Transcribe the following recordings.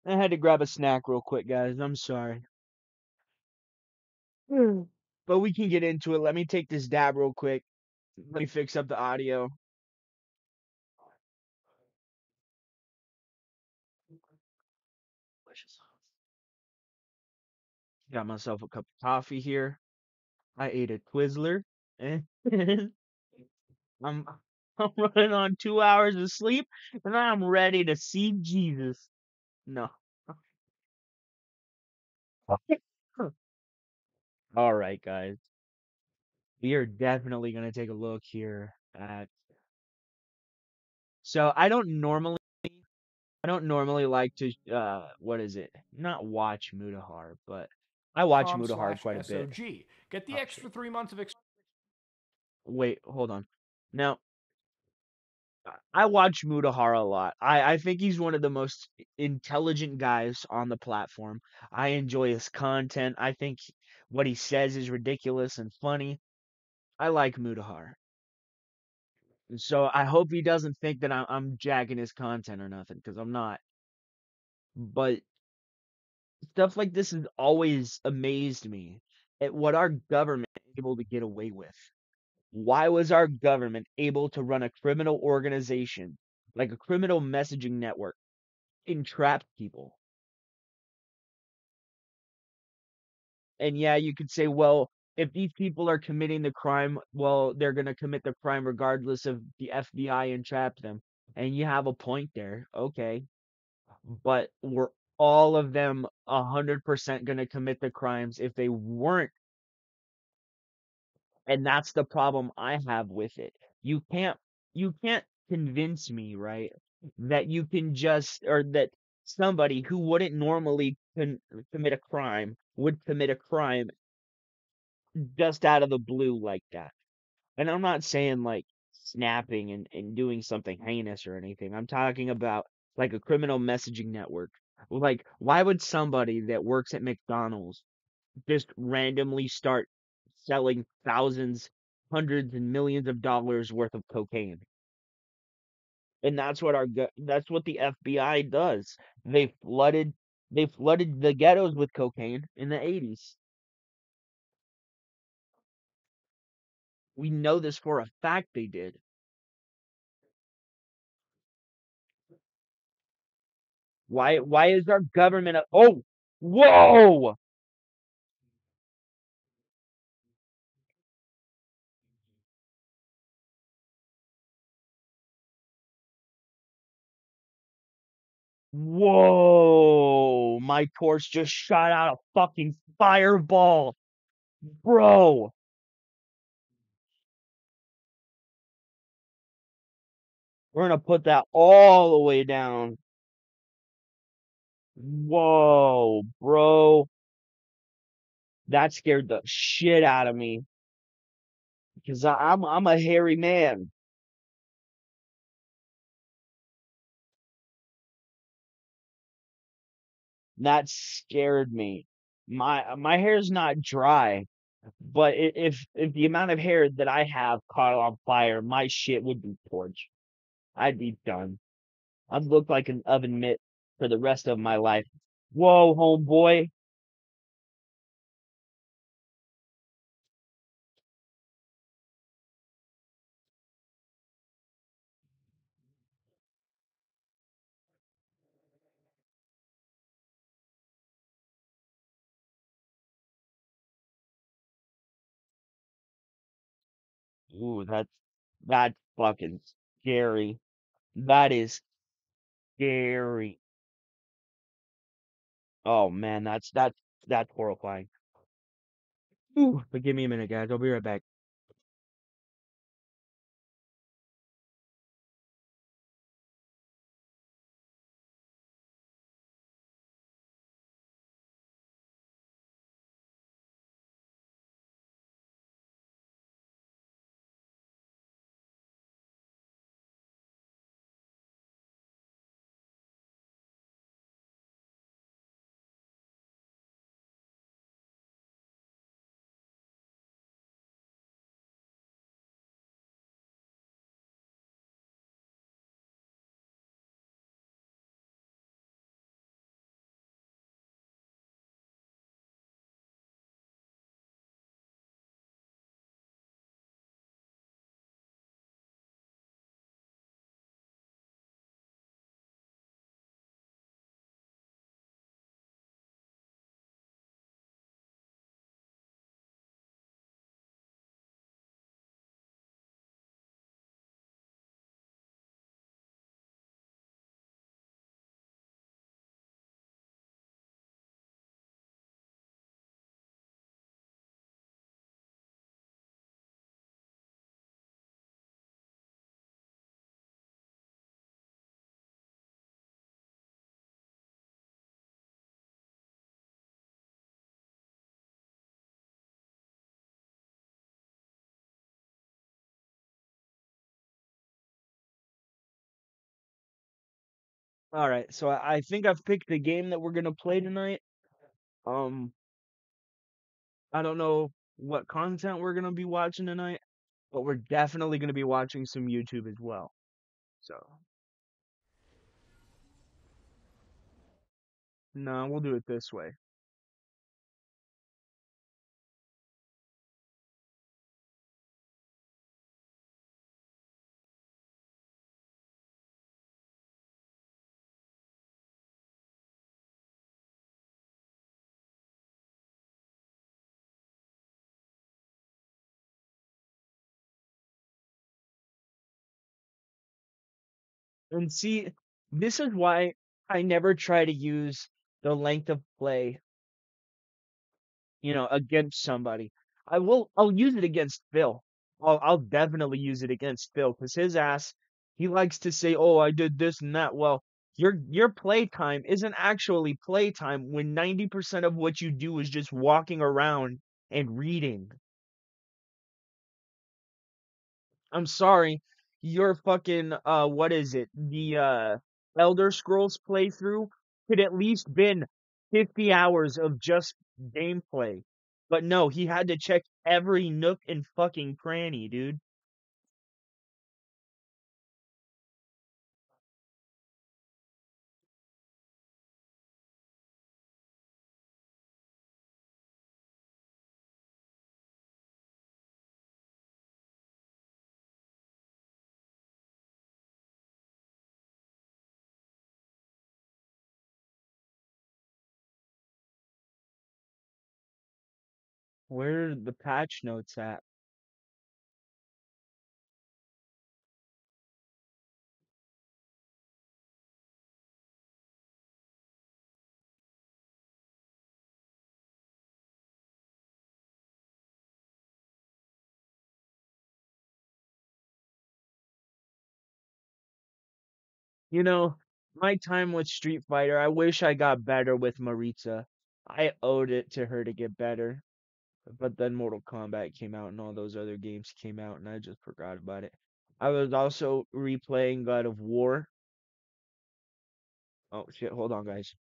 I had to grab a snack real quick, guys. I'm sorry. But we can get into it. Let me take this dab real quick. Let me fix up the audio. Got myself a cup of coffee here. I ate a Twizzler. And I'm I'm running on 2 hours of sleep and I'm ready to see Jesus. No. All right, guys. We are definitely gonna take a look here at. So I don't normally like to what is it? Not watch Mutahar, but I watch com Mutahar slash quite a bit. SOG. Get the Oh shit. extra 3 months of Wait, hold on. Now, I watch Mutahar a lot. I think he's one of the most intelligent guys on the platform. I enjoy his content. I think what he says is ridiculous and funny. I like Mutahar. So I hope he doesn't think that I'm jacking his content or nothing, because I'm not. But stuff like this has always amazed me at what our government is able to get away with. Why was our government able to run a criminal organization, like a criminal messaging network, entrap people? And yeah, you could say, well, if these people are committing the crime, well, they're going to commit the crime regardless of the FBI entrap them. And you have a point there. Okay. But were all of them 100% going to commit the crimes if they weren't? And that's the problem I have with it. You can't convince me, right, that you can just, or that somebody who wouldn't normally commit a crime would commit a crime just out of the blue like that. And I'm not saying like snapping and doing something heinous or anything. I'm talking about like a criminal messaging network. Like, why would somebody that works at McDonald's just randomly start selling thousands, hundreds, and millions of dollars worth of cocaine? And that's what the FBI does. They flooded they flooded the ghettos with cocaine in the 80s. We know this for a fact they did. Why is our government oh, whoa, whoa, my torch just shot out a fucking fireball, bro. We're gonna put that all the way down. Whoa, bro. That scared the shit out of me because I'm a hairy man. That scared me. My hair's not dry, but if the amount of hair that I have caught on fire, my shit would be torched. I'd be done. I'd look like an oven mitt for the rest of my life. Whoa, homeboy. Ooh, that's fucking scary. That is scary. Oh man, that's horrifying. Ooh, but give me a minute, guys. I'll be right back. All right, so I think I've picked the game that we're gonna play tonight. Um, I don't know what content we're gonna be watching tonight, but we're definitely gonna be watching some YouTube as well. So, no, we'll do it this way. And see, this is why I never try to use the length of play, against somebody. I'll use it against Phil. I'll definitely use it against Phil because his ass, he likes to say, "Oh, I did this and that." Well, your playtime isn't actually playtime when 90% of what you do is just walking around and reading. I'm sorry, your fucking what is it? The Elder Scrolls playthrough could at least been 50 hours of just gameplay. But no, he had to check every nook and fucking cranny, dude. Where are the patch notes at? My time with Street Fighter, I wish I got better with Maritza. I owed it to her to get better. But then Mortal Kombat came out and all those other games came out and I just forgot about it. I was also replaying God of War. Oh shit, hold on guys.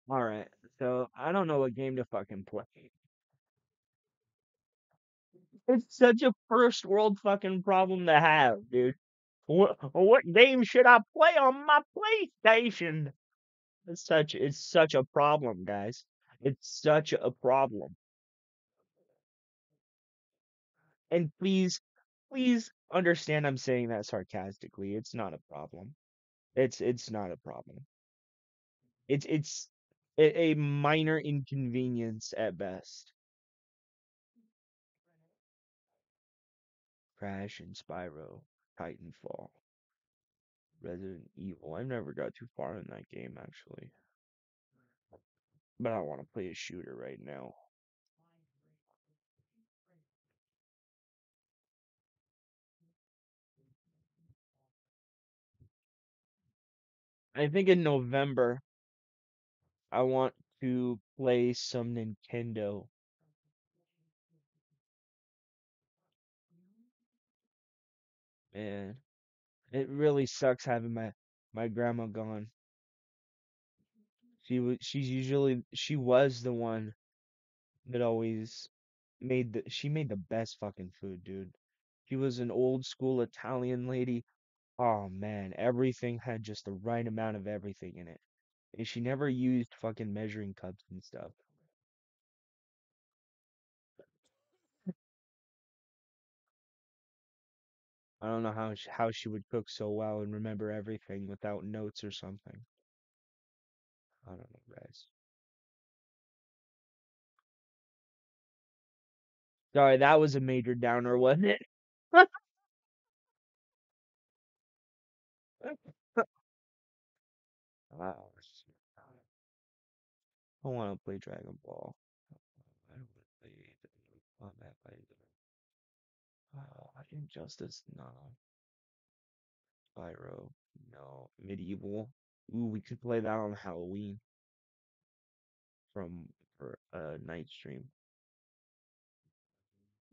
Alright, so I don't know what game to fucking play. It's such a first world fucking problem to have, dude. What game should I play on my PlayStation? It's such a problem, guys. It's such a problem. And please understand I'm saying that sarcastically. It's not a problem. It's not a problem. It's a minor inconvenience at best. Crash and Spyro, Titanfall, Resident Evil. I never got too far in that game actually, but I want to play a shooter right now. I think in November I want to play some Nintendo. Man, it really sucks having my grandma gone. She was the one that always she made the best fucking food, dude. She was an old school Italian lady. Oh man, everything had just the right amount of everything in it. And she never used fucking measuring cups and stuff. I don't know how she would cook so well and remember everything without notes or something. I don't know, guys. Sorry, that was a major downer, wasn't it? Wow. I want to play Dragon Ball. I don't want to play Combat Fighter. Injustice, no. Spyro, no. Medieval. Ooh, we could play that on Halloween from for a night stream.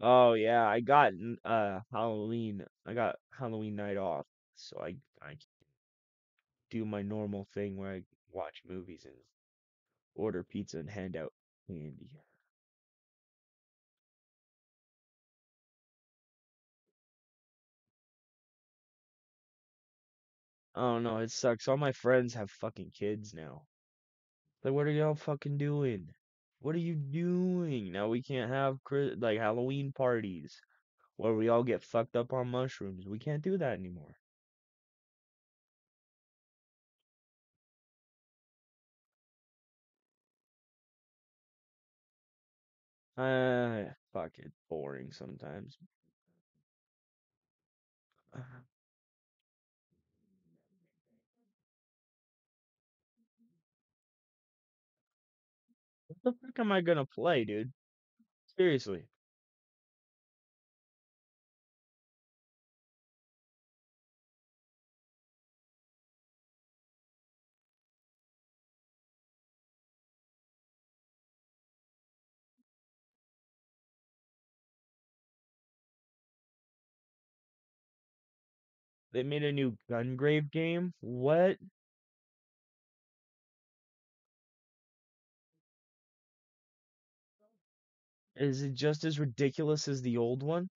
Oh yeah, Halloween. I got Halloween night off, so I can do my normal thing where I watch movies and order pizza and hand out candy. I don't know, it sucks. All my friends have fucking kids now. Like, what are y'all fucking doing? What are you doing? Now we can't have like Halloween parties where we all get fucked up on mushrooms. We can't do that anymore. Fuck it, boring sometimes. What the fuck am I gonna play, dude? Seriously. They made a new Gungrave game? What? Is it just as ridiculous as the old one?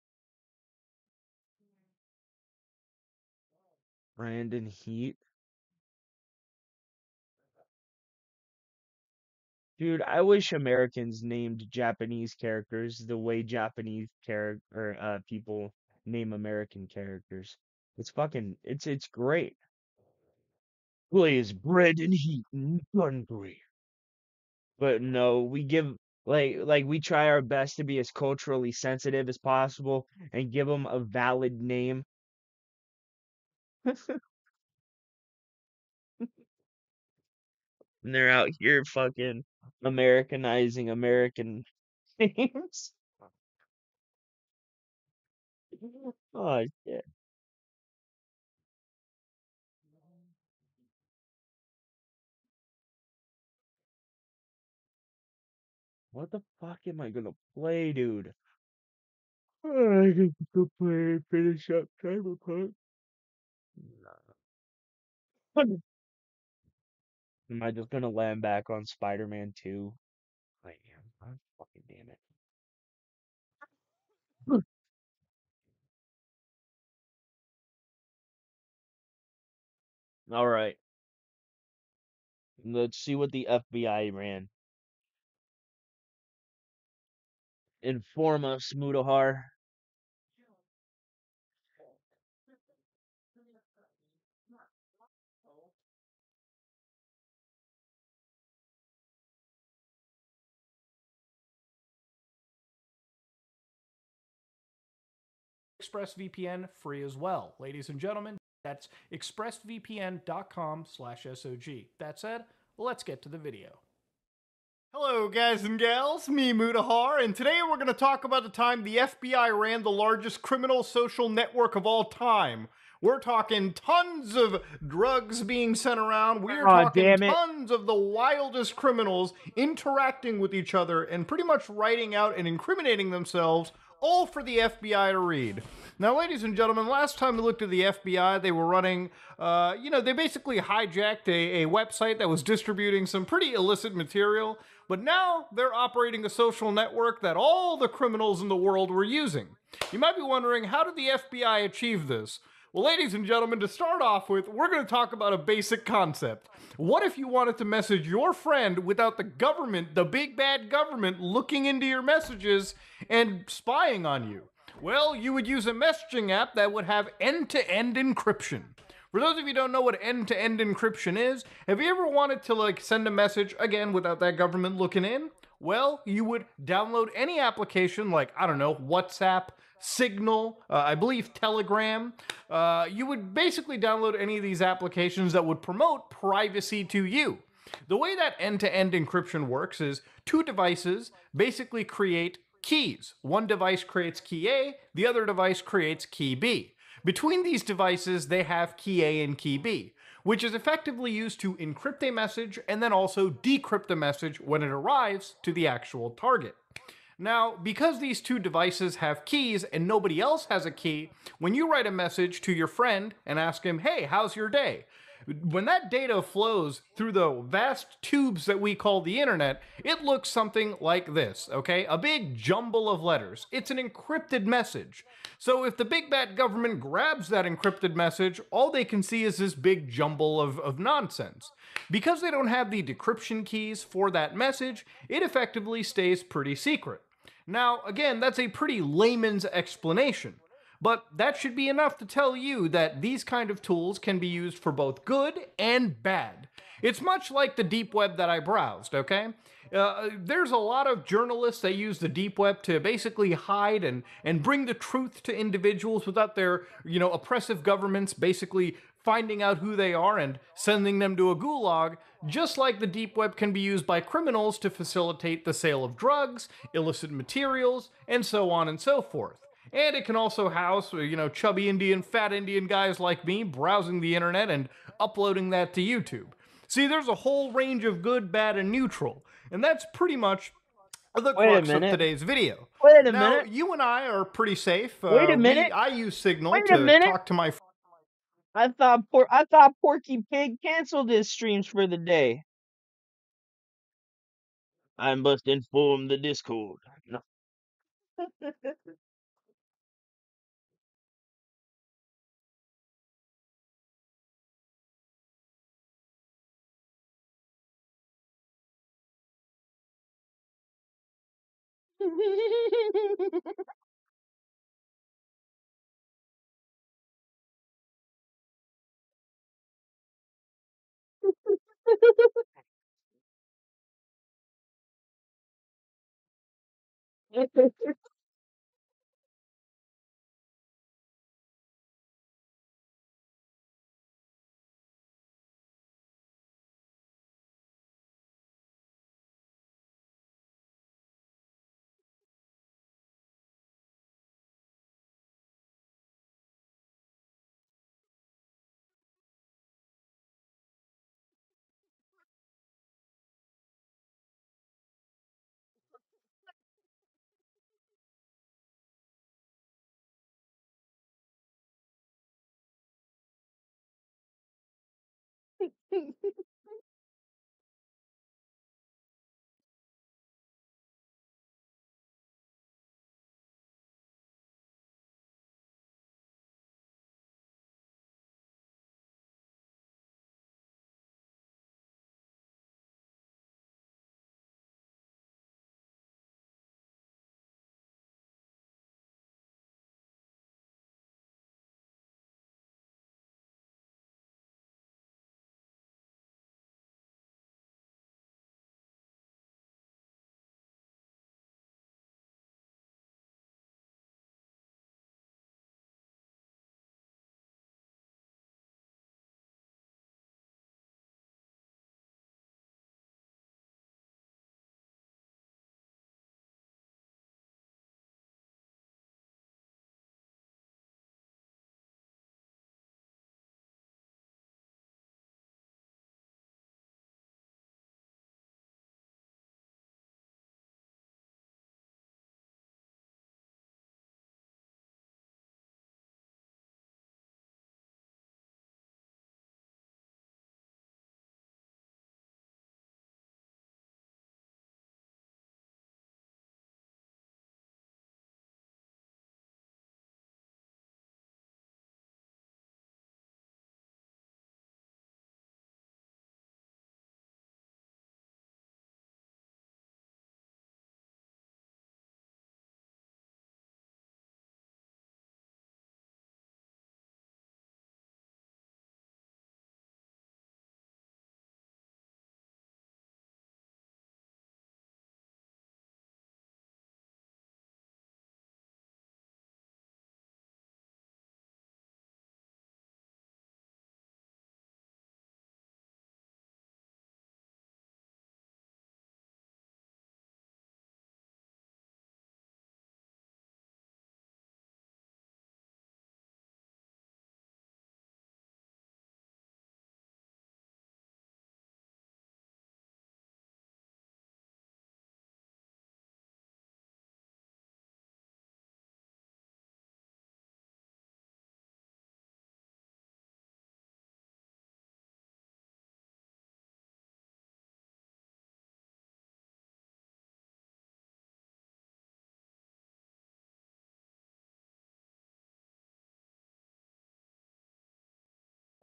Brandon Heat? Dude, I wish Americans named Japanese characters the way Japanese character people name American characters. It's great. Plays Brandon Heat in Gungrave. But no, we give we try our best to be as culturally sensitive as possible and give them a valid name. And they're out here fucking Americanizing American names. Oh shit. What the fuck am I gonna play, dude? I can go play and finish up Cyberpunk. Am I just gonna land back on Spider-Man 2? I am. God fucking damn it. All right. Let's see what the FBI ran. Inform us, Mutahar. ExpressVPN free as well. Ladies and gentlemen, that's expressvpn.com/SOG. That said, let's get to the video. Hello, guys and gals, me Mutahar, and today we're going to talk about the time the FBI ran the largest criminal social network of all time. We're talking tons of drugs being sent around. We're Aw, talking damn it. tons of the wildest criminals interacting with each other and pretty much writing out and incriminating themselves all for the FBI to read. Now, ladies and gentlemen, last time we looked at the FBI, they were running, they basically hijacked a website that was distributing some pretty illicit material, but now they're operating a social network that all the criminals in the world were using. You might be wondering, how did the FBI achieve this? Well, ladies and gentlemen, to start off with, we're going to talk about a basic concept. What if you wanted to message your friend without the government, the big bad government, looking into your messages and spying on you? Well, you would use a messaging app that would have end-to-end encryption. For those of you who don't know what end-to-end encryption is, have you ever wanted to send a message again without that government looking in? Well, you would download any application like, I don't know, WhatsApp, Signal, I believe Telegram. You would basically download any of these applications that would promote privacy to you. The way that end-to-end encryption works is two devices basically create keys. One device creates key A, the other device creates key B. Between these devices, they have key A and key B, which is effectively used to encrypt a message and then also decrypt the message when it arrives to the actual target. Now, because these two devices have keys and nobody else has a key, when you write a message to your friend and ask him, hey, how's your day? When that data flows through the vast tubes that we call the internet, it looks something like this, okay? A big jumble of letters. It's an encrypted message. So if the big bad government grabs that encrypted message, all they can see is this big jumble of nonsense. Because they don't have the decryption keys for that message, it effectively stays pretty secret. Now, again, that's a pretty layman's explanation. But that should be enough to tell you that these kind of tools can be used for both good and bad. It's much like the deep web that I browsed, okay? There's a lot of journalists that use the deep web to basically hide and bring the truth to individuals without their, oppressive governments basically finding out who they are and sending them to a gulag, just like the deep web can be used by criminals to facilitate the sale of drugs, illicit materials, and so on and so forth. And it can also house, chubby Indian, fat Indian guys like me browsing the internet and uploading that to YouTube. See, there's a whole range of good, bad, and neutral. And that's pretty much the Wait a crux of minute. today's video. Wait a Now, minute. you and I are pretty safe. Wait a minute. I use Signal Wait a to minute. talk to my I thought Porky Pig canceled his streams for the day. I must inform the Discord. No.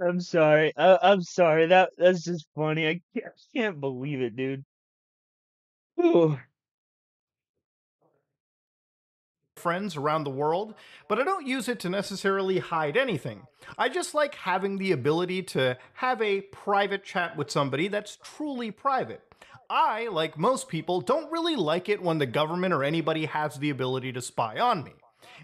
I'm sorry. I'm sorry. That's just funny. I can't believe it, dude. Ooh. Friends around the world, but I don't use it to necessarily hide anything. I just like having the ability to have a private chat with somebody that's truly private. I, like most people, don't really like it when the government or anybody has the ability to spy on me.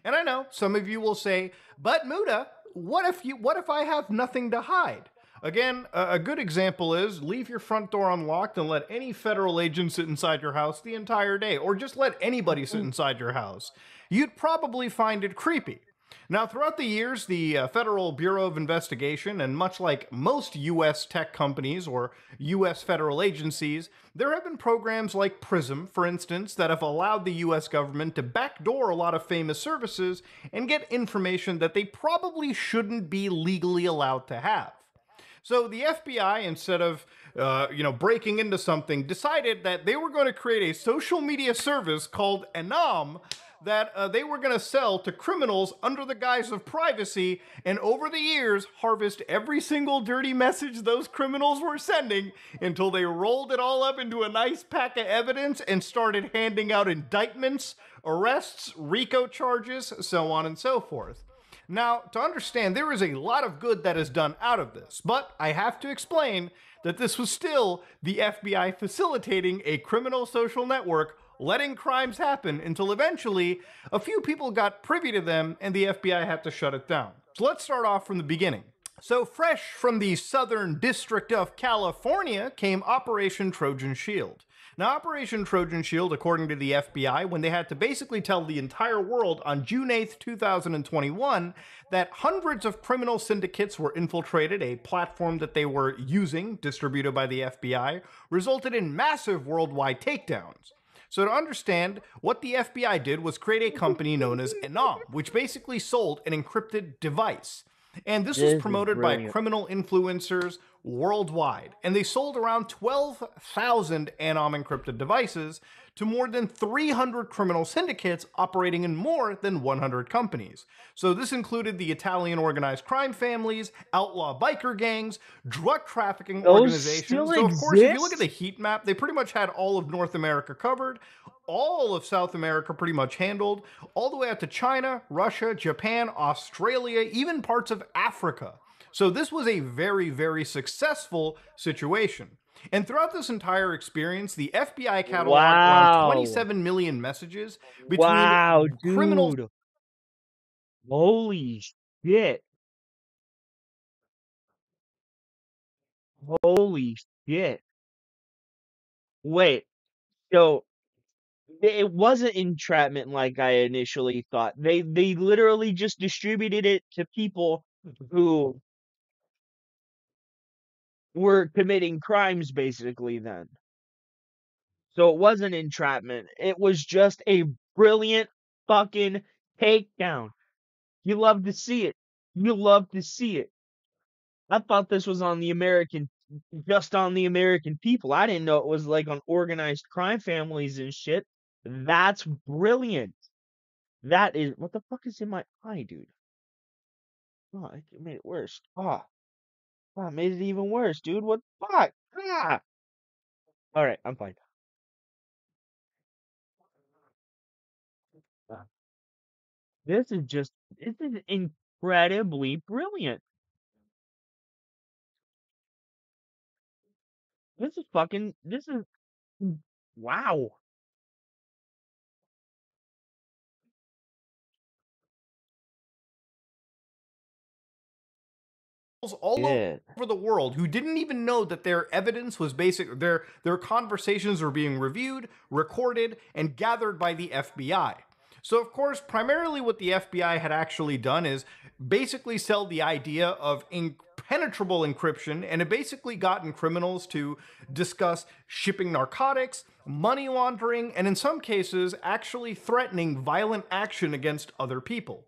And I know some of you will say, "But Muda, what if I have nothing to hide?" Again, a good example is leave your front door unlocked and let any federal agent sit inside your house the entire day, or just let anybody sit inside your house. You'd probably find it creepy. Now, throughout the years, the Federal Bureau of Investigation, and much like most US tech companies or US federal agencies, there have been programs like PRISM, for instance, that have allowed the US government to backdoor a lot of famous services and get information that they probably shouldn't be legally allowed to have. So the FBI, instead of breaking into something, decided that they were going to create a social media service called Enam that they were going to sell to criminals under the guise of privacy, and over the years harvest every single dirty message those criminals were sending until they rolled it all up into a nice pack of evidence and started handing out indictments, arrests, RICO charges, so on and so forth. Now, to understand, there is a lot of good that is done out of this, but I have to explain that this was still the FBI facilitating a criminal social network, letting crimes happen until eventually a few people got privy to them and the FBI had to shut it down. So let's start off from the beginning. So, fresh from the Southern District of California came Operation Trojan Shield. Now, Operation Trojan Shield, according to the FBI, when they had to basically tell the entire world on June 8th, 2021, that hundreds of criminal syndicates were infiltrated, a platform that they were using, distributed by the FBI, resulted in massive worldwide takedowns. So to understand, what the FBI did was create a company known as Enam, which basically sold an encrypted device. And this was This is promoted by brilliant. criminal influencers worldwide. And they sold around 12,000 Anom encrypted devices to more than 300 criminal syndicates operating in more than 100 companies. So this included the Italian organized crime families, outlaw biker gangs, drug trafficking Those organizations. still So of course, if you look at the exist? heat map, they pretty much had all of North America covered, all of South America pretty much handled, all the way out to China, Russia, Japan, Australia, even parts of Africa. So this was a very, very successful situation. And throughout this entire experience, the FBI cataloged around Wow. 27 million messages between Wow, criminals. dude. Holy shit. Holy shit. Wait, so it wasn't entrapment like I initially thought. They literally just distributed it to people who were committing crimes basically then. So it wasn't entrapment. It was just a brilliant fucking takedown. You love to see it. You love to see it. I thought this was on the American, just on the American people. I didn't know it was like on organized crime families and shit. That's brilliant. That is, what the fuck is in my eye, dude? Oh, it made it worse. Oh, it made it even worse, dude. What the fuck? Ah! All right, I'm fine. Ah. This is incredibly brilliant. This is, wow. All Yeah. over the world who didn't even know that their evidence was their conversations were being reviewed, recorded, and gathered by the FBI. So of course, primarily what the FBI had actually done is basically sell the idea of impenetrable encryption, and it basically gotten criminals to discuss shipping narcotics, money laundering, and in some cases actually threatening violent action against other people.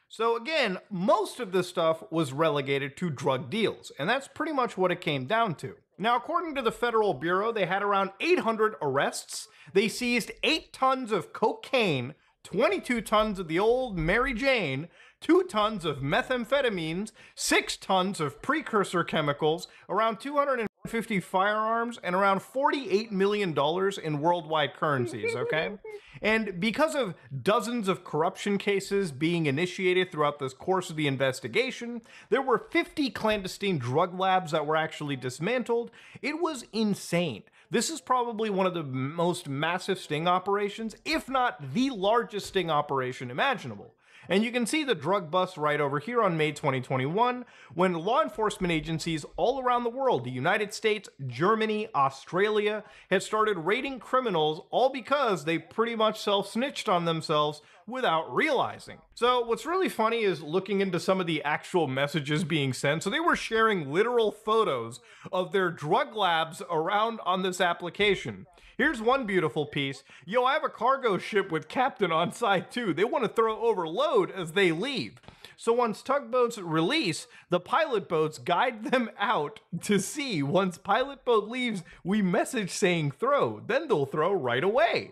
So again, most of this stuff was relegated to drug deals, and that's pretty much what it came down to. Now, according to the Federal Bureau, they had around 800 arrests. They seized 8 tons of cocaine, 22 tons of the old Mary Jane, 2 tons of methamphetamines, 6 tons of precursor chemicals, around 250 firearms, and around $48 million in worldwide currencies, okay? And because of dozens of corruption cases being initiated throughout the course of the investigation, there were 50 clandestine drug labs that were actually dismantled. It was insane. This is probably one of the most massive sting operations, if not the largest sting operation imaginable. And you can see the drug bust right over here on May 2021, when law enforcement agencies all around the world, the United States, Germany, Australia, had started raiding criminals, all because they pretty much self-snitched on themselves without realizing. So what's really funny is looking into some of the actual messages being sent. So they were sharing literal photos of their drug labs around on this application. Here's one beautiful piece. Yo, I have a cargo ship with captain on side too. They want to throw overload as they leave. So once tugboats release, the pilot boats guide them out to sea. Once pilot boat leaves, we message saying throw. Then they'll throw right away.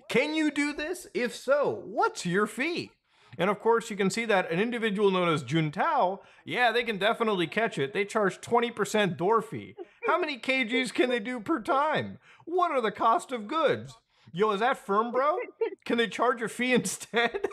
Can you do this? If so, what's your fee? And of course, you can see that an individual known as Juntao, yeah, they can definitely catch it. They charge 20% door fee. How many kgs can they do per time? What are the cost of goods? Yo, is that firm, bro? Can they charge a fee instead?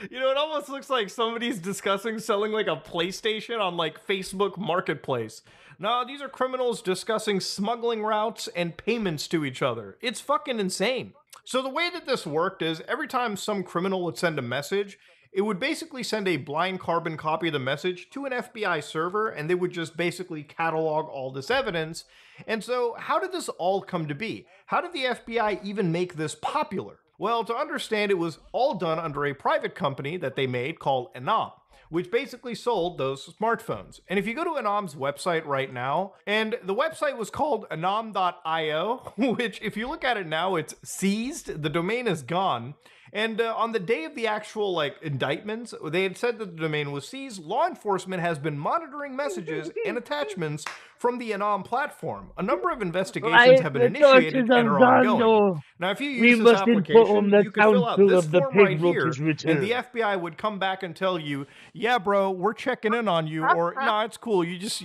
You know, it almost looks like somebody's discussing selling like a PlayStation on like Facebook Marketplace. No, these are criminals discussing smuggling routes and payments to each other. It's fucking insane. So the way that this worked is every time some criminal would send a message, it would basically send a blind carbon copy of the message to an FBI server, and they would just basically catalog all this evidence. And so how did this all come to be? How did the FBI even make this popular? Well, to understand, it was all done under a private company that they made called Enam, which basically sold those smartphones. And if you go to Enam's website right now, and the website was called enam.io, which if you look at it now, it's seized, the domain is gone. And on the day of the actual indictments, they had said that the domain was seized. Law enforcement has been monitoring messages and attachments from the Enam platform. A number of investigations have been initiated and are ongoing. Now, if you use this application, you can fill out this form right here, and the FBI would come back and tell you, yeah, bro, we're checking in on you, or nah, it's cool. You just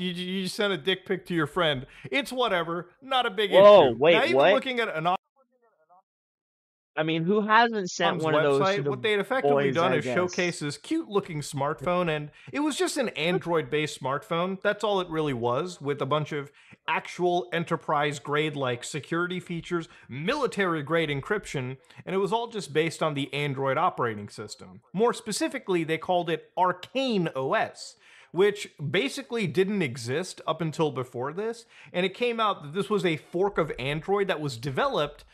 sent a dick pic to your friend. It's whatever, not a big Whoa, issue. wait, now, even what? looking at Enam I mean, who hasn't sent one of those to website, the what they had effectively boys, done I is guess? showcase this cute looking smartphone, and it was just an Android based smartphone. That's all it really was, with a bunch of actual enterprise grade like security features, military grade encryption, and it was all just based on the Android operating system. More specifically, they called it Arcane OS, which basically didn't exist up until before this, and it came out that this was a fork of Android that was developed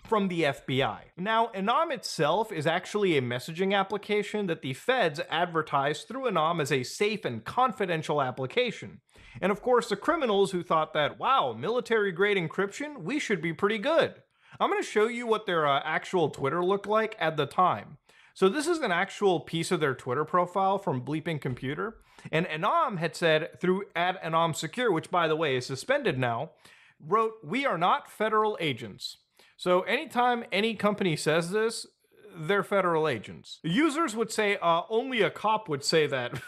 from the FBI. Now, Enam itself is actually a messaging application that the feds advertise through Enam as a safe and confidential application. And of course, the criminals who thought that, wow, military-grade encryption, we should be pretty good. I'm going to show you what their actual Twitter looked like at the time. So this is an actual piece of their Twitter profile from Bleeping Computer. And Enam had said through @EnamSecure, which by the way is suspended now, wrote, "We are not federal agents." So anytime any company says this, they're federal agents. Users would say, only a cop would say that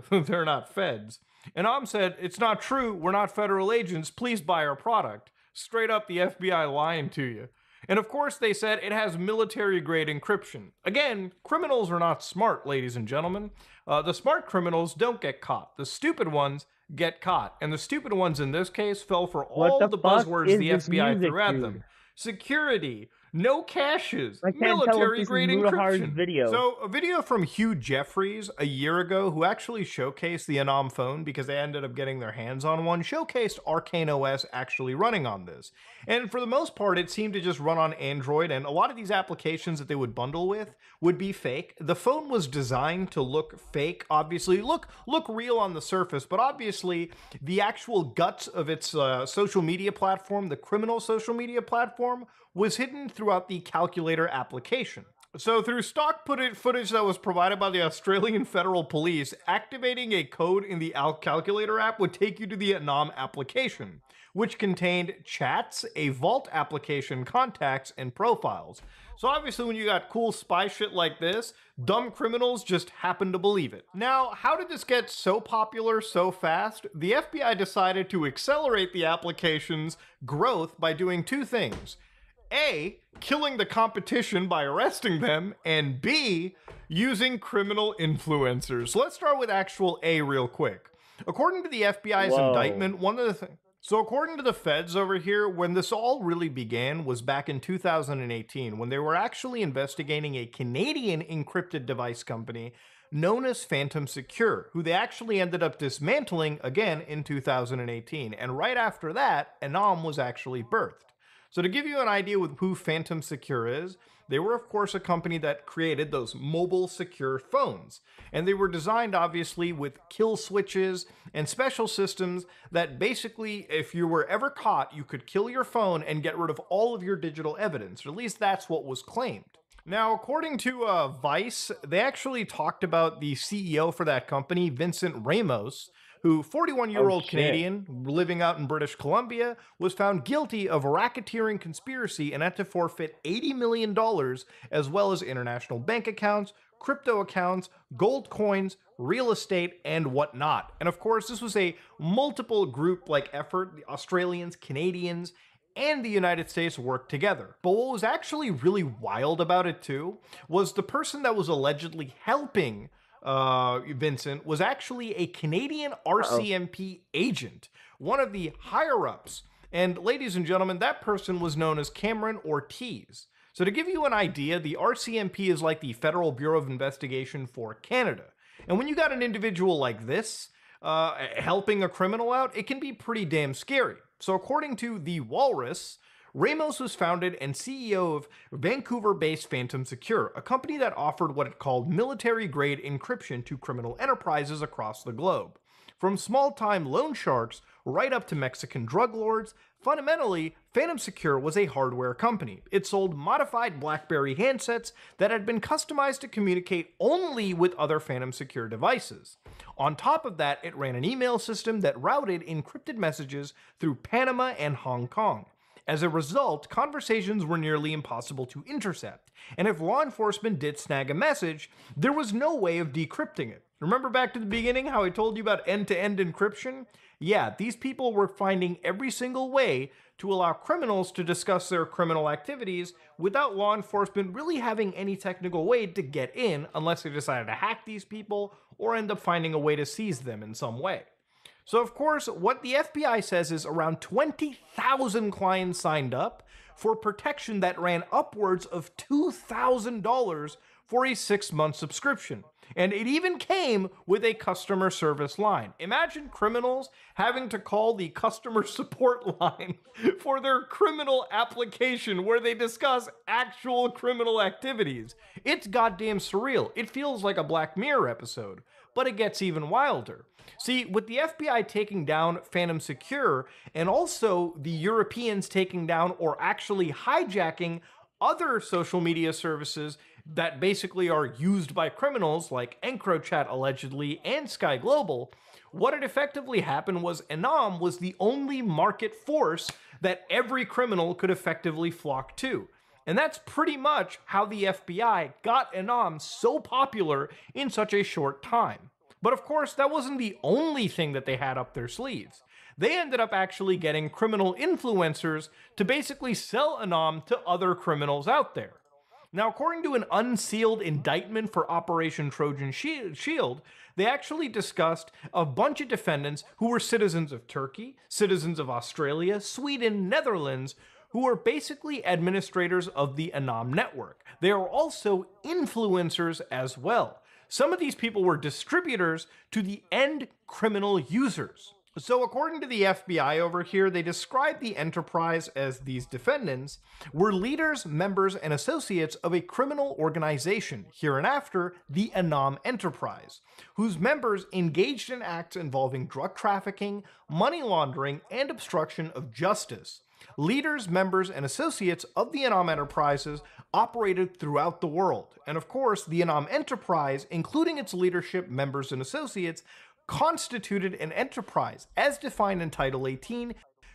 they're not feds. And Am said, it's not true, we're not federal agents, please buy our product. Straight up the FBI lying to you. And of course they said it has military grade encryption. Again, criminals are not smart, ladies and gentlemen. The smart criminals don't get caught. The stupid ones get caught. And the stupid ones in this case fell for all the buzzwords the FBI threw at them. Security, no caches, military grade encryption. Video. So a video from Hugh Jeffries a year ago, who actually showcased the Enam phone because they ended up getting their hands on one, showcased Arcane OS actually running on this. And for the most part, it seemed to just run on Android, and a lot of these applications that they would bundle with would be fake. The phone was designed to look fake, obviously, look real on the surface, but obviously the actual guts of its social media platform, the criminal social media platform, was hidden throughout the calculator application. So through stock footage that was provided by the Australian Federal Police, activating a code in the calculator app would take you to the Enam application, which contained chats, a vault application, contacts, and profiles. So obviously when you got cool spy shit like this, dumb criminals just happen to believe it. Now, how did this get so popular so fast? The FBI decided to accelerate the application's growth by doing two things. A, killing the competition by arresting them, and B, using criminal influencers. So let's start with actual A real quick. According to the FBI's Whoa. indictment, one of the things. So, according to the feds over here, when this all really began was back in 2018 when they were actually investigating a Canadian encrypted device company known as Phantom Secure, who they actually ended up dismantling again in 2018. And right after that, Enam was actually birthed. So to give you an idea with who Phantom Secure is, they were of course a company that created those mobile secure phones. And they were designed obviously with kill switches and special systems that basically, if you were ever caught, you could kill your phone and get rid of all of your digital evidence, or at least that's what was claimed. Now, according to Vice, they actually talked about the CEO for that company, Vincent Ramos, who, 41-year-old Oh old shit. Canadian living out in British Columbia, was found guilty of racketeering conspiracy and had to forfeit $80 million, as well as international bank accounts, crypto accounts, gold coins, real estate, and whatnot. And of course, this was a multiple group like effort. The Australians, Canadians, and the United States worked together. But what was actually really wild about it too was the person that was allegedly helping Vincent was actually a Canadian Uh-oh. RCMP agent, one of the higher ups. And ladies and gentlemen, that person was known as Cameron Ortiz. So to give you an idea, the RCMP is like the Federal Bureau of Investigation for Canada. And when you got an individual like this helping a criminal out, it can be pretty damn scary. So according to The Walrus, Ramos was founded and CEO of Vancouver-based Phantom Secure, a company that offered what it called military-grade encryption to criminal enterprises across the globe. From small-time loan sharks right up to Mexican drug lords, fundamentally, Phantom Secure was a hardware company. It sold modified BlackBerry handsets that had been customized to communicate only with other Phantom Secure devices. On top of that, it ran an email system that routed encrypted messages through Panama and Hong Kong. As a result, conversations were nearly impossible to intercept, and if law enforcement did snag a message, there was no way of decrypting it. Remember back to the beginning how I told you about end-to-end encryption? Yeah, these people were finding every single way to allow criminals to discuss their criminal activities without law enforcement really having any technical way to get in unless they decided to hack these people or end up finding a way to seize them in some way. So, of course, what the FBI says is around 20,000 clients signed up for protection that ran upwards of $2,000 for a 6-month subscription. And it even came with a customer service line. Imagine criminals having to call the customer support line for their criminal application where they discuss actual criminal activities. It's goddamn surreal. It feels like a Black Mirror episode, but it gets even wilder. See, with the FBI taking down Phantom Secure and also the Europeans taking down or actually hijacking other social media services that basically are used by criminals like EncroChat allegedly and Sky Global, what had effectively happened was Enam was the only market force that every criminal could effectively flock to. And that's pretty much how the FBI got Enam so popular in such a short time. But of course, that wasn't the only thing that they had up their sleeves. They ended up actually getting criminal influencers to basically sell Enam to other criminals out there. Now, according to an unsealed indictment for Operation Trojan Shield, they actually discussed a bunch of defendants who were citizens of Turkey, citizens of Australia, Sweden, Netherlands, who are basically administrators of the Enam network. They are also influencers as well. Some of these people were distributors to the end criminal users. So, according to the FBI over here, they describe the enterprise as these defendants were leaders, members, and associates of a criminal organization, hereinafter the Enam Enterprise, whose members engaged in acts involving drug trafficking, money laundering, and obstruction of justice. Leaders, members, and associates of the Enam Enterprises operated throughout the world. And of course, the Enam Enterprise, including its leadership, members, and associates, constituted an enterprise, as defined in Title 18,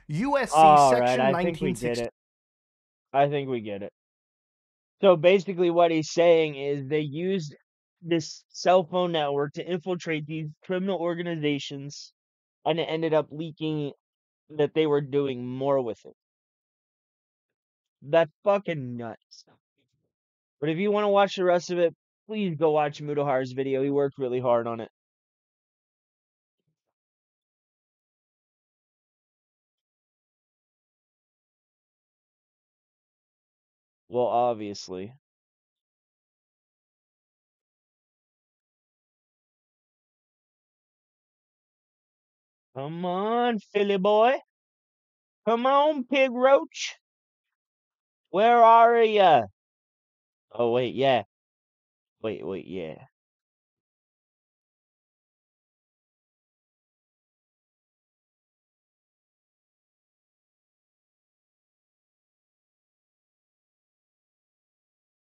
USC All right, Section I think we get 1960. it. I think we get it. So basically, what he's saying is they used this cell phone network to infiltrate these criminal organizations, and it ended up leaking that they were doing more with it. That's fucking nuts. But if you want to watch the rest of it, please go watch Mudahar's video. He worked really hard on it. Well, obviously. Come on, Philly boy. Come on, Pig Roach. Where are ya? Oh, wait, yeah. Wait, yeah.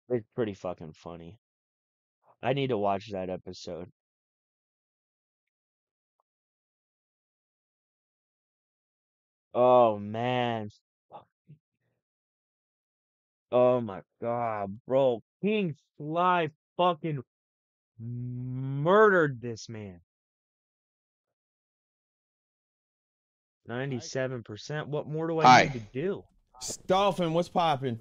It's pretty fucking funny. I need to watch that episode. Oh, man. Oh my god, bro. King Sly fucking murdered this man. Hi. 97%. What more do I Hi. need to do? Dolphin, what's popping?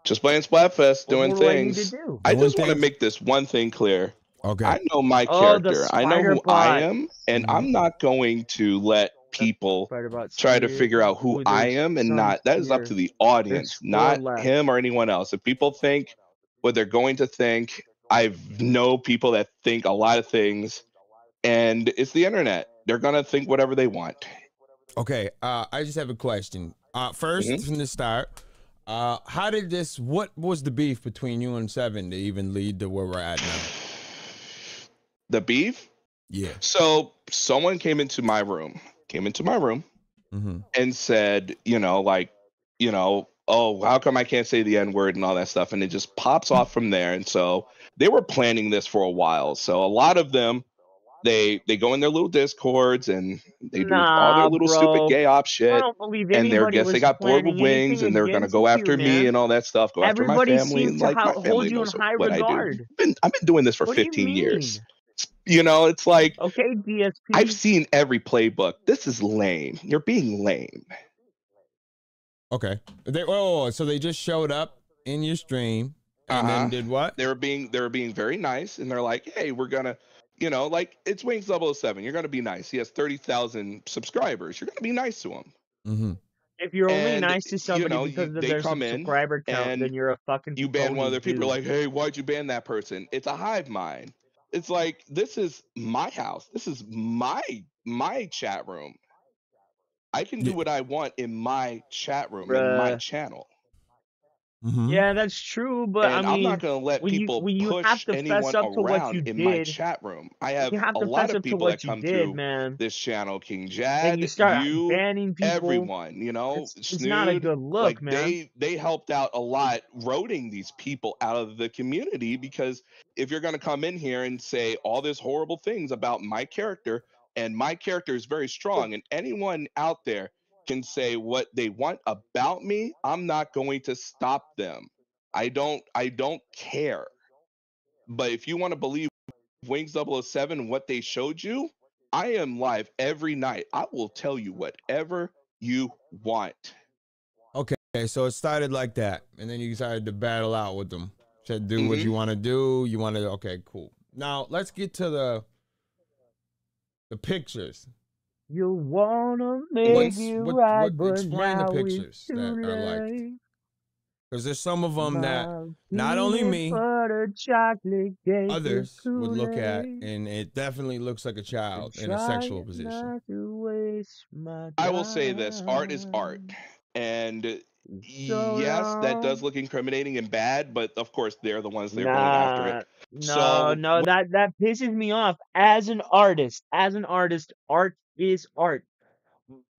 Just playing Splatfest, What doing more do I need to things. do? I Doing just want to things. make this one thing clear. Okay. I know my Oh, the character. I know spider who I bot. am, and hmm I'm not going to let That people spider bot's try to here. figure out who Ooh, I there's am and some not. That is up to here. the There's audience, four not left. him or anyone else. If people think what they're going to think, I know people that think a lot of things, and it's the internet. They're going to think whatever they want. Okay. I just have a question. First, Hmm. from the start, how did this? What was the beef between you and Seven to even lead to where we're at now? The beef. Yeah. So someone came into my room Mm-hmm. and said, oh, how come I can't say the N word and all that stuff? And it just pops off from there. And so they were planning this for a while. So a lot of them, they go in their little discords and they do all their Nah, little stupid bro. gay op I shit. don't believe And they're anybody guess they was got bored with planning wings anything and they're gonna against go you, after me man. and all that stuff, go after my Everybody family. seems And to like my hold family you in knows high what I do. regard. I've been doing this for What do you 15 years. mean? It's like Okay, I've DSP. seen every playbook. This is lame. You're being lame. Okay. So they just showed up in your stream and then Uh-huh. did what? They were being very nice, and they're like, hey, we're gonna, like it's Wings 007. You're gonna be nice. He has 30,000 subscribers. You're gonna be nice to him. Mm-hmm. If you're only And nice to somebody because of they their come in subscriber count, and then you're a fucking you ban one of phony their people. dude. Like, hey, why'd you ban that person? It's a hive mind. It's like this is my house. This is my chat room. I can Yeah. do what I want in my chat room in my Bruh. channel. Mm-hmm. Yeah, that's true, but I And I'm not mean, going to let people when you have push to fess anyone up to what around you in my did, chat room. I you have have a to lot fess of up to people what that you come did, to man. this channel, King And you Jad, start you, banning people. everyone, It's not a Snood, good look, like man. they helped out a lot roading these people out of the community because if you're going to come in here and say all this horrible things about my character and my character is very strong and anyone out there can say what they want about me, I'm not going to stop them. I don't care. But if you want to believe Wings 007 and what they showed you, I am live every night. I will tell you whatever you want. Okay. So it started like that, and then you decided to battle out with them. Said, do what Hmm. you want to do. You want to. Okay, cool. Now let's get to the pictures. You wanna make Hmm. it right, What but explain the now it's pictures too that are like, late. because there's some of them that My not only peanut me, butter chocolate cake with others would look at, Kool-Aid. and it definitely looks like a And child in a try sexual position. not to waste my I will say this, art is art. time. And So yes, that does long. look incriminating and bad, but of course they're the ones that are going after it. Nah, no, So no, that pisses me off. As an artist, art is art.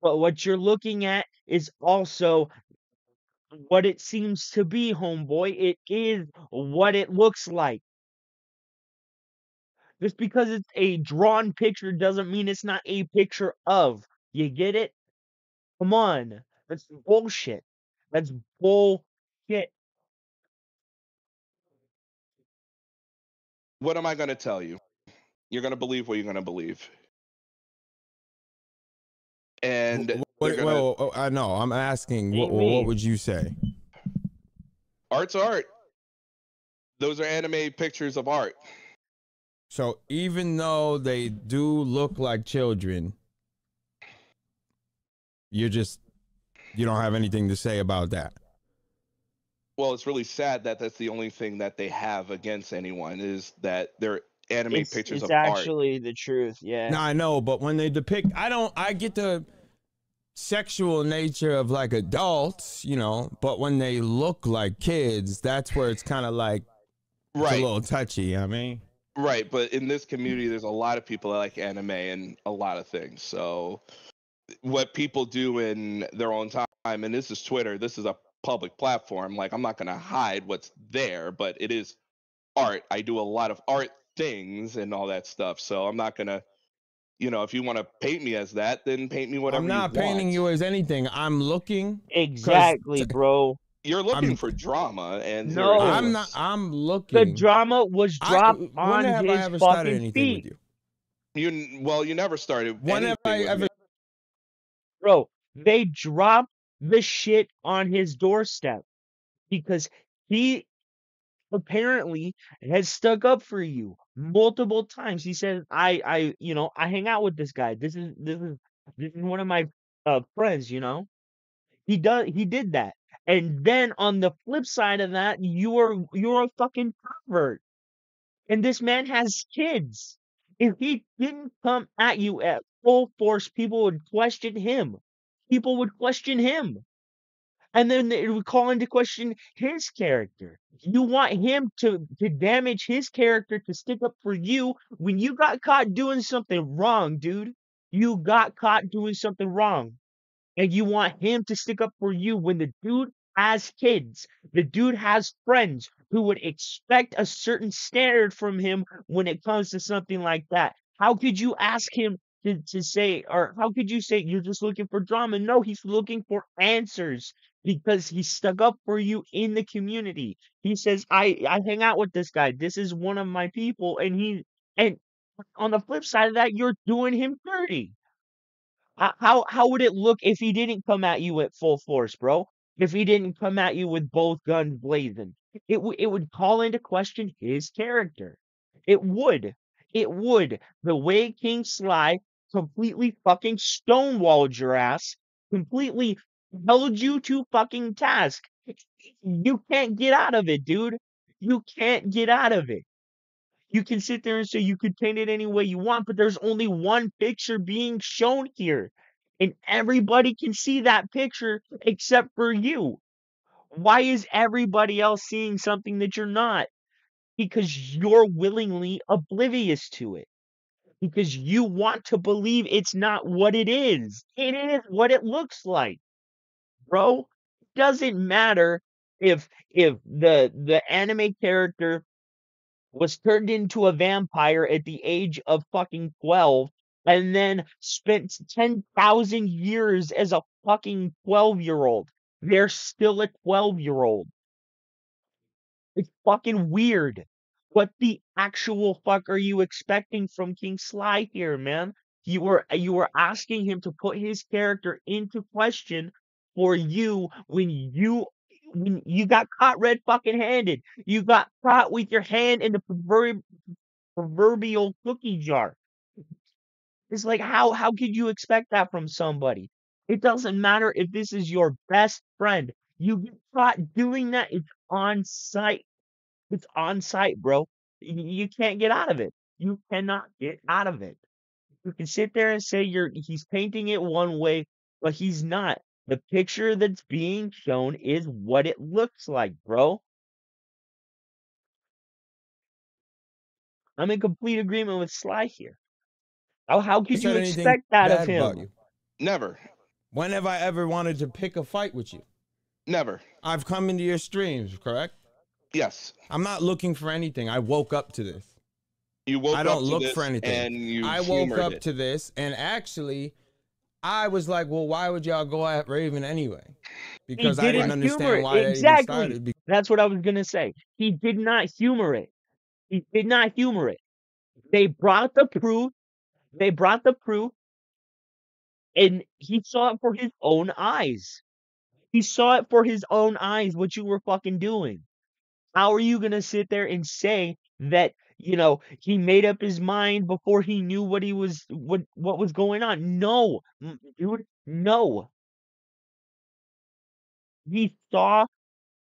But what you're looking at is also what it seems to be, homeboy. It is what it looks like. Just because it's a drawn picture doesn't mean it's not a picture of. You get it? Come on. That's bullshit. That's bullshit. What am I going to tell you? You're going to believe what you're going to believe. And they're going to, Well, I know. I'm asking, Ain't what me. would you say? art's art. Those are anime pictures of art. So even though they do look like children, you don't have anything to say about that. Well, it's really sad that that's the only thing that they have against anyone is that they're anime pictures It's of art. actually the truth, yeah. No, I know, but when they depict, I get the sexual nature of like adults, you know, but when they look like kids, that's where it's kind of like, it's a Right. little touchy, I mean. Right, but in this community, there's a lot of people that like anime and a lot of things. So, what people do in their own time, and this is Twitter, this is a public platform. Like, I'm not going to hide what's there, but it is art. I do a lot of art things and all that stuff. So, I'm not going to, if you want to paint me as that, then paint me whatever I'm you not painting want. you as anything. I'm looking. Exactly, bro. You're looking I'm- for drama, and here No. it I'm is. not. I'm The looking. drama was dropped When on have I his ever started fucking anything feet. with you? You never started When have anything I with ever? me. Bro, they dropped the shit on his doorstep because he apparently has stuck up for you multiple times. He said, I hang out with this guy. This is one of my friends, you know. He did that. And then on the flip side of that, you're a fucking pervert. And this man has kids. If he didn't come at you at full force, people would question him. People would question him. And then it would call into question his character. You want him to damage his character to stick up for you when you got caught doing something wrong, dude. You got caught doing something wrong. And you want him to stick up for you when the dude has kids. The dude has friends who would expect a certain standard from him when it comes to something like that. How could you ask him to say, or how could you say you're just looking for drama? No, he's looking for answers because he stuck up for you in the community. He says, I hang out with this guy. This is one of my people. And on the flip side of that, you're doing him dirty. How would it look if he didn't come at you at full force, bro? If he didn't come at you with both guns blazing, it would call into question his character. It would. It would. The way King Sly completely fucking stonewalled your ass, completely held you to fucking task. You can't get out of it, dude. You can't get out of it. You can sit there and say you could paint it any way you want, but there's only one picture being shown here. And everybody can see that picture except for you. Why is everybody else seeing something that you're not? Because you're willingly oblivious to it. Because you want to believe it's not what it is. It is what it looks like, bro. It doesn't matter if the anime character was turned into a vampire at the age of fucking 12 and then spent 10,000 years as a fucking 12-year-old. They're still a 12-year-old. It's fucking weird. What the actual fuck are you expecting from King Sly here, man? You were asking him to put his character into question for you when you got caught red fucking handed. You got caught with your hand in the proverbial cookie jar. It's like how could you expect that from somebody? It doesn't matter if this is your best friend. You get caught doing that, it's on site. It's on site, bro. You can't get out of it. You cannot get out of it. You can sit there and say he's painting it one way, but he's not. The picture that's being shown is what it looks like, bro. I'm in complete agreement with Sly here. How could you Said anything expect that of bad about him? you? Never. When have I ever wanted to pick a fight with you? Never. I've come into your streams, correct? Yes. I'm not looking for anything. I woke up to this. You woke I up don't to look this for anything. and you I woke humored up it. to this, and actually, I was like, well, why would y'all go at Raven anyway? He Because I didn't didn't humor understand it. why that even Exactly. started. That's what I was gonna say. He did not humor it. He did not humor it. They brought the proof. They brought the proof, and he saw it for his own eyes. He saw it for his own eyes what you were fucking doing. How are you gonna sit there and say that, he made up his mind before he knew what was going on? No, dude, no. He saw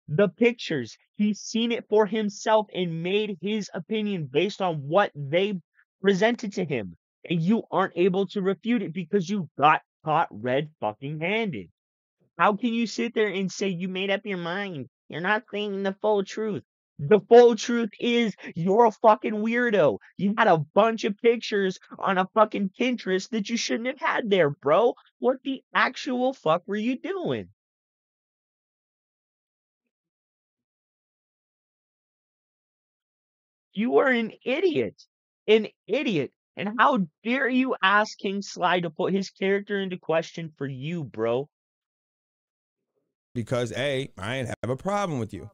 the pictures. He's seen it for himself and made his opinion based on what they presented to him. And you aren't able to refute it because you got caught red fucking handed. How can you sit there and say you made up your mind? You're not saying the full truth. The full truth is you're a fucking weirdo. You had a bunch of pictures on a fucking Pinterest that you shouldn't have had there, bro. What the actual fuck were you doing? You are an idiot. An idiot. And how dare you ask King Sly to put his character into question for you, bro? Because A, I ain't have a problem with you.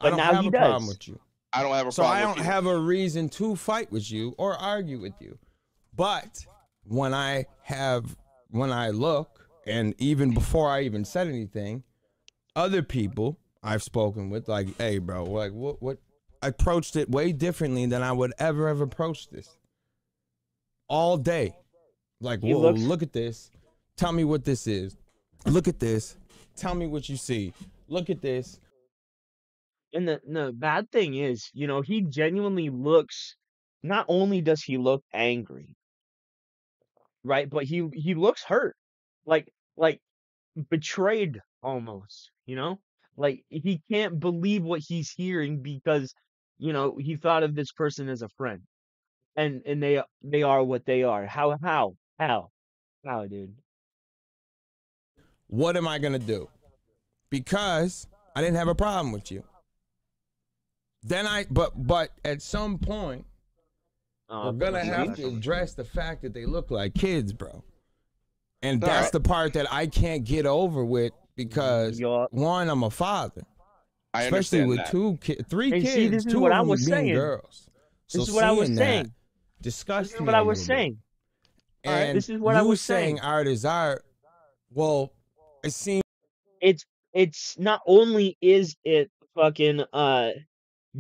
I But don't now have he a problem does. with you. I don't have a So I problem with don't you. have a reason to fight with you or argue with you. But when I look, and even before I even said anything, other people I've spoken with, like, hey, bro, like, what? I approached it way differently than I would ever have approached this. All day. Like, He whoa, looks look at this. Tell me what this is. Look at this. Tell me what you see. Look at this. And the bad thing is, he genuinely looks, not only does he look angry, right? But he looks hurt. Like betrayed almost, Like he can't believe what he's hearing because, he thought of this person as a friend. And they are what they are. How, dude? What am I going to do? Because I didn't have a problem with you. But at some point, Oh, we're of gonna course you have got to some. address the fact that they look like kids, bro. And All that's right. the part that I can't get over with because Yup. one, I'm a father, I especially understand with that. three And see, kids, this is two what of I them was being saying. girls. So This is what I was seeing that saying. This disgusts is me what I a was little bit. saying. All right, And this is what I you was saying saying. art is art, well, it seems It's it's not only is it fucking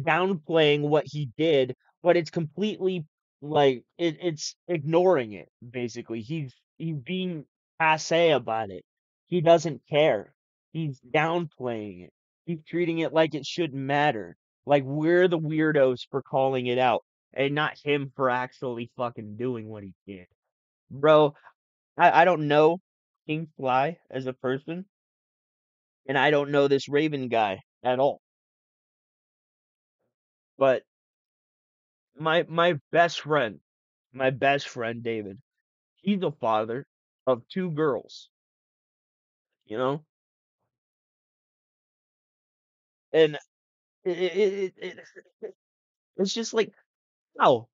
downplaying what he did, but it's completely like it's ignoring it, basically. He's being passe about it. He doesn't care. He's downplaying it. He's treating it like it shouldn't matter. Like we're the weirdos for calling it out and not him for actually fucking doing what he did. Bro, I don't know King Fly as a person, and I don't know this Raven guy at all. But my best friend David, he's a father of two girls, you know, and it's just like how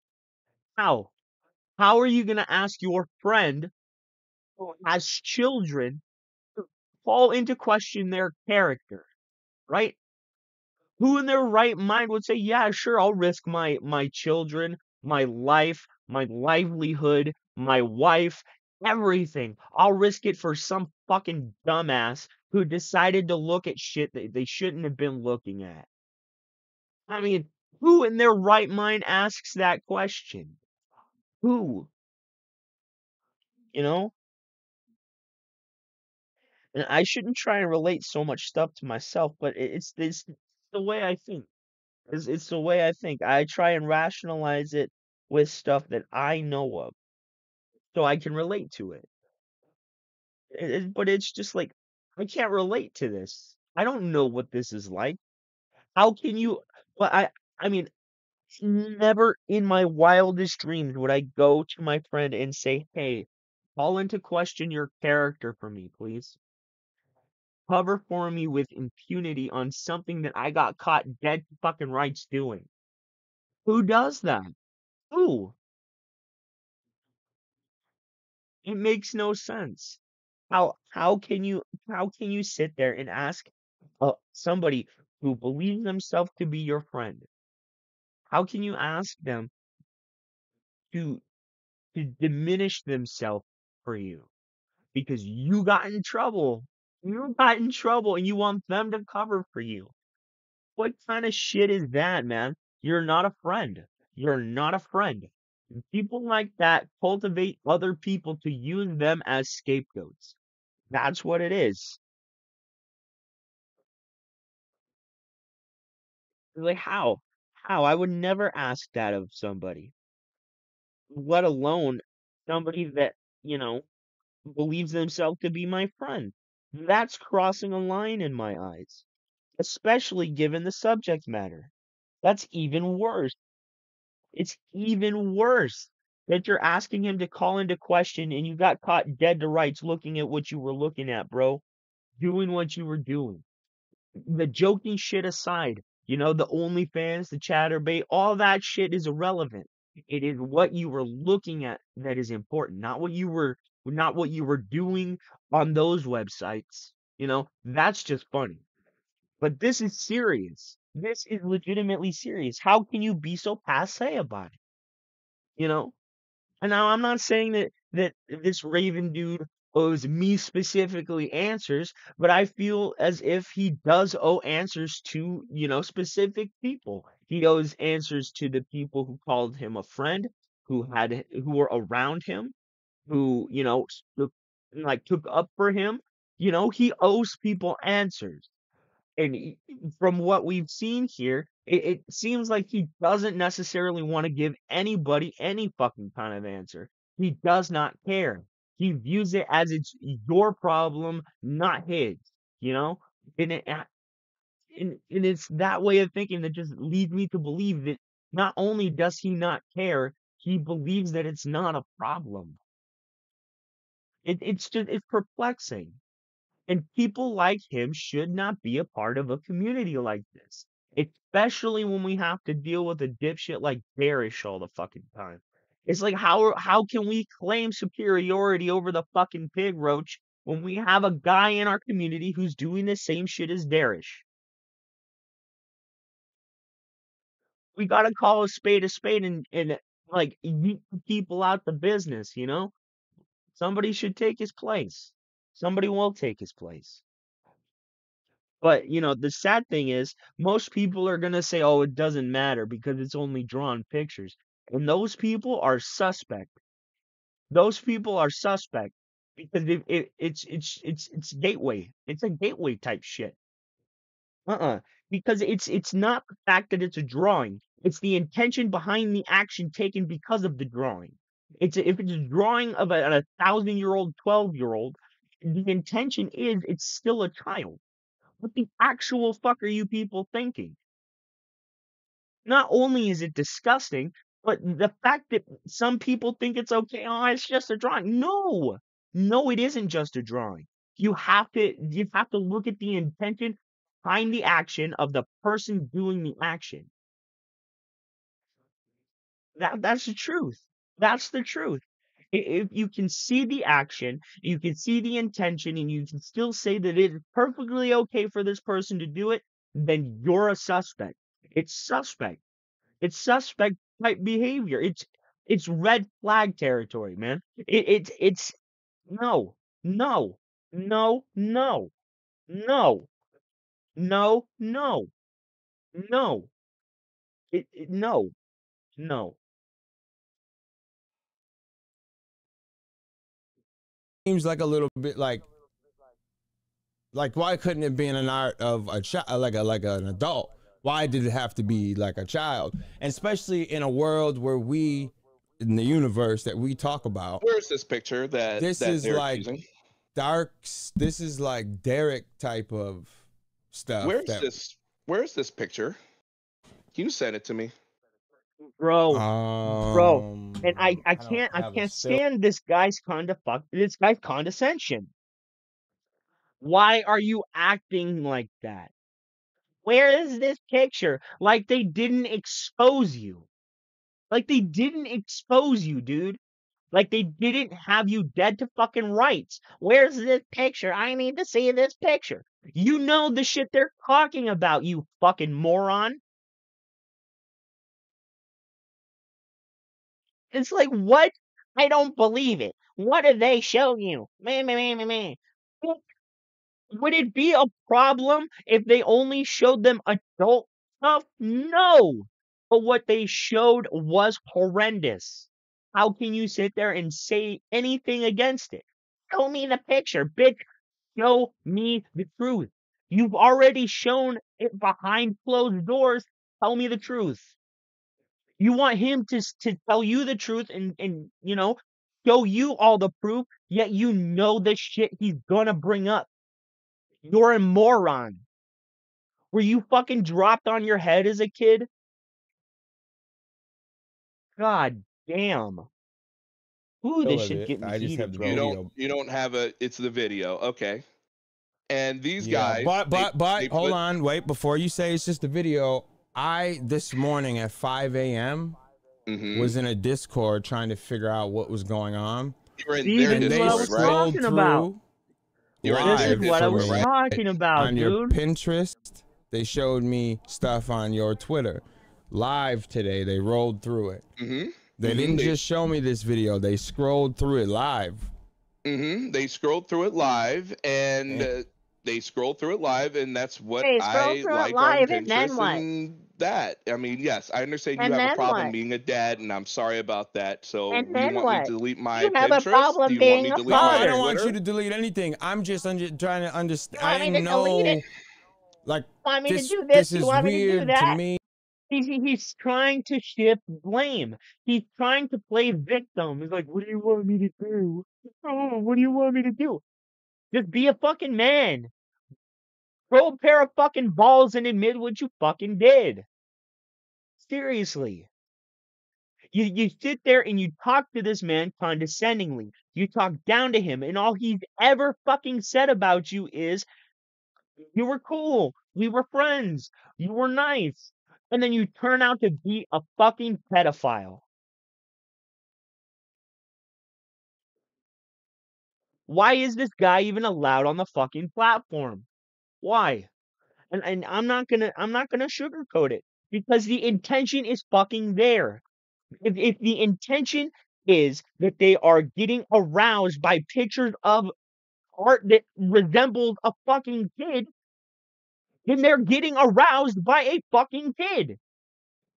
how how are you gonna ask your friend who has children to fall into question their character, right? Who in their right mind would say, "Yeah, sure, I'll risk my children, my life, my livelihood, my wife, everything. I'll risk it for some fucking dumbass who decided to look at shit that they shouldn't have been looking at." I mean, who in their right mind asks that question? Who? You know? And I shouldn't try and relate so much stuff to myself, but it's the way I think. It's the way I think. I try and rationalize it with stuff that I know of, so I can relate to it. But it's just like I can't relate to this. I don't know what this is like. How can you? But I mean, never in my wildest dreams would I go to my friend and say, "Hey, call into question your character for me, please. Cover for me with impunity on something that I got caught dead fucking rights doing." Who does that? Who? It makes no sense. How can you sit there and ask somebody who believes themselves to be your friend? How can you ask them to diminish themselves for you because you got in trouble? You got in trouble and you want them to cover for you. What kind of shit is that, man? You're not a friend. You're not a friend. People like that cultivate other people to use them as scapegoats. That's what it is. Like how? How? I would never ask that of somebody, let alone somebody that, you know, believes themselves to be my friend. That's crossing a line in my eyes, especially given the subject matter. That's even worse. It's even worse that you're asking him to call into question and you got caught dead to rights looking at what you were looking at, bro. Doing what you were doing. The joking shit aside, the OnlyFans, the chatterbait, all that shit is irrelevant. It is what you were looking at that is important, not what you were doing on those websites. That's just funny. But this is serious. This is legitimately serious. How can you be so passe about it? You know? And now I'm not saying that this Raven dude owes me specifically answers, but I feel as if he does owe answers to, specific people. He owes answers to the people who called him a friend, who were around him, who, took up for him. He owes people answers. And from what we've seen here, it seems like he doesn't necessarily want to give anybody any fucking kind of answer. He does not care. He views it as it's your problem, not his, you know? And, and it's that way of thinking that just leads me to believe that not only does he not care, he believes that it's not a problem. It's perplexing. And people like him should not be a part of a community like this, especially when we have to deal with a dipshit like Bearish all the fucking time. It's like how can we claim superiority over the fucking pig roach when we have a guy in our community who's doing the same shit as Darish? We gotta call a spade and like yeet people out the business. Somebody should take his place. Somebody will take his place. But, the sad thing is, most people are going to say, oh, it doesn't matter because it's only drawn pictures. And those people are suspect. Those people are suspect because it's gateway. It's a gateway type shit. Uh-uh. Because it's not the fact that it's a drawing. It's the intention behind the action taken because of the drawing. If it's a drawing of a 1,000-year-old, 12-year-old, the intention is it's still a child. What the actual fuck are you people thinking? Not only is it disgusting, but the fact that some people think it's okay, oh, it's just a drawing. No, no, it isn't just a drawing. You have to look at the intention behind the action of the person doing the action. That's the truth. That's the truth. If you can see the action, you can see the intention, and you can still say that it is perfectly okay for this person to do it, then you're a suspect. It's suspect. It's suspect type behavior. It's red flag territory, man. It's no, no, no, no, no, no, no, no. No, no. Seems like a little bit like why couldn't it be an art of a child, like an adult? Why did it have to be like a child? And especially in a world where in the universe that we talk about, Where's this picture that this that is they're like accusing? this is like Derek type of stuff Where's that this? Where's this picture? Can you send it to me? Bro, bro. And I I don't can't I have a can't still. stand this guy's condescension. Why are you acting like that? Where is this picture? Like they didn't expose you. Like they didn't expose you, dude. Like they didn't have you dead to fucking rights. Where's this picture? I need to see this picture. You know the shit they're talking about, you fucking moron. It's like, what? I don't believe it. What did they show you? Meh, meh, meh, meh, meh. Would it be a problem if they only showed them adult stuff? No. But what they showed was horrendous. How can you sit there and say anything against it? Show me the picture, bitch. Show me the truth. You've already shown it behind closed doors. Tell me the truth. You want him to tell you the truth and show you all the proof, yet you know the shit he's gonna bring up. You're a moron. Were you fucking dropped on your head as a kid? God damn. Ooh, Still this of shit's it. getting I just have heated, the bro. video. You don't have a. It's the video. Okay. And these Yeah, guys, but they hold put. on, wait, before you say it's just a video, I this morning at 5 a.m. Mm-hmm. was in a Discord trying to figure out what was going on. You were in See, their this And is they what I Discord, was right? scrolled talking about. through You were in This their is live what I for was Discord, me right? talking about, on your dude. Pinterest. They showed me stuff on your Twitter. Live today, they rolled through it. Mm-hmm. They didn't just show me this video, they scrolled through it live. They scrolled through it live, and And that's what Hey, scroll I through it like on live, and then Pinterest. what? And that, I mean, yes, I understand you And have a then problem what? being a dad, and I'm sorry about that. So, And do you then want me to what? delete my You have a Pinterest? Do problem you want me being to a delete no, I my don't father. want you Twitter? to delete anything. I'm just trying to You understand. want I me to delete it? know, like, Want me to this do this? this You is want me to do weird to that? me. He's trying to shift blame. He's trying to play victim. He's like, what do you want me to do? Oh, what do you want me to do? Just be a fucking man. Throw a pair of fucking balls and admit what you fucking did. Seriously. You sit there and you talk to this man condescendingly. You talk down to him, and all he's ever fucking said about you is, you were cool. We were friends. You were nice. And then you turn out to be a fucking pedophile. Why is this guy even allowed on the fucking platform? Why? And I'm not gonna sugarcoat it because the intention is fucking there. If the intention is that they are getting aroused by pictures of art that resembles a fucking kid, then they're getting aroused by a fucking kid.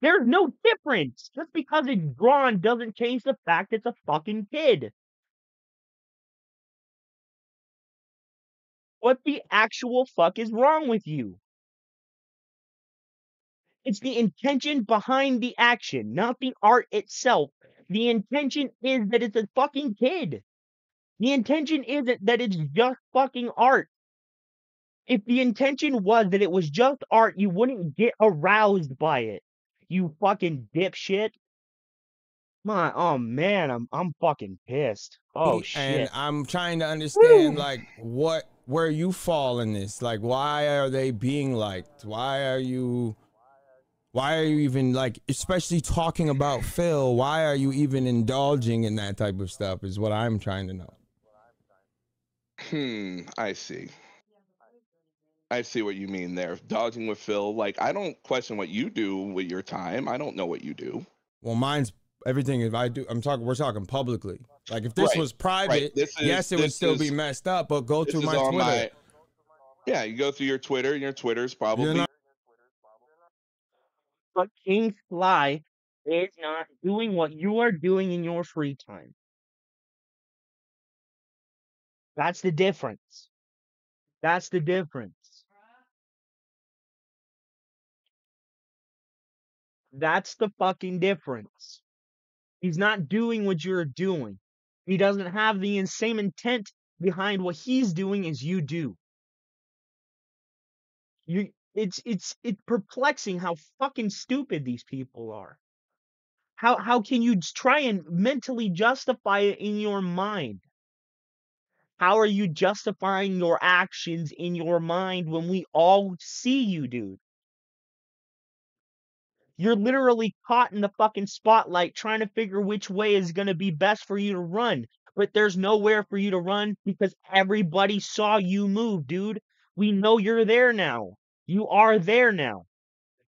There's no difference. Just because it's drawn doesn't change the fact it's a fucking kid. What the actual fuck is wrong with you? It's the intention behind the action, not the art itself. The intention is that it's a fucking kid. The intention isn't that it's just fucking art. If the intention was that it was just art, you wouldn't get aroused by it. You fucking dipshit. Oh man, I'm fucking pissed. Oh And shit. I'm trying to understand, Woo. like, where you fall in this. Like, why are they being liked? Why are you even, like, especially talking about Phil, why are you even indulging in that type of stuff is what I'm trying to know. I see. I see what you mean there. Dodging with Phil. Like, I don't question what you do with your time. I don't know what you do. Well, mine's everything. If I do, we're talking publicly. Like, if this Right. was private, yes, it would still be messed up, but go this through is my on Twitter. Yeah, you go through your Twitter, and your Twitter's You're probably not But King Sly is not doing what you are doing in your free time. That's the difference. That's the difference. That's the fucking difference. He's not doing what you're doing. He doesn't have the same intent behind what he's doing as you do. It's perplexing how fucking stupid these people are. How can you try and mentally justify it in your mind? How are you justifying your actions in your mind when we all see you, dude? You're literally caught in the fucking spotlight trying to figure which way is going to be best for you to run. But there's nowhere for you to run because everybody saw you move, dude. We know you're there now. You are there now.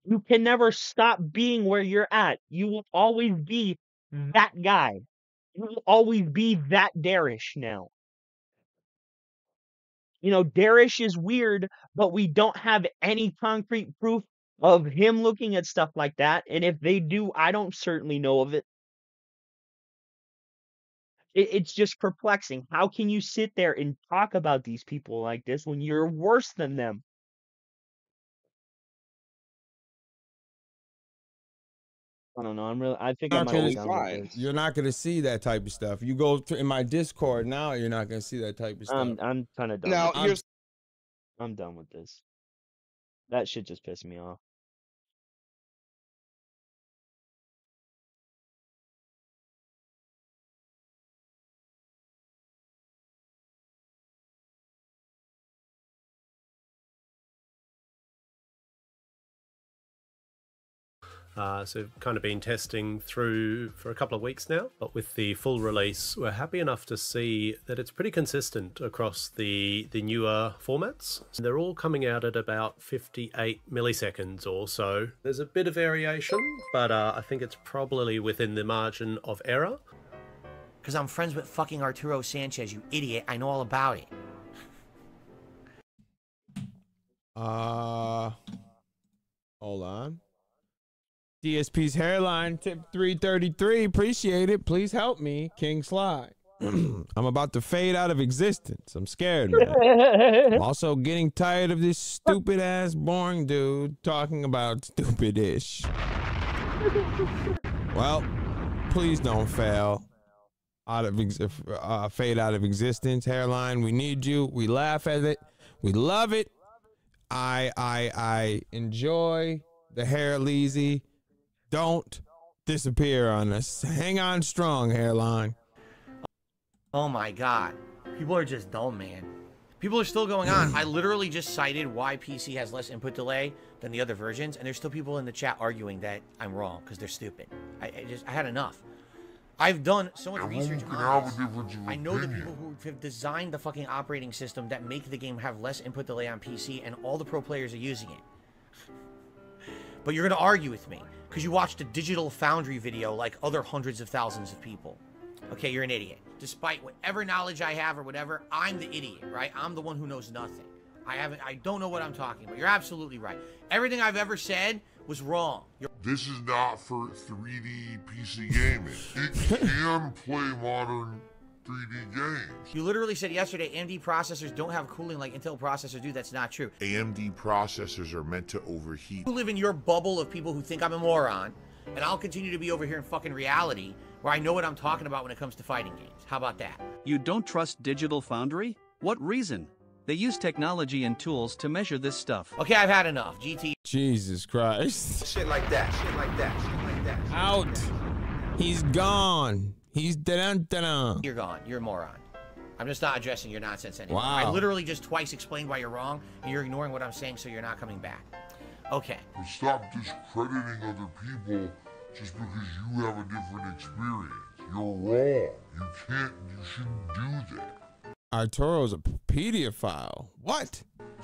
You can never stop being where you're at. You will always be that guy. You will always be that Darish now. You know, Darish is weird, but we don't have any concrete proof of him looking at stuff like that. And if they do, I don't certainly know of it. It's just perplexing. How can you sit there and talk about these people like this when you're worse than them? I don't know. I think I Not might be gonna- Totally done with fine. this. You're not gonna see that type of stuff. You go to, in my Discord now, you're not gonna see that type of stuff. I'm kind of done. Now, with here's I'm done with this. That shit just pissed me off. So we've kind of been testing through for a couple of weeks now, but with the full release, we're happy enough to see that it's pretty consistent across the newer formats. So they're all coming out at about 58 milliseconds or so. There's a bit of variation, but I think it's probably within the margin of error. Because I'm friends with fucking Arturo Sanchez, you idiot. I know all about it. Hold on. DSP's hairline tip 333. Appreciate it. Please help me, King Sly. I'm about to fade out of existence. I'm scared, man. I'm also getting tired of this stupid ass boring dude talking about stupid-ish. Well, please don't fail. Fade out of existence. Hairline, we need you. We laugh at it. We love it. I enjoy the hair leezy. Don't disappear on us. Hang on strong, hairline. Oh my god. People are just dumb, man. People are still going on. I literally just cited why PC has less input delay than the other versions, and there's still people in the chat arguing that I'm wrong because they're stupid. I had enough. I've done so much research on this. I know the people who have designed the fucking operating system that make the game have less input delay on PC, and all the pro players are using it. But you're gonna argue with me because you watched a Digital Foundry video like other hundreds of thousands of people. Okay, you're an idiot. Despite whatever knowledge I have or whatever, I'm the idiot, right? I'm the one who knows nothing. I don't know what I'm talking about. You're absolutely right. Everything I've ever said was wrong. This is not for 3D PC gaming. It can play modern 3D games. You literally said yesterday AMD processors don't have cooling like Intel processors do. That's not true. AMD processors are meant to overheat. You live in your bubble of people who think I'm a moron, and I'll continue to be over here in fucking reality where I know what I'm talking about when it comes to fighting games. How about that? You don't trust Digital Foundry? What reason? They use technology and tools to measure this stuff. Okay, I've had enough. GT. Jesus Christ. Shit like that, shit like that, shit like that. Out. He's gone. He's dun-dun-dun. You're gone. You're a moron. I'm just not addressing your nonsense anymore. Wow. I literally just twice explained why you're wrong, and you're ignoring what I'm saying, so you're not coming back. Okay. And stop discrediting other people just because you have a different experience. You're wrong. You shouldn't do that. Arturo's a pedophile. What? It's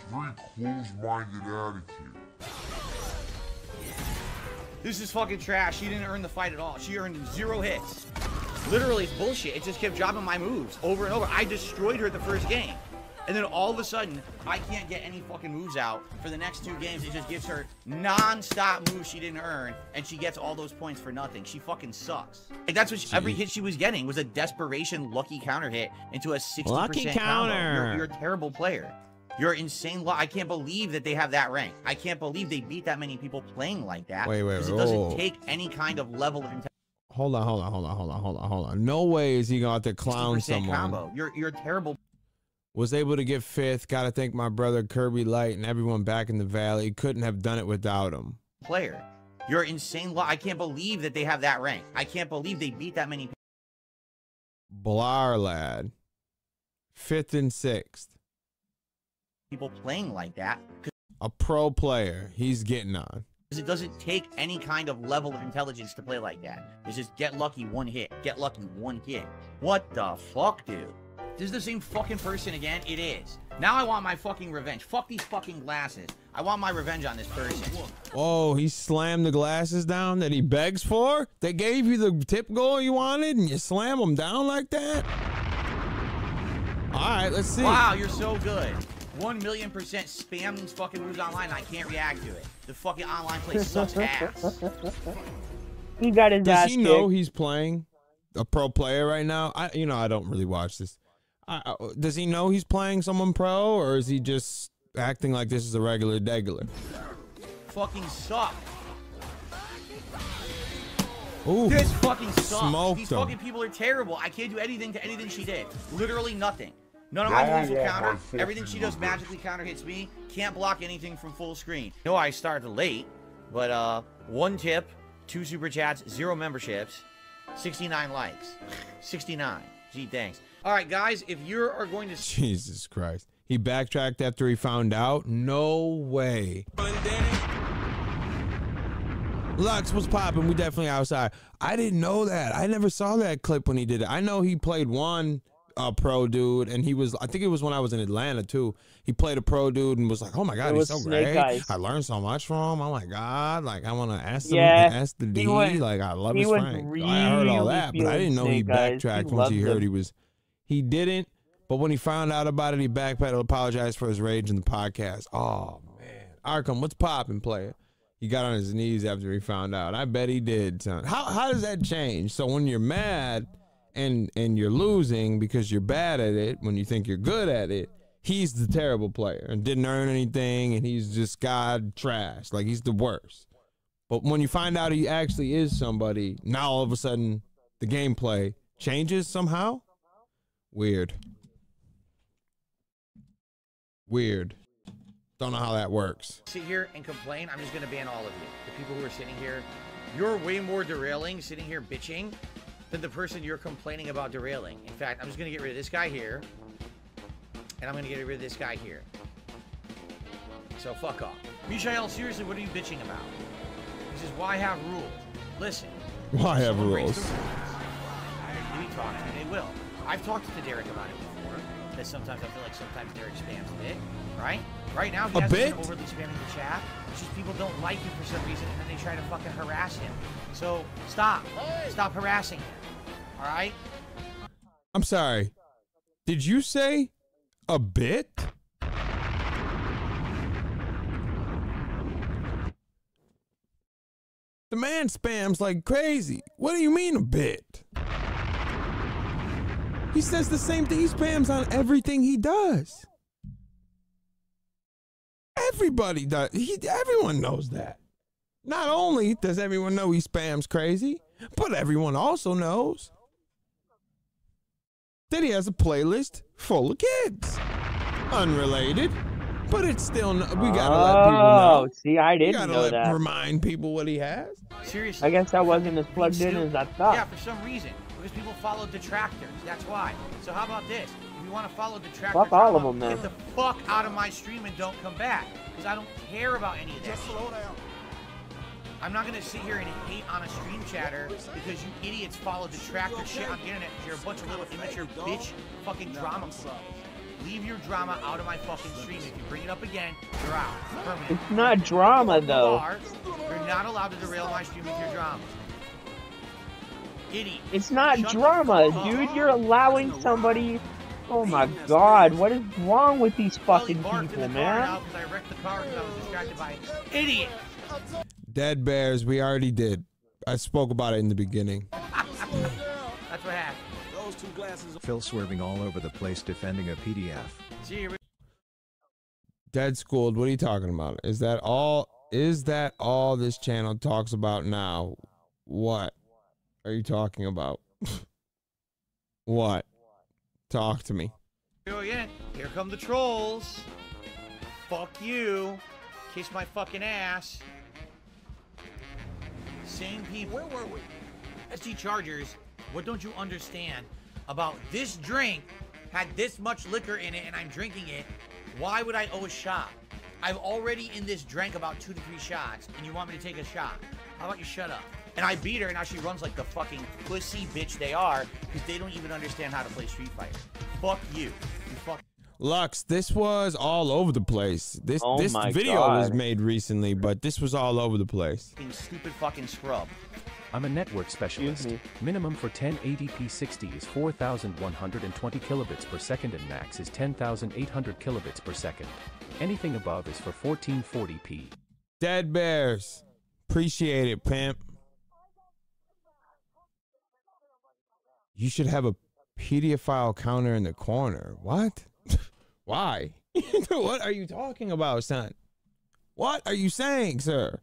a very closed-minded attitude. This is fucking trash. She didn't earn the fight at all. She earned 0 hits. Literally, it's bullshit. It just kept dropping my moves over and over. I destroyed her the first game. And then all of a sudden, I can't get any fucking moves out for the next 2 games. It just gives her non-stop moves she didn't earn, and she gets all those points for nothing. She fucking sucks. Like, that's what every hit she was getting was a desperation lucky counter hit into a 60% lucky combo. counter. You're a terrible player. You're insane. I can't believe that they have that rank. I can't believe they beat that many people playing like that. Wait, because it doesn't take any kind of level of intelligence. Hold on. No way is he going to have to clown 60% someone. combo. You're terrible. Was able to get 5th. Got to thank my brother Kirby Light and everyone back in the valley. Couldn't have done it without him. Player. You're insane. I can't believe that they have that rank. I can't believe they beat that many people. Blar lad. 5th and 6th. People playing like that. A pro player. He's getting on. It doesn't take any kind of level of intelligence to play like that. It's just get lucky one hit. Get lucky one hit. What the fuck, dude? This is the same fucking person again? It is. Now I want my fucking revenge. Fuck these fucking glasses. I want my revenge on this person. Oh, he slammed the glasses down that he begs for? They gave you the tip goal you wanted and you slam them down like that? All right, let's see. Wow, you're so good. 1,000,000% spam these fucking moves online and I can't react to it. The fucking online play sucks ass. He got his ass Does he know kicked. he's playing a pro player right now? I don't really watch this. Does he know he's playing someone pro, or is he just acting like this is a regular degular? Fucking suck. Ooh, This fucking sucks. smoked These him. fucking people are terrible. I can't do anything to anything she did. Literally nothing. None of my moves will counter. Everything she does magically counter hits me. Can't block anything from full screen. No, I started late, but 1 tip, 2 super chats, 0 memberships, 69 likes. 69. Gee, thanks. All right, guys, if you are going to... Jesus Christ. He backtracked after he found out? No way. Lux, what's poppin'? We definitely outside. I didn't know that. I never saw that clip when he did it. I know he played one pro dude, and he was, I think it was when I was in Atlanta too. He played a pro dude and was like, oh my God, he's so great. I learned so much from him. Oh my God. Like, I want to ask him, ask the D. Like, I love his Frank. I heard all that, but I didn't know he backtracked once he heard he didn't. But when he found out about it, he backpedaled, apologized for his rage in the podcast. Oh, man. Arkham, what's poppin', player? He got on his knees after he found out. I bet he did, son. How does that change? So when you're mad and you're losing because you're bad at it, when you think you're good at it, he's the terrible player and didn't earn anything, and he's just God trash. Like, he's the worst. But when you find out he actually is somebody, now all of a sudden the gameplay changes somehow? Weird. Weird. Don't know how that works. Sit here and complain. I'm just going to ban all of you. The people who are sitting here, you're way more derailing, sitting here bitching, than the person you're complaining about derailing. In fact, I'm just going to get rid of this guy here, and I'm going to get rid of this guy here. So fuck off. Mishael, seriously, what are you bitching about? He says, why have rules? Listen. Why have rules? We talk to me, they will. I've talked to Derek about it before, that sometimes I feel like sometimes Derek spams a bit, right? Right now, he hasn't been overly spamming the chat. It's just people don't like you for some reason, and then they try to fucking harass him. So, stop. Stop harassing him. All right? I'm sorry. Did you say a bit? The man spams like crazy. What do you mean a bit? He says the same thing. He spams on everything he does. Everybody does. Everyone knows that. Not only does everyone know he spams crazy, but everyone also knows that he has a playlist full of kids. Unrelated, but it's still, we gotta let people know. See, I didn't know that. Remind people what he has. Seriously. I guess I wasn't as plugged in as I thought. Yeah, for some reason. Because people follow detractors. That's why. So how about this? If you want to follow detractors, fuck all of them, man. Get the fuck out of my stream and don't come back. Because I don't care about any of that. Just slow down. I'm not going to sit here and hate on a stream chatter because you idiots follow detractor shit on the internet because you're a bunch of little immature bitch fucking drama queens. Leave your drama out of my fucking stream. If you bring it up again, you're out. Permanent. It's not drama, though. You're not allowed to derail my stream with your drama. Idiot. It's not drama, dude. You're allowing somebody... Oh my God, what is wrong with these fucking people, man? I wrecked the car because I was distracted by idiot. Dead Bears, we already did. I spoke about it in the beginning. That's what happened. Those 2 glasses. Phil swerving all over the place defending a PDF. Dead Schooled, what are you talking about? Is that all this channel talks about now? What are you talking about? What? Talk to me. Here come the trolls. Fuck you. Kiss my fucking ass. Same people. Where were we? SD Chargers, what don't you understand about this drink had this much liquor in it and I'm drinking it? Why would I owe a shot? I've already in this drank about 2 to 3 shots, and you want me to take a shot. How about you shut up? And I beat her, and now she runs like the fucking pussy bitch they are, because they don't even understand how to play Street Fighter. Fuck you. You fuck. Lux, this was all over the place. This my video God. was made recently, but this was all over the place. Stupid fucking scrub. I'm a network specialist. Minimum for 1080p 60 is 4,120 kilobits per second and max is 10,800 kilobits per second. Anything above is for 1440p. Dead Bears. Appreciate it, pimp. You should have a pedophile counter in the corner. What? Why? What are you talking about, son? What are you saying, sir?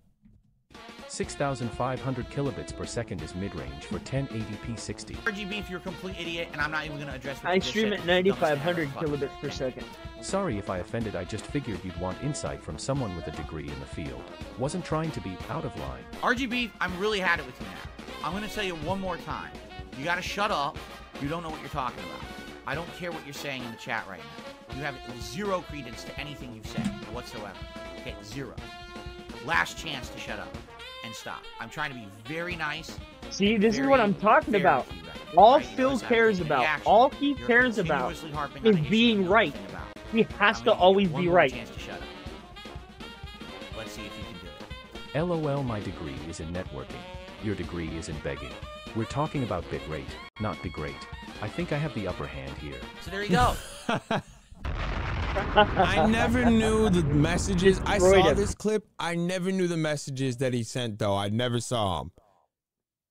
6,500 kilobits per second is mid-range for 1080p 60. RGB if you're a complete idiot, and I'm not even going to address what I you just stream said. at 9,500 kilobits per second. Sorry if I offended, I just figured you'd want insight from someone with a degree in the field. Wasn't trying to be out of line. RGB, I'm really had it with you now. I'm going to tell you one more time. You got to shut up. You don't know what you're talking about. I don't care what you're saying in the chat right now. You have zero credence to anything you've said whatsoever. Okay, zero. Last chance to shut up and stop. I'm trying to be very nice. See, this is what I'm talking about. All Phil cares about, all he cares about is being right. He has to always be right. Let's see if you can do it. LOL, my degree is in networking. Your degree is in begging. We're talking about bitrate, not degrade. I think I have the upper hand here. So there you go. I never knew the messages. I Destroyed saw him. this clip. I never knew the messages that he sent, though. I never saw them.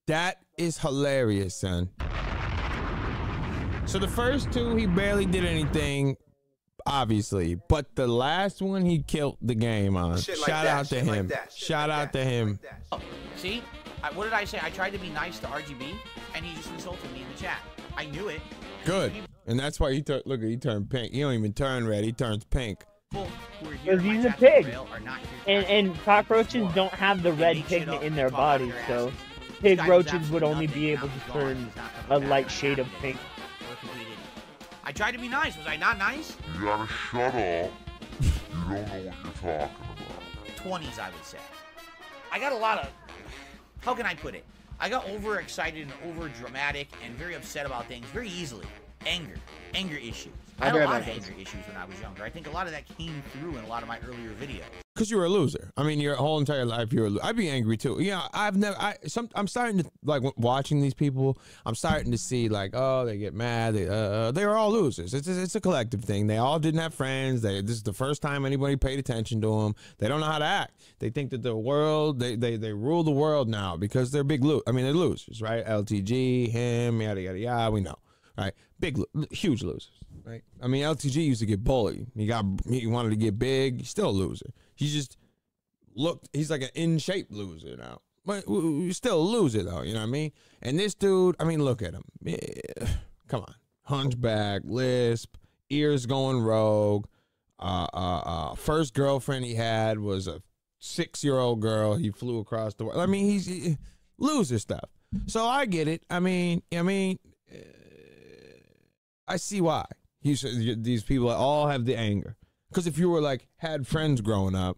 That is hilarious, son. So the first two, he barely did anything, obviously. But the last one, he killed the game on. Shout out to him. Shout out to him. Oh, see? What did I say? I tried to be nice to RGB, and he just insulted me in the chat. I knew it. Good. And that's why he look, he turned pink. He don't even turn red. He turns pink. Because he's a pig. And cockroaches don't have the red pigment in their bodies, so pig roaches would only be able to turn a light shade of pink. I tried to be nice. Was I not nice? You gotta shut up. You don't know what you're talking about. 20s, I would say. I got a lot of... How can I put it? I got overexcited and over dramatic and very upset about things very easily. Anger issues. I had a lot of anger issues when I was younger. I think a lot of that came through in a lot of my earlier videos. Because you were a loser. I mean, your whole entire life, you were a loser. I'd be angry too. Yeah, I'm starting to, like, watching these people, I'm starting to see, like, oh, they get mad. They were all losers. It's a collective thing. They all didn't have friends. This is the first time anybody paid attention to them. They don't know how to act. They think that the world, they rule the world now because they're big losers. I mean, they're losers, right? LTG, him, yada, yada, yada, we know, right? Huge losers. Right. I mean, LTG used to get bullied. He wanted to get big. He's still a loser. He's like an in shape loser now. But he's still a loser though, you know what I mean? And this dude, I mean, look at him. Yeah, come on. Hunchback, lisp, ears going rogue. First girlfriend he had was a 6-year-old girl. He flew across the world. I mean, he's loser stuff. So I get it. I mean, I see why. These people all have the anger. Because if you were like, had friends growing up,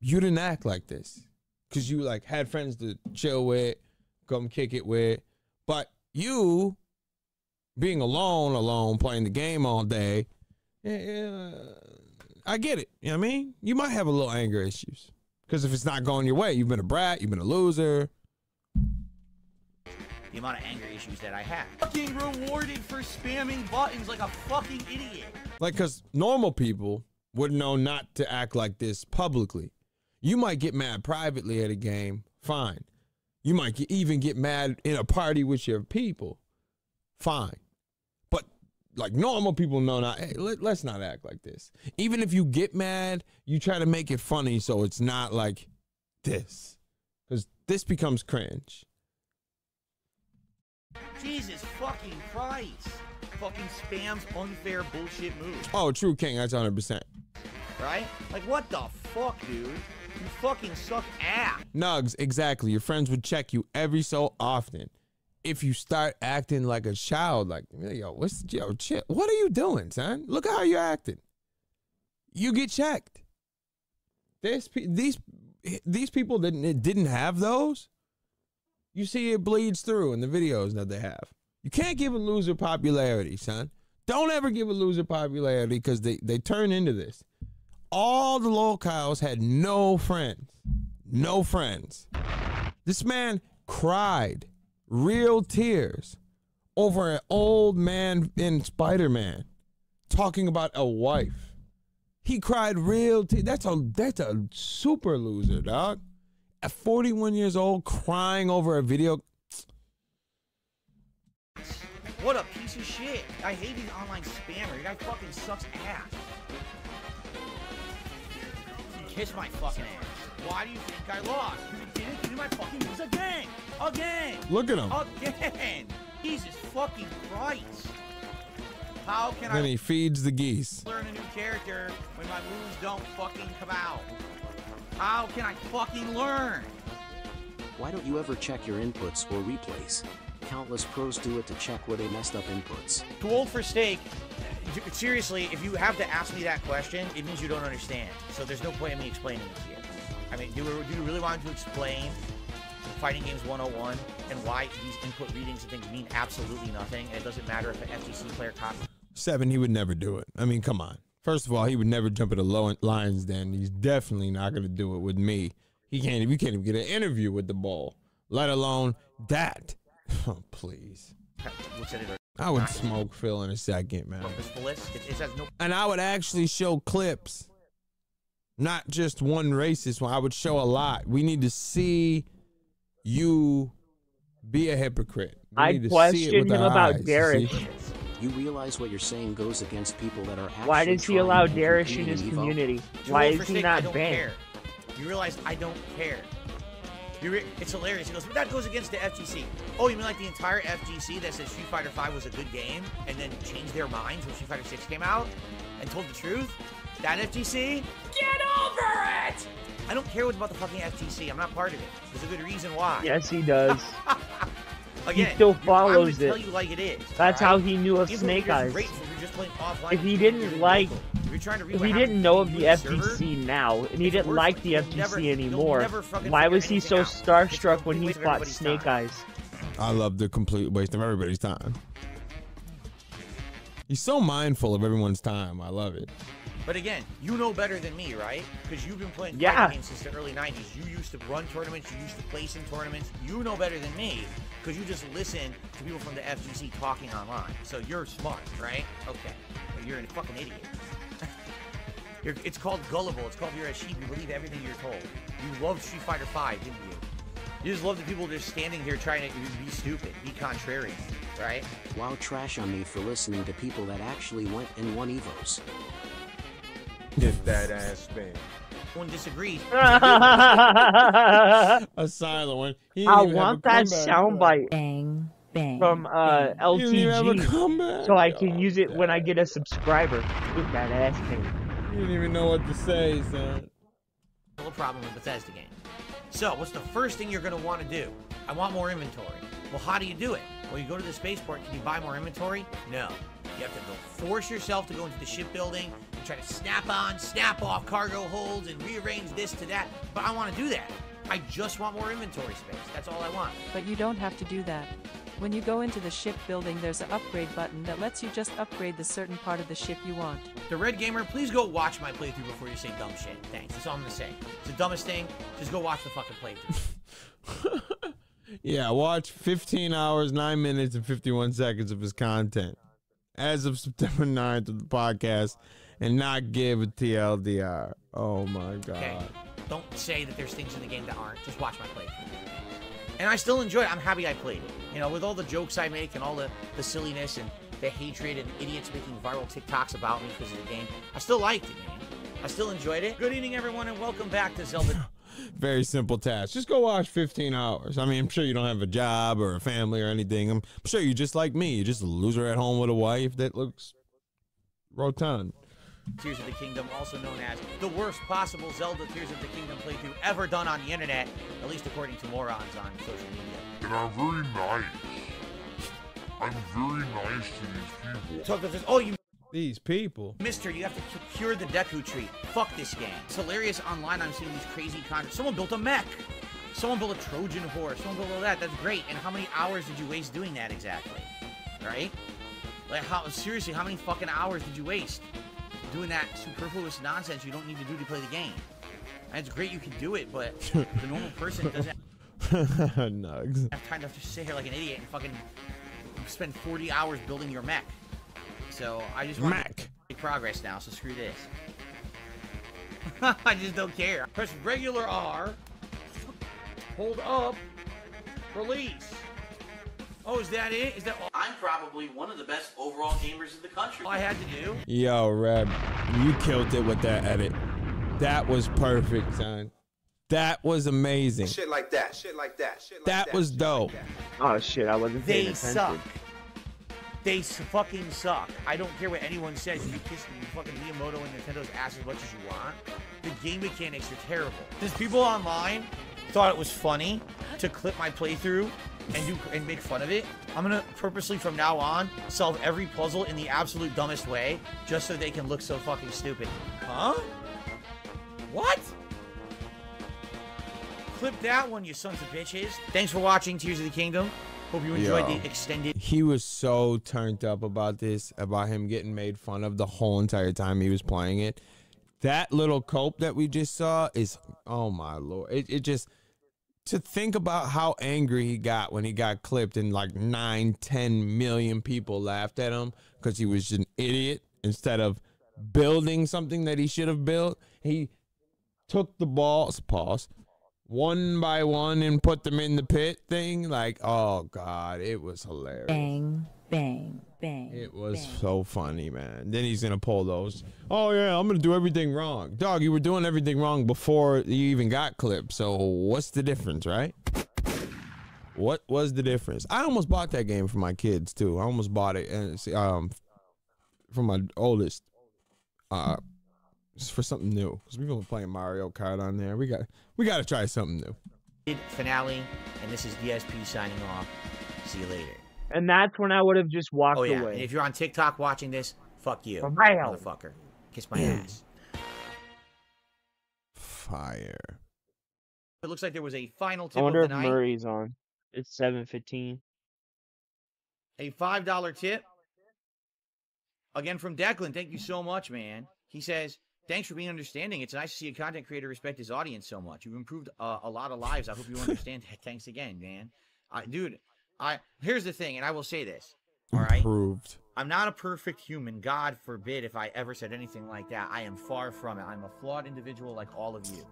you didn't act like this. Because you like had friends to chill with, come kick it with. But you, being alone, playing the game all day, I get it. You know what I mean? You might have a little anger issues. Because if it's not going your way, you've been a brat, you've been a loser. The amount of anger issues that I have. Fucking rewarded for spamming buttons like a fucking idiot. Like, because normal people would know not to act like this publicly. You might get mad privately at a game, fine. You might even get mad in a party with your people, fine. But, like, normal people know not, hey, let's not act like this. Even if you get mad, you try to make it funny so it's not like this. Because this becomes cringe. Jesus fucking Christ. Fucking spams unfair bullshit moves. Oh, true king, that's 100%. Right? Like, what the fuck, dude? You fucking suck ass. Nugs, exactly. Your friends would check you every so often. If you start acting like a child, like, yo, chill. What are you doing, son? Look at how you're acting. You get checked. These people didn't have those. You see it bleeds through in the videos that they have. You can't give a loser popularity, son. Don't ever give a loser popularity because they turn into this. All the locals had no friends. No friends. This man cried real tears over an old man in Spider-Man talking about a wife. He cried real tears. That's a super loser, dog. At 41 years old, crying over a video. What a piece of shit. I hate these online spammer. Your guy fucking sucks ass. Kiss my fucking ass. Why do you think I lost? You didn't do my fucking moves again. Again. Look at him. Again. Jesus fucking Christ. How can Then I he feeds the geese. learn a new character when my moves don't fucking come out? How can I fucking learn? Why don't you ever check your inputs or replays? Countless pros do it to check where they messed up inputs. Too old for steak. Seriously, if you have to ask me that question, it means you don't understand. So there's no point in me explaining it to you. I mean, do you really want to explain Fighting Games 101 and why these input readings and things mean absolutely nothing? And it doesn't matter if an FGC player copies. 7, he would never do it. I mean, come on. First of all, he would never jump at a Lions Den. He's definitely not going to do it with me. We can't even get an interview with the ball, let alone that. Oh, please. I would smoke Phil in a second, man. And I would actually show clips, not just one racist one. I would show a lot. We need to see you be a hypocrite. I questioned him about Darius. You realize what you're saying goes against people that are actually. Why does he allow Darius in his community? Why is he not banned? You realize I don't care. It's hilarious. He goes, but that goes against the FGC. Oh, you mean like the entire FGC that said Street Fighter V was a good game and then changed their minds when Street Fighter 6 came out and told the truth? That FGC? Get over it! I don't care about the fucking FGC. I'm not part of it. There's a good reason why. Yes, he does. Again, he still follows it. Tell you like it is. That's how he knew of Snake Eyes. If he didn't like, if he didn't know of the FGC now, and he didn't like the FGC anymore, why was he so starstruck when he fought Snake Eyes? I love the complete waste of everybody's time. He's so mindful of everyone's time. I love it. But again, you know better than me, right? Because you've been playing fighting games since the early 90s. You used to run tournaments. You used to place in tournaments. You know better than me because you just listen to people from the FGC talking online. So you're smart, right? Okay. But you're a fucking idiot. It's called gullible. It's called you're a sheep. You believe everything you're told. You loved Street Fighter V, didn't you? You just love the people just standing here trying to be stupid, be contrarian, right? Wow, trash on me for listening to people that actually went and won Evos. Get that ass bang. One disagrees. A silent one. I want that soundbite bang from LTG so I can use it when I get a subscriber. Get that ass bang. You didn't even know what to say, son. No problem with Bethesda game. So, what's the first thing you're going to want to do? I want more inventory. Well, how do you do it? Well, you go to the spaceport. Can you buy more inventory? No. You have to go force yourself to go into the shipbuilding and try to snap on, snap off cargo holds and rearrange this to that. But I want to do that. I just want more inventory space. That's all I want. But you don't have to do that. When you go into the shipbuilding, there's an upgrade button that lets you just upgrade the certain part of the ship you want. The Red Gamer, please go watch my playthrough before you say dumb shit. Thanks. That's all I'm going to say. It's the dumbest thing. Just go watch the fucking playthrough. Yeah, watch 15 hours, 9 minutes, and 51 seconds of his content as of September 9th of the podcast and not give a TLDR. Oh my God. Okay. Don't say that there's things in the game that aren't. Just watch my playthrough. And I still enjoy it. I'm happy I played it. You know, with all the jokes I make and all the silliness and the hatred and idiots making viral TikToks about me because of the game, I still liked it, man. I still enjoyed it. Good evening, everyone, and welcome back to Zelda. Very simple task. Just go watch 15 hours. I mean, I'm sure you don't have a job or a family or anything. I'm sure you're just like me. You're just a loser at home with a wife that looks rotund. Tears of the Kingdom, also known as the worst possible Zelda Tears of the Kingdom playthrough ever done on the internet, at least according to morons on social media. And I'm very nice. I'm very nice to these people. So, oh, you These people. Mister, you have to cure the Deku tree. Fuck this game. It's hilarious online. I'm seeing these crazy content. Someone built a mech. Someone built a Trojan horse. Someone built all that. That's great. And how many hours did you waste doing that exactly? Right? Like, seriously, how many fucking hours did you waste doing that superfluous nonsense you don't need to do to play the game? And it's great you can do it, but the normal person doesn't Nugs. have time to just sit here like an idiot and fucking spend 40 hours building your mech. So I just want to make progress now, so screw this. I just don't care. Press regular R. Hold up. Release. Oh, is that it? Is that all? I'm probably one of the best overall gamers in the country. All I had to do. Yo, Reb, you killed it with that edit. That was perfect, son. That was amazing. Shit like that. Shit like that. Shit like that. That was dope. Oh shit, I wasn't paying They attention. suck. They fucking suck. I don't care what anyone says. You kiss fucking Miyamoto and Nintendo's ass as much as you want. The game mechanics are terrible. There's people online thought it was funny to clip my playthrough and make fun of it. I'm gonna purposely from now on solve every puzzle in the absolute dumbest way just so they can look so fucking stupid. Huh? What? Clip that one, you sons of bitches. Thanks for watching Tears of the Kingdom. Hope you enjoyed the extended. He was so turned up about this, about him getting made fun of the whole entire time he was playing it. That little cope that we just saw is, oh my lord. It just, to think about how angry he got when he got clipped and like 9-10 million people laughed at him because he was an idiot instead of building something that he should have built. He took the balls, one by one and put them in the pit thing. Like, oh God, it was hilarious. Bang, bang, bang. It was so funny, man. Then he's gonna pull those. Oh yeah, I'm gonna do everything wrong. Dog, you were doing everything wrong before you even got clipped. So what's the difference, right? What was the difference? I almost bought that game for my kids too. I almost bought it and for my oldest. Just for something new, because we've been playing Mario Kart on there. We got to try something new. Finale, and this is DSP signing off. See you later. And that's when I would have just walked Oh yeah, away. and if you're on TikTok watching this, fuck you, Wow. motherfucker. Kiss my ass. Fire. It looks like there was a final tip I wonder of if the night. Murray's on. It's 7:15. A $5 tip. Again from Declan. Thank you so much, man. He says, thanks for being understanding. It's nice to see a content creator respect his audience so much. You've improved a lot of lives. I hope you understand that. Thanks again, man. Dude, here's the thing, and I will say this. All right? Improved. I'm not a perfect human. God forbid if I ever said anything like that. I am far from it. I'm a flawed individual like all of you.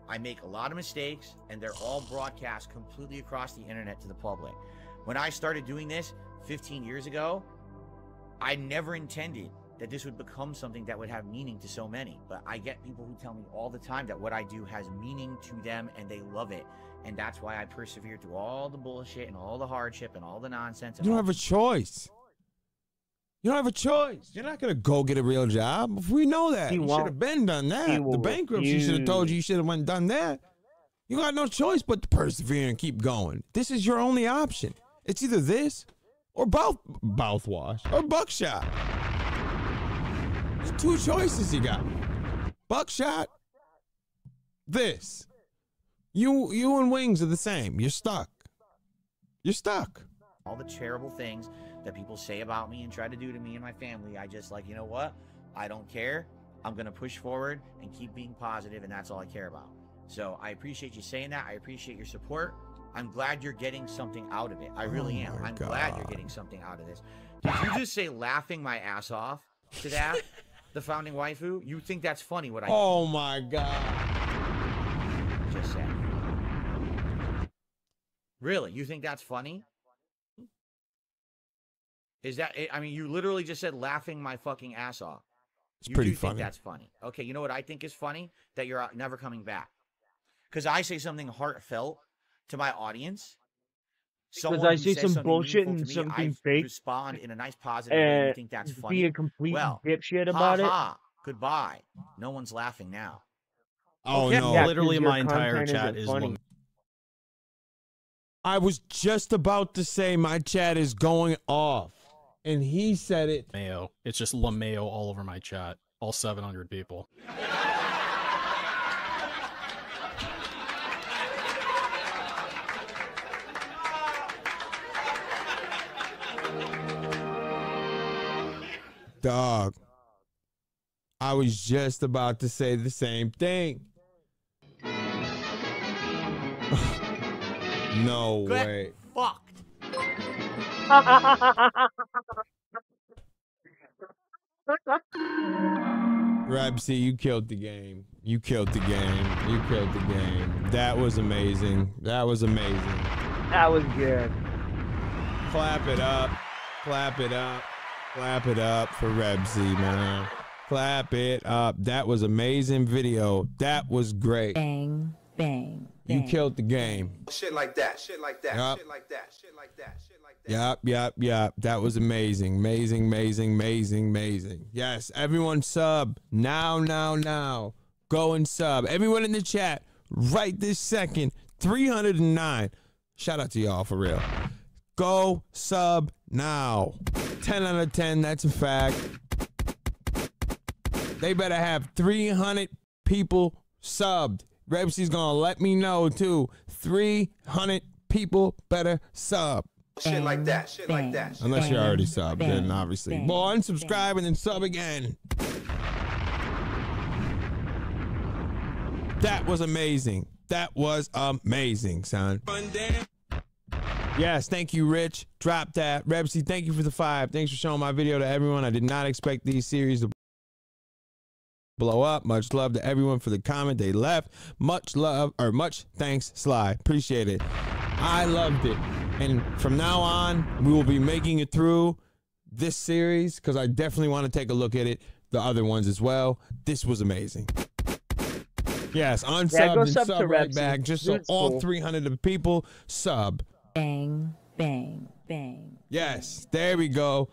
I make a lot of mistakes, and they're all broadcast completely across the internet to the public. When I started doing this 15 years ago, I never intended that this would become something that would have meaning to so many. But I get people who tell me all the time that what I do has meaning to them and they love it. And that's why I persevere through all the bullshit and all the hardship and all the nonsense. You don't have a choice. You don't have a choice. You're not going to go get a real job. We know that. You should have been done that. The bankruptcy should have told you should have went and done that. You got no choice but to persevere and keep going. This is your only option. It's either this or mouthwash or buckshot. There's two choices you got. Buckshot. This. You and Wings are the same. You're stuck. You're stuck. All the terrible things that people say about me and try to do to me and my family, I just like, you know what? I don't care. I'm going to push forward and keep being positive, and that's all I care about. So I appreciate you saying that. I appreciate your support. I'm glad you're getting something out of it. I really am. I'm glad you're getting something out of this. Did you just say laughing my ass off to that? The founding waifu? You think that's funny what I Oh my God. just said? Really? You think that's funny? Is that, I mean, you literally just said laughing my fucking ass off. It's You pretty do funny. think that's funny. Okay, you know what I think is funny? That you're never coming back. Because I say something heartfelt to my audience. Because I say some bullshit and something fake. Respond in a nice positive way. And you think that's funny? Be a complete well, dipshit about it. Goodbye. No one's laughing now. Oh Okay. no. Yeah, Literally 'cause your my entire content chat isn't is funny. one. I was just about to say my chat is going off. and he said it. Mayo. It's just LaMayo all over my chat. All 700 people. Dog. I was just about to say the same thing. No way. Fucked. Rebsy, you killed the game. You killed the game. You killed the game. That was amazing. That was amazing. That was good. Clap it up. Clap it up. Clap it up for Rebsy, man. Clap it up. That was amazing video. That was great. Bang, bang. You killed the game. Shit like that. Shit like that. Yup. Shit like that. Shit like that. Shit like that. Yep. That was amazing. Amazing. Yes, everyone sub. Now. Go and sub. Everyone in the chat, right this second, 309. Shout out to y'all for real. Go sub now. 10 out of 10, that's a fact. They better have 300 people subbed. Rebsy's gonna let me know too. 300 people better sub. Shit like that. Shit like that. Unless you're already subbed, then obviously. Well, unsubscribe and then sub again. That was amazing. That was amazing, son. Yes, thank you, Rich. Drop that. Rebsy, thank you for the 5. Thanks for showing my video to everyone. I did not expect these series to blow up. Much love to everyone for the comment they left. Much thanks, Sly. Appreciate it. I loved it. And from now on, we will be making it through this series because I definitely want to take a look at it. The other ones as well. This was amazing. Yes, unsub and sub right back just so all 300 of the people sub. Bang, bang. Yes, there we go.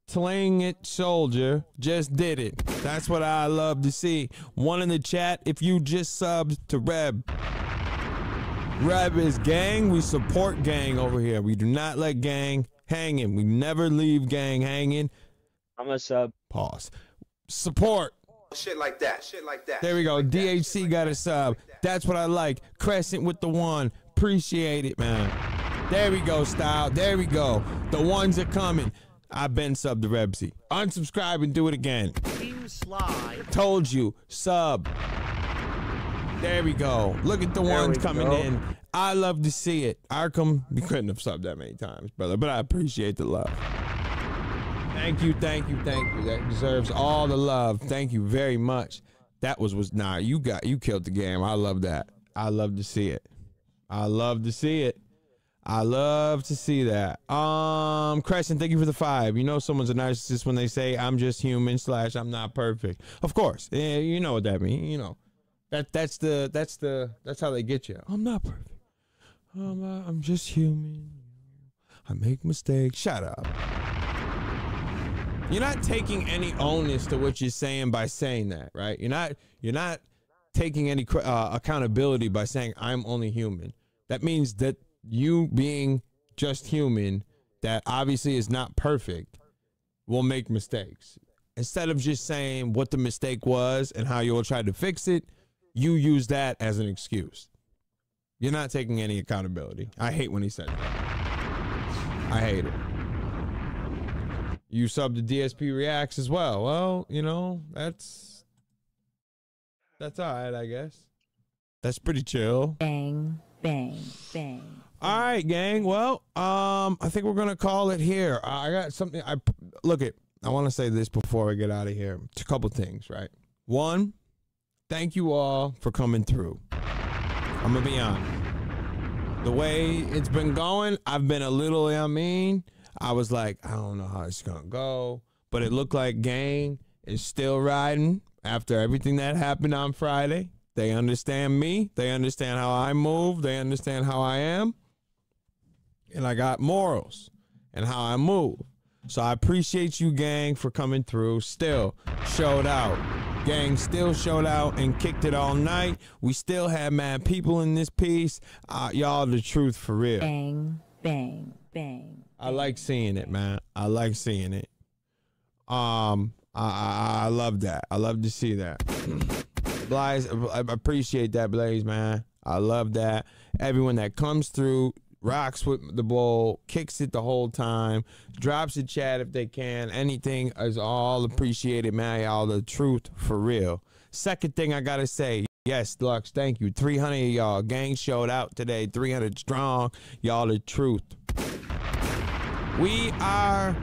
Sling it, soldier. Just did it. That's what I love to see. One in the chat if you just subbed to Reb. Reb is gang. We support gang over here. We do not let gang hanging. We never leave gang hanging. I'm a sub. Pause. Support. Shit like that. Shit like that. There we go. DHC got a sub. That's what I like. Crescent with the 1. Appreciate it, man. There we go, Style. There we go. The ones are coming. I've been subbed to Rebsy. Unsubscribe and do it again. Team Slide. Told you. Sub. There we go. Look at the ones coming in. I love to see it. Arkham, we couldn't have subbed that many times, brother, but I appreciate the love. Thank you. That deserves all the love. Thank you very much. That was you killed the game. I love that. I love to see it. I love to see it. I love to see that. Crescent, thank you for the 5. You know someone's a narcissist when they say I'm just human / I'm not perfect. Of course. Yeah, you know what that means. You know. That's how they get you. I'm not perfect. I'm just human. I make mistakes. Shut up. You're not taking any onus to what you're saying by saying that, right? You're not taking any accountability by saying I'm only human. That means that you being just human, that obviously is not perfect, will make mistakes. Instead of just saying what the mistake was and how you'll try to fix it, you use that as an excuse. You're not taking any accountability. I hate when he says that. I hate it. You sub to DSP Reacts as well. Well, you know, that's all right, I guess. That's pretty chill. Bang. All right, gang. Well, I think we're gonna call it here. I got something. I want to say this before I get out of here. It's a couple things, right? One, thank you all for coming through. I'm gonna be honest. The way it's been going, I've been a little, I was like, I don't know how it's gonna go, but it looked like gang is still riding after everything that happened on Friday. They understand me. They understand how I move. They understand how I am. And I got morals and how I move. So I appreciate you, gang, for coming through. Still showed out. Gang still showed out and kicked it all night. We still had mad people in this piece. Y'all the truth for real. Bang. bang. I like seeing it, man. I like seeing it. I love that. I love to see that. Blaze, I appreciate that, Blaze, man. I love that. Everyone that comes through, rocks with the bowl, kicks it the whole time, drops a chat if they can. Anything is all appreciated, man. Y'all the truth for real. Second thing I gotta say, yes, Lux, thank you. 300 of y'all. Gang showed out today, 300 strong. Y'all the truth. We are...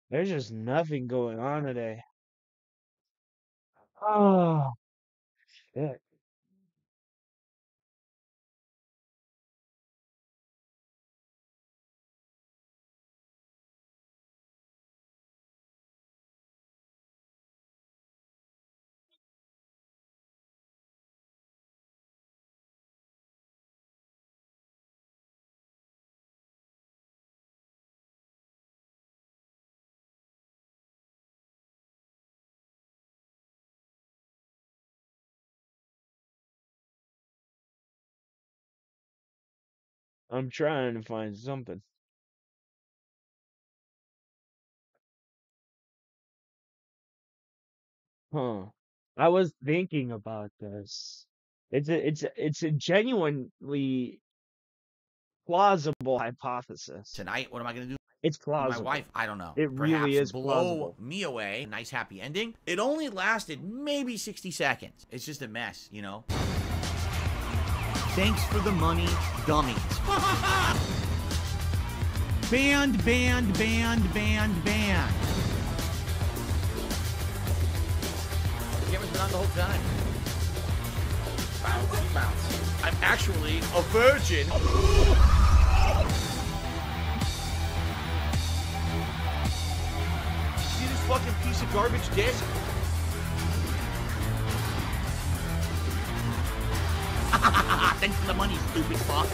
There's just nothing going on today. Oh, shit. I'm trying to find something. Huh. I was thinking about this. It's a genuinely plausible hypothesis. Tonight, what am I going to do It's with my wife? plausible. I don't know. It really Perhaps is blow plausible. me away. Nice happy ending. It only lasted maybe 60 seconds. It's just a mess, you know? Thanks for the money, dummies. Band, band, band, band, band. The camera's been on the whole time. Bounce, bounce. I'm actually a virgin. See this fucking piece of garbage disc? Thanks for the money, stupid fuck.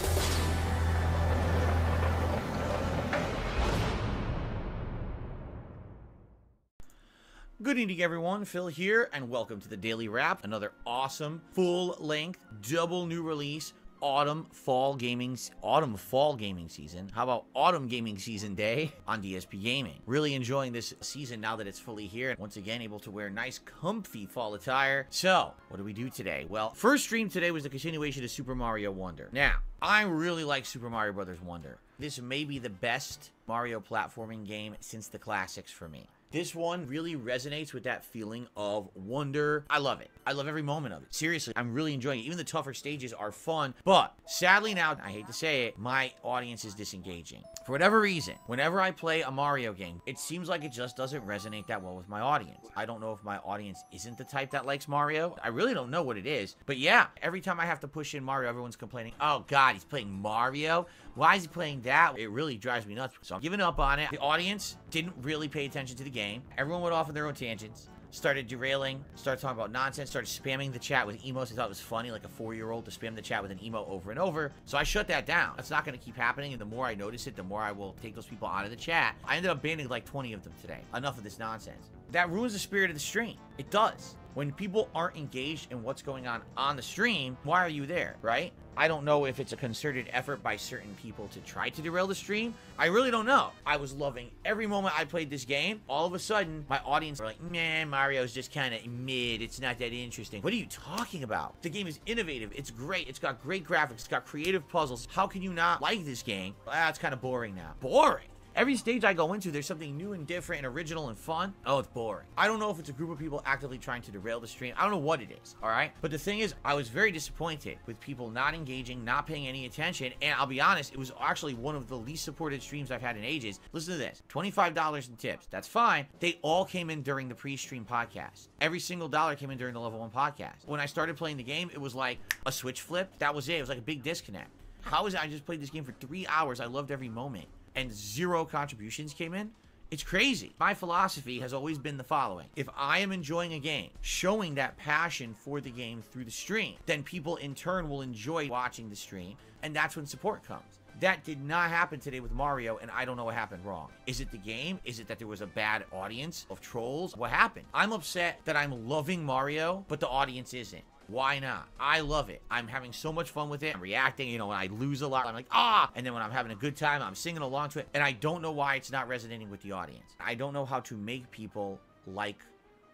Good evening, everyone. Phil here, and welcome to the Daily Wrap. Another awesome, full-length, double new release autumn-fall gaming season. How about autumn gaming season day on DSP Gaming? Really enjoying this season now that it's fully here. Once again, able to wear nice, comfy fall attire. So, what do we do today? Well, first stream today was the continuation of Super Mario Wonder. Now, I really like Super Mario Bros. Wonder. This may be the best Mario platforming game since the classics for me. This one really resonates with that feeling of wonder. I love it. I love every moment of it. Seriously, I'm really enjoying it. Even the tougher stages are fun, but sadly now, I hate to say it, my audience is disengaging. For whatever reason, whenever I play a Mario game, it seems like it just doesn't resonate that well with my audience. I don't know if my audience isn't the type that likes Mario. I really don't know what it is, but yeah, every time I have to push in Mario, everyone's complaining, oh God, he's playing Mario? Why is he playing that? It really drives me nuts. So I'm giving up on it. The audience didn't really pay attention to the game. Everyone went off on their own tangents, started derailing, started talking about nonsense, started spamming the chat with emotes. I thought it was funny, like a 4-year-old to spam the chat with an emo over and over. So I shut that down. That's not going to keep happening, and the more I notice it, the more I will take those people out of the chat. I ended up banning like 20 of them today. Enough of this nonsense. That ruins the spirit of the stream. It does. When people aren't engaged in what's going on the stream, why are you there, right? I don't know if it's a concerted effort by certain people to try to derail the stream. I really don't know. I was loving every moment I played this game. All of a sudden, my audience were like, man, Mario's just kind of mid. It's not that interesting. What are you talking about? The game is innovative. It's great. It's got great graphics. It's got creative puzzles. How can you not like this game? It's kind of boring now. Boring? Every stage I go into, there's something new and different and original and fun. Oh, it's boring. I don't know if it's a group of people actively trying to derail the stream. I don't know what it is, all right? But the thing is, I was very disappointed with people not engaging, not paying any attention, and I'll be honest, it was actually one of the least supported streams I've had in ages. Listen to this, $25 in tips. That's fine. They all came in during the pre-stream podcast. Every single dollar came in during the level 1 podcast. When I started playing the game, it was like a switch flip. That was it. It was like a big disconnect. How is it I just played this game for 3 hours? I loved every moment, and 0 contributions came in? It's crazy. My philosophy has always been the following. If I am enjoying a game, showing that passion for the game through the stream, then people in turn will enjoy watching the stream, and that's when support comes. That did not happen today with Mario, and I don't know what happened wrong. Is it the game? Is it that there was a bad audience of trolls? What happened? I'm upset that I'm loving Mario, but the audience isn't. Why not? I love it. I'm having so much fun with it. I'm reacting, you know, when I lose a lot, I'm like, ah! And then when I'm having a good time, I'm singing along to it. And I don't know why it's not resonating with the audience. I don't know how to make people like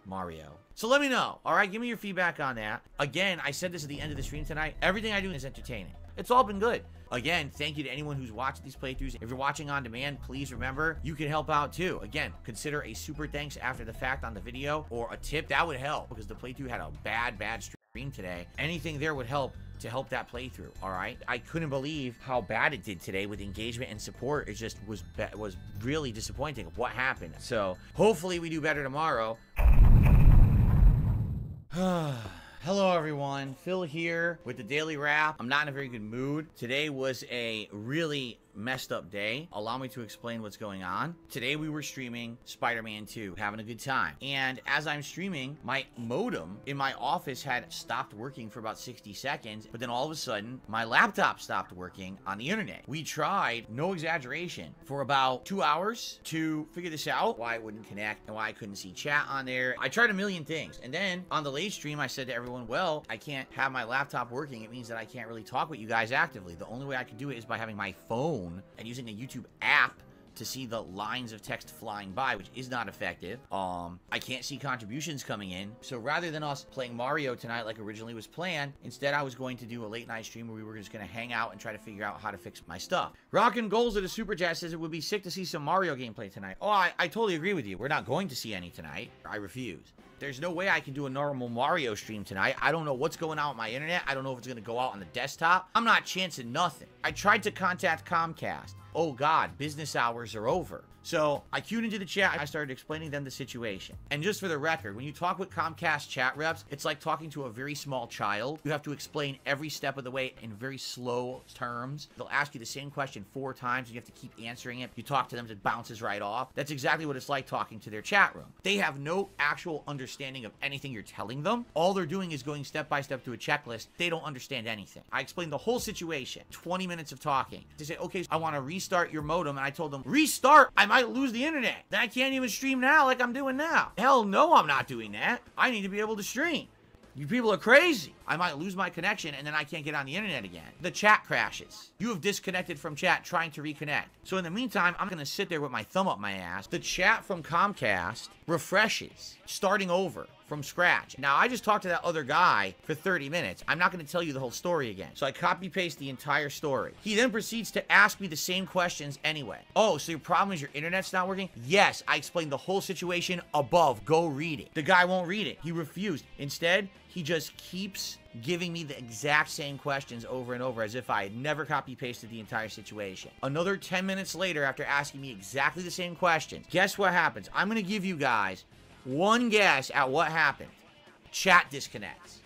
Mario. So let me know, all right? Give me your feedback on that. Again, I said this at the end of the stream tonight. Everything I do is entertaining. It's all been good. Again, thank you to anyone who's watched these playthroughs. If you're watching on demand, please remember, you can help out too. Again, consider a super thanks after the fact on the video or a tip. That would help because the playthrough had a bad stream today. Anything there would help to help that playthrough, all right? I couldn't believe how bad it did today with engagement and support. It just was really disappointing what happened. So hopefully we do better tomorrow. Hello everyone, Phil here with the Daily Wrap. I'm not in a very good mood. Today was a really messed up day. Allow me to explain what's going on. Today we were streaming Spider-Man 2, having a good time. And as I'm streaming, my modem in my office had stopped working for about 60 seconds, but then all of a sudden, my laptop stopped working on the internet. We tried, no exaggeration, for about 2 hours to figure this out, why it wouldn't connect and why I couldn't see chat on there. I tried a million things. And then on the late stream, I said to everyone, well, I can't have my laptop working. It means that I can't really talk with you guys actively. The only way I can do it is by having my phone and using a YouTube app to see the lines of text flying by, which is not effective. I can't see contributions coming in. So rather than us playing Mario tonight like originally was planned, instead I was going to do a late night stream where we were just going to hang out and try to figure out how to fix my stuff. Rockin' Goals at a super chat says it would be sick to see some Mario gameplay tonight. Oh, I totally agree with you. We're not going to see any tonight. I refuse. There's no way I can do a normal Mario stream tonight. I don't know what's going on with my internet. I don't know if it's going to go out on the desktop. I'm not chancing nothing. I tried to contact Comcast. Oh God, business hours are over. So I queued into the chat. I started explaining them the situation. And just for the record, when you talk with Comcast chat reps, it's like talking to a very small child. You have to explain every step of the way in very slow terms. They'll ask you the same question 4 times, and you have to keep answering it. You talk to them, it bounces right off. That's exactly what it's like talking to their chat room. They have no actual understanding of anything you're telling them. All they're doing is going step by step through a checklist. They don't understand anything. I explained the whole situation, 20 minutes of talking. They say, okay, so I want to restart your modem. And I told them, restart? I might lose the internet. Then I can't even stream now like I'm doing now. Hell no, I'm not doing that. I need to be able to stream. You people are crazy. I might lose my connection and then I can't get on the internet again. The chat crashes. You have disconnected from chat trying to reconnect. So in the meantime, I'm gonna sit there with my thumb up my ass. The chat from Comcast refreshes, starting over from scratch. Now, I just talked to that other guy for 30 minutes. I'm not going to tell you the whole story again. So I copy paste the entire story. He then proceeds to ask me the same questions anyway. Oh, so your problem is your internet's not working? Yes, I explained the whole situation above. Go read it. The guy won't read it. He refused. Instead, he just keeps giving me the exact same questions over and over as if I had never copy pasted the entire situation. Another 10 minutes later, after asking me exactly the same questions, guess what happens? I'm going to give you guys one guess at what happened. Chat disconnects.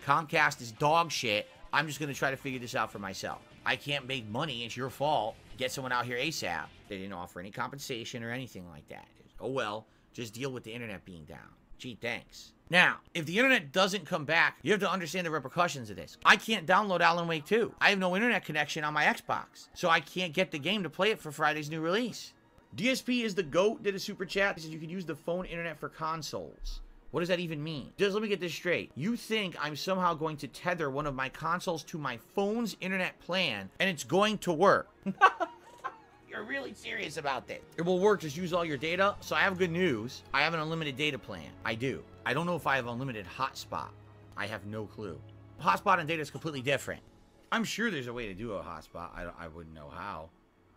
Comcast is dog shit. I'm just going to try to figure this out for myself. I can't make money. It's your fault. Get someone out here ASAP. They didn't offer any compensation or anything like that. Oh well, just deal with the internet being down. Gee, thanks. Now, if the internet doesn't come back, you have to understand the repercussions of this. I can't download Alan Wake 2. I have no internet connection on my Xbox, so I can't get the game to play it for Friday's new release. DSP is the GOAT, did a super chat. He says you can use the phone internet for consoles. What does that even mean? Just let me get this straight. You think I'm somehow going to tether one of my consoles to my phone's internet plan, and it's going to work? You're really serious about this. It will work, just use all your data. So I have good news. I have an unlimited data plan. I do. I don't know if I have unlimited hotspot. I have no clue. Hotspot and data is completely different. I'm sure there's a way to do a hotspot. I wouldn't know how.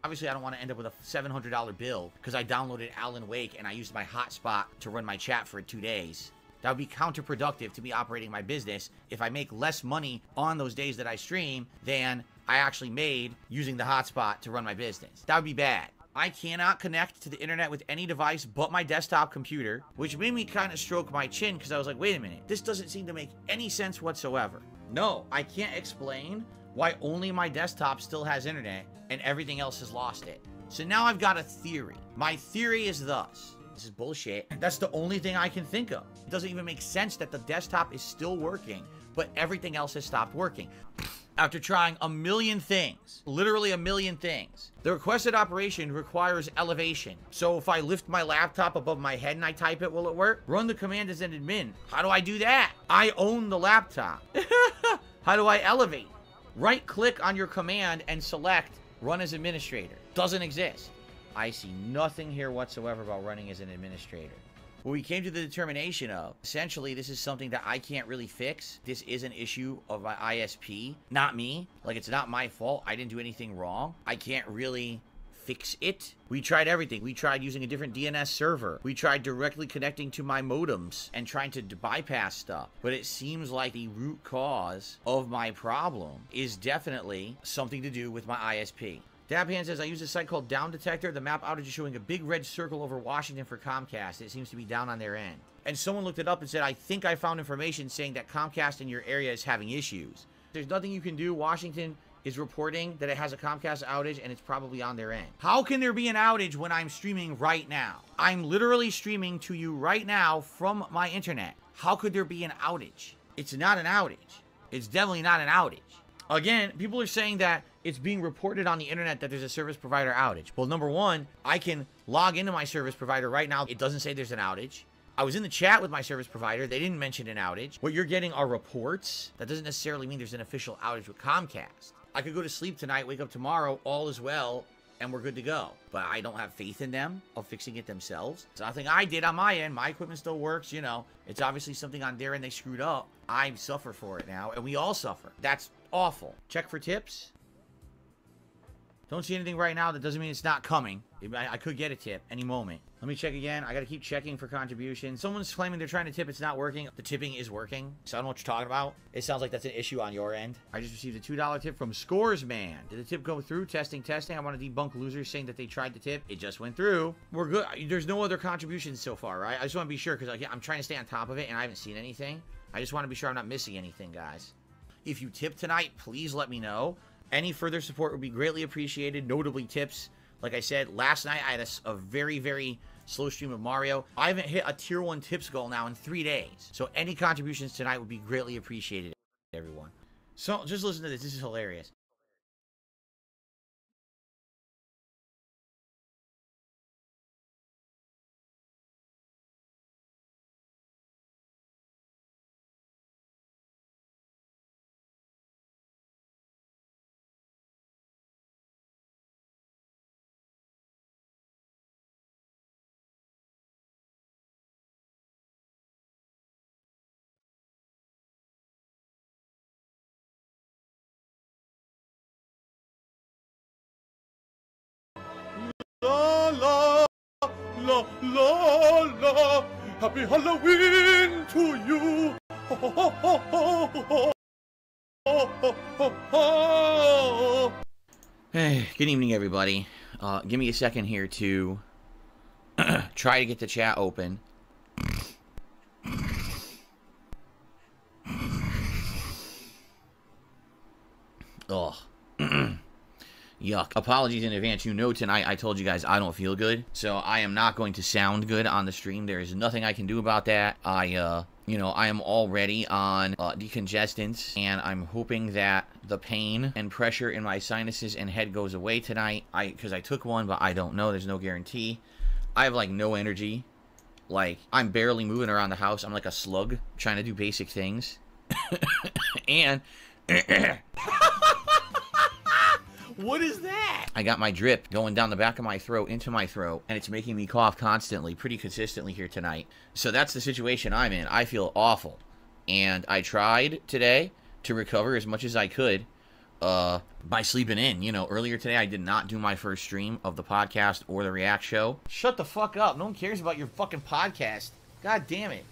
Obviously, I don't want to end up with a $700 bill because I downloaded Alan Wake and I used my hotspot to run my chat for 2 days. That would be counterproductive to me operating my business if I make less money on those days that I stream than I actually made using the hotspot to run my business. That would be bad. I cannot connect to the internet with any device but my desktop computer, which made me kind of stroke my chin because I was like, wait a minute, this doesn't seem to make any sense whatsoever. No, I can't explain why only my desktop still has internet and everything else has lost it. So now I've got a theory. My theory is thus. This is bullshit. That's the only thing I can think of. It doesn't even make sense that the desktop is still working, but everything else has stopped working. After trying a million things, literally a million things, the requested operation requires elevation. So if I lift my laptop above my head and I type it, will it work? Run the command as an admin. How do I do that? I own the laptop. How do I elevate? Right click on your command and select run as administrator. Doesn't exist. I see nothing here whatsoever about running as an administrator. What we came to the determination of, essentially, this is something that I can't really fix. This is an issue of my ISP, not me. Like, it's not my fault. I didn't do anything wrong. I can't really fix it. We tried everything. We tried using a different DNS server. We tried directly connecting to my modems and trying to bypass stuff. But it seems like the root cause of my problem is definitely something to do with my ISP. Dabhan says, I use a site called Down Detector. The map outage is showing a big red circle over Washington for Comcast. It seems to be down on their end. And someone looked it up and said, I think I found information saying that Comcast in your area is having issues. There's nothing you can do. Washington is reporting that it has a Comcast outage and it's probably on their end. How can there be an outage when I'm streaming right now? I'm literally streaming to you right now from my internet. How could there be an outage? It's not an outage. It's definitely not an outage. Again, people are saying that it's being reported on the internet that there's a service provider outage. Well, number one, I can log into my service provider right now. It doesn't say there's an outage. I was in the chat with my service provider. They didn't mention an outage. What you're getting are reports. That doesn't necessarily mean there's an official outage with Comcast. I could go to sleep tonight, wake up tomorrow, all is well, and we're good to go. But I don't have faith in them of fixing it themselves. It's nothing I did on my end. My equipment still works, you know. It's obviously something on their end they screwed up. I suffer for it now, and we all suffer. That's awful. Check for tips. Don't see anything right now. That doesn't mean it's not coming. I could get a tip any moment. Let me check again. I got to keep checking for contributions. Someone's claiming they're trying to tip. It's not working. The tipping is working. So I don't know what you're talking about. It sounds like that's an issue on your end. I just received a $2 tip from Scoresman. Did the tip go through? Testing. I want to debunk losers saying that they tried to tip. It just went through. We're good. There's no other contributions so far, right? I just want to be sure because I'm trying to stay on top of it and I haven't seen anything. I just want to be sure I'm not missing anything, guys. If you tip tonight, please let me know. Any further support would be greatly appreciated, notably tips. Like I said, last night I had a very, very slow stream of Mario. I haven't hit a tier 1 tips goal now in 3 days. So any contributions tonight would be greatly appreciated, everyone. So just listen to this. This is hilarious. La la la la la. Happy Halloween to you. Ho, ho, ho, ho, ho, ho, ho, ho, ho. Hey, good evening, everybody. Give me a second here to try to get the chat open. Ugh. Yuck. Apologies in advance. You know tonight I told you guys I don't feel good, so I am not going to sound good on the stream. There is nothing I can do about that. I am already on decongestants, and I'm hoping that the pain and pressure in my sinuses and head goes away tonight. Because I took one, but I don't know. There's no guarantee. I have, like, no energy. Like, I'm barely moving around the house. I'm like a slug trying to do basic things. And... What is that? I got my drip going down the back of my throat into my throat, and it's making me cough constantly, pretty consistently here tonight. So that's the situation I'm in. I feel awful. And I tried today to recover as much as I could by sleeping in. You know, earlier today I did not do my first stream of the podcast or the React show. Shut the fuck up. No one cares about your fucking podcast. God damn it.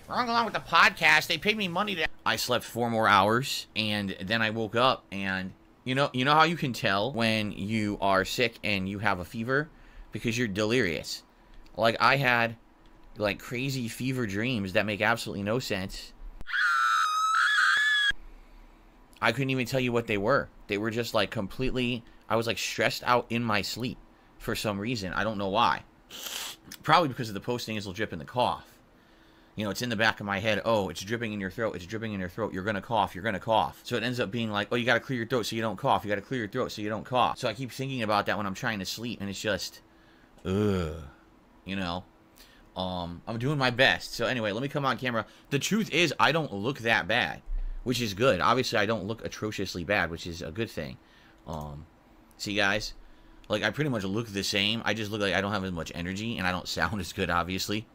Wrong along with the podcast. They paid me money to... I slept 4 more hours, and then I woke up, and... You know how you can tell when you are sick and you have a fever? Because you're delirious. Like, I had, like, crazy fever dreams that make absolutely no sense. I couldn't even tell you what they were. They were just, like, completely... I was, like, stressed out in my sleep for some reason. I don't know why. Probably because of the post-nasal drip and the cough. You know, it's in the back of my head. Oh, it's dripping in your throat. It's dripping in your throat. You're going to cough. You're going to cough. So it ends up being like, oh, you got to clear your throat so you don't cough. You got to clear your throat so you don't cough. So I keep thinking about that when I'm trying to sleep, and it's just, ugh. You know? I'm doing my best. So anyway, let me come on camera. The truth is, I don't look that bad, which is good. Obviously, I don't look atrociously bad, which is a good thing. See, guys? Like, I pretty much look the same. I just look like I don't have as much energy, and I don't sound as good, obviously.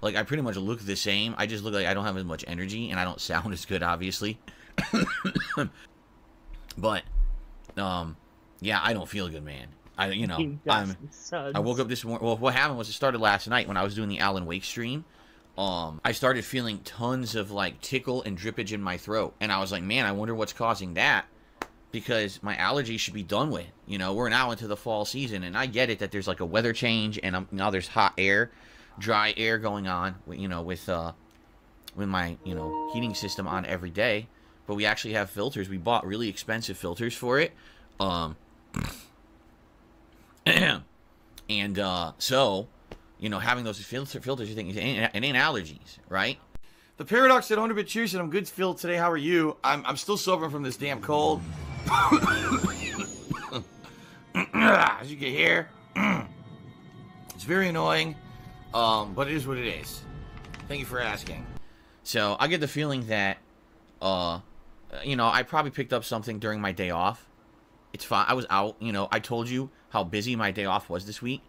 Like, I pretty much look the same. I just look like I don't have as much energy, and I don't sound as good, obviously. But, yeah, I don't feel good, man. I woke up this morning. Well, what happened was it started last night when I was doing the Alan Wake stream. I started feeling tons of, like, tickle and drippage in my throat. And I was like, man, I wonder what's causing that. Because my allergies should be done with. You know, we're now into the fall season, and I get it that there's like a weather change, and now there's hot air, dry air going on. You know, with my heating system on every day. But we actually have filters. We bought really expensive filters for it. So you know, having those filters, you think it ain't allergies, right? The Paradox at 100-bit cheers, and I'm good, Phil. Today, how are you? I'm still suffering from this damn cold. As you can hear, it's very annoying, but it is what it is. Thank you for asking. So, I get the feeling that, you know, I probably picked up something during my day off. It's fine. I was out, you know, I told you how busy my day off was this week.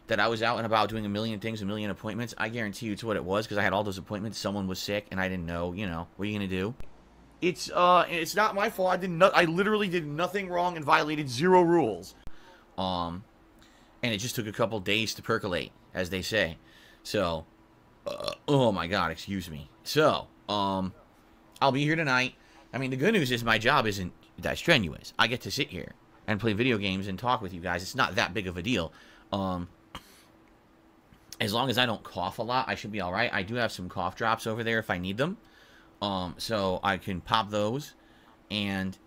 That I was out and about doing a million things, a million appointments. I guarantee you it's what it was, because I had all those appointments. Someone was sick, and I didn't know, you know, what are you going to do? It's not my fault. I literally did nothing wrong and violated 0 rules. And it just took a couple days to percolate, as they say. So, oh my god, excuse me. So, I'll be here tonight. I mean, the good news is my job isn't that strenuous. I get to sit here and play video games and talk with you guys. It's not that big of a deal. As long as I don't cough a lot, I should be alright. I do have some cough drops over there if I need them. So I can pop those. And,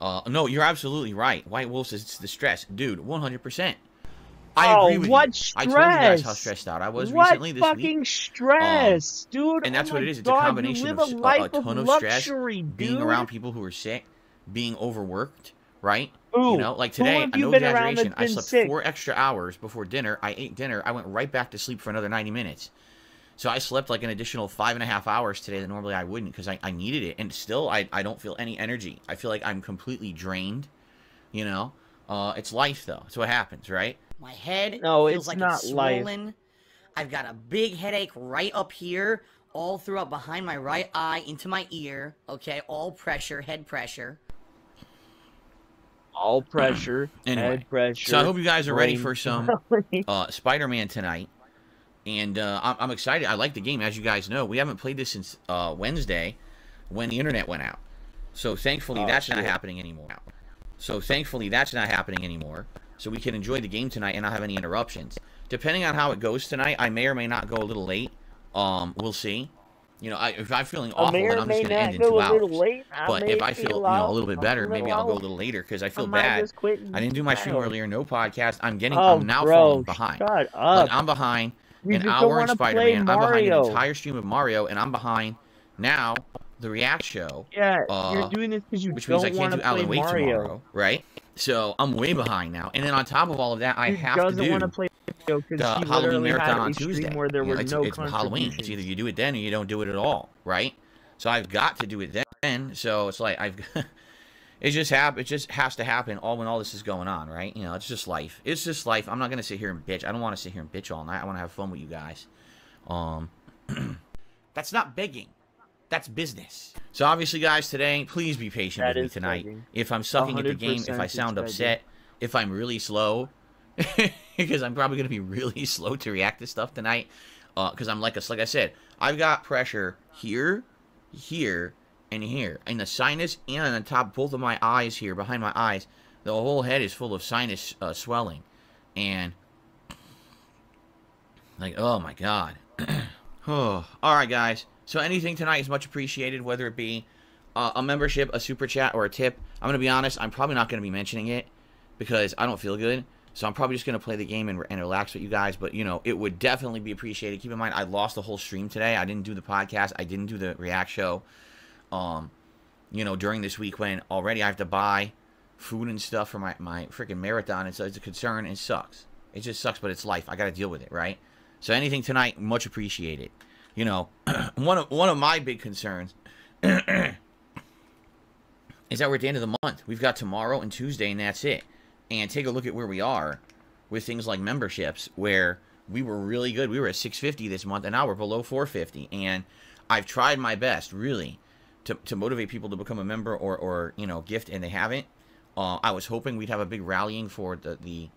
no, you're absolutely right. White Wolf says it's the stress. Dude, 100%. I agree with you. Stress? I told you guys how stressed out I was recently this week. What fucking stress, dude? And that's what it is. It's God, a combination of a ton of stress, being around people who are sick, being overworked, right? You know, like today, no exaggeration, I slept 4 extra hours before dinner. I ate dinner. I went right back to sleep for another 90 minutes. So I slept like an additional 5.5 hours today that normally I wouldn't, because I needed it. And still, I don't feel any energy. I feel like I'm completely drained, you know? It's life, though. It's what happens, right? My head feels like it's swollen. I've got a big headache right up here, all throughout behind my right eye, into my ear. Okay, all pressure, head pressure. all pressure, Anyway, head pressure. so I hope you guys are ready brain for some Spider-Man tonight. And I'm excited. I like the game. As you guys know, we haven't played this since Wednesday when the internet went out. So thankfully, that's not happening anymore. So we can enjoy the game tonight and not have any interruptions. Depending on how it goes tonight, I may or may not go a little late. We'll see. You know, if I'm feeling awful, then I'm just going to end in 2 hours. But if I feel, a little bit better, maybe I'll go a little later because I feel bad. I didn't do my stream earlier, no podcast. I'm now falling behind. Shut up. Like, I'm behind You an just hour don't in wanna play Spider-Man. I'm behind an Mario. entire stream of Mario, and I'm behind now the React show. Yeah, you're doing this because you which means I don't can't want do to play Alan Wake Mario. tomorrow, right? So I'm way behind now. And then on top of all of that, I have to doesn't do want to play Mario because the he Halloween literally marathon had on a stream Tuesday. where there You know, were it's no Halloween. It's contributions. either you do it then or you don't do it at all, right? So I've got to do it then. So it's like it just has to happen all when all this is going on, right? You know, it's just life. It's just life. I'm not gonna sit here and bitch. I don't want to sit here and bitch all night. I want to have fun with you guys. That's not begging. That's business. So obviously, guys, today, please be patient with me tonight. begging. If I'm sucking at the game, if I 100% sound it's upset, if I'm really slow, because I'm probably going to be really slow to react to stuff tonight, because I'm like I said, I've got pressure here, here, and here, in the sinus and on the top, both of my eyes here, behind my eyes. The whole head is full of sinus swelling, and like, oh my god. Oh, all right, guys. So anything tonight is much appreciated, whether it be a membership, a super chat, or a tip. I'm going to be honest, I'm probably not going to be mentioning it because I don't feel good. So I'm probably just going to play the game and relax with you guys. But, you know, it would definitely be appreciated. Keep in mind, I lost the whole stream today. I didn't do the podcast. I didn't do the React show, you know, during this week when already I have to buy food and stuff for my freaking marathon. And so it's a concern. It sucks. It just sucks, but it's life. I got to deal with it, right? So anything tonight, much appreciated. You know, one of my big concerns is that we're at the end of the month. We've got tomorrow and Tuesday, and that's it. And take a look at where we are with things like memberships, where we were really good. We were at 650 this month, and now we're below 450. And I've tried my best, really, to motivate people to become a member or you know, gift, and they haven't. I was hoping we'd have a big rallying for the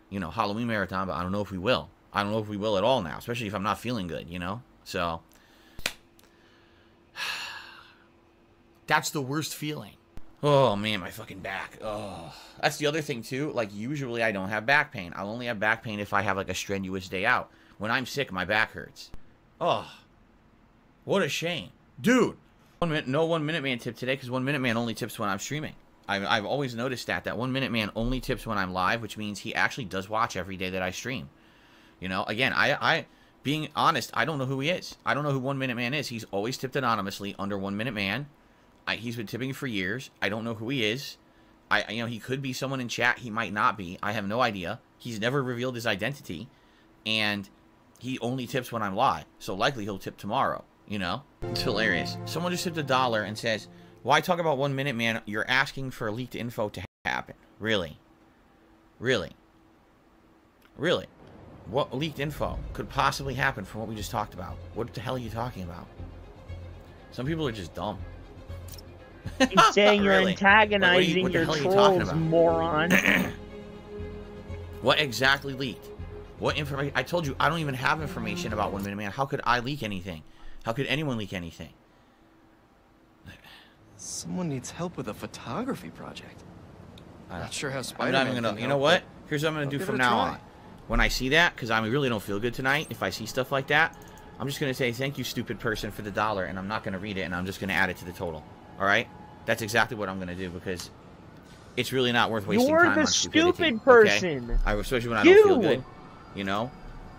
you know, Halloween marathon, but I don't know if we will. I don't know if we will at all now, especially if I'm not feeling good, you know? So, that's the worst feeling. Oh, man, my fucking back. Oh, that's the other thing, too. Like, usually I don't have back pain. I'll only have back pain if I have, like, a strenuous day out. When I'm sick, my back hurts. Oh, what a shame. Dude, no 1 Minute Man tip today, because 1 Minute Man only tips when I'm streaming. I've always noticed that 1 Minute Man only tips when I'm live, which means he actually does watch every day that I stream. You know, again, I being honest, I don't know who he is. I don't know who 1 Minute Man is. He's always tipped anonymously under 1 Minute Man. He's been tipping for years. I don't know who he is. You know, he could be someone in chat. He might not be. I have no idea. He's never revealed his identity, and he only tips when I'm live. So likely he'll tip tomorrow. You know, it's hilarious. Someone just tipped $1 and says, "Why talk about 1 Minute Man? You're asking for leaked info to happen. Really, really, really." What leaked info could possibly happen from what we just talked about? What the hell are you talking about? Some people are just dumb. He's saying you're Really? antagonizing What the your hell are you talking trolls, about? moron. What exactly leaked? What information? I told you I don't even have information about 1 Minute Man. How could I leak anything? How could anyone leak anything? Someone needs help with a photography project. Not sure how I'm Spider-Man not even gonna. can You know help, what? but Here's what I'm gonna I'll do give from it a now try. on. When I see that, because I really don't feel good tonight, if I see stuff like that, I'm just gonna say thank you, stupid person, for the $1, and I'm not gonna read it, and I'm just gonna add it to the total. All right? That's exactly what I'm gonna do because it's really not worth wasting You're time the on stupidity. stupid person. Okay? Especially when I don't feel good. You know,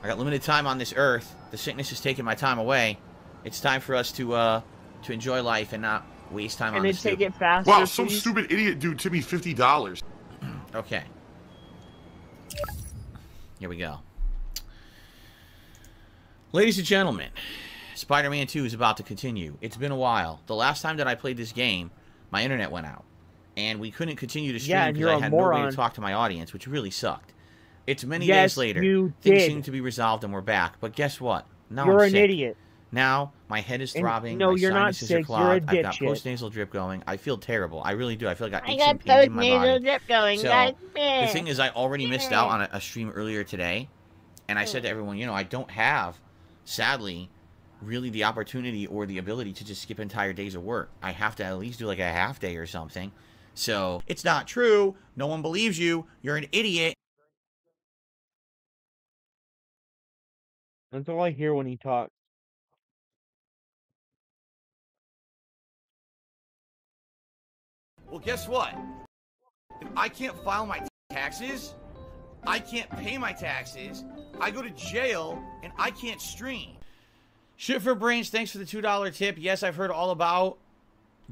I got limited time on this earth. The sickness is taking my time away. It's time for us to enjoy life and not waste time on And then this. take it faster, Wow, some please. stupid idiot dude tipped me $50. Okay. Here we go. Ladies and gentlemen, Spider-Man 2 is about to continue. It's been a while. The last time that I played this game, my internet went out. And we couldn't continue to stream because I had nobody to talk to my audience, which really sucked. It's many days later. Things seem to be resolved and we're back. But guess what? Now You're I'm an sick. idiot. Now, my head is And throbbing, no, my you're not sinuses are sick. You're a clogged, I've got dipshit. post-nasal drip going. I feel terrible. I really do. I feel like I got I aches got and pains in my post-nasal body. drip going, guys. So, the thing is, I already missed out on a stream earlier today, and I said to everyone, you know, I don't have, sadly, really the opportunity or the ability to just skip entire days of work. I have to at least do like a half day or something. So, it's not true. No one believes you. You're an idiot. That's all I hear when he talks. Well, guess what? If I can't file my taxes, I can't pay my taxes, I go to jail, and I can't stream. Shit for Brains, thanks for the $2 tip. Yes, I've heard all about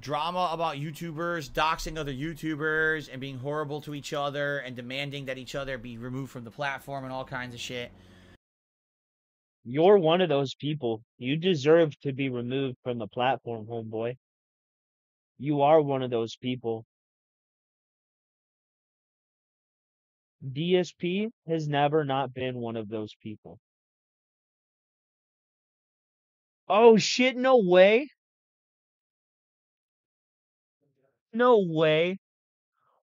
drama about YouTubers doxing other YouTubers and being horrible to each other and demanding that each other be removed from the platform and all kinds of shit. You're one of those people. You deserve to be removed from the platform, homeboy. You are one of those people. DSP has never not been one of those people. Oh shit, no way. No way.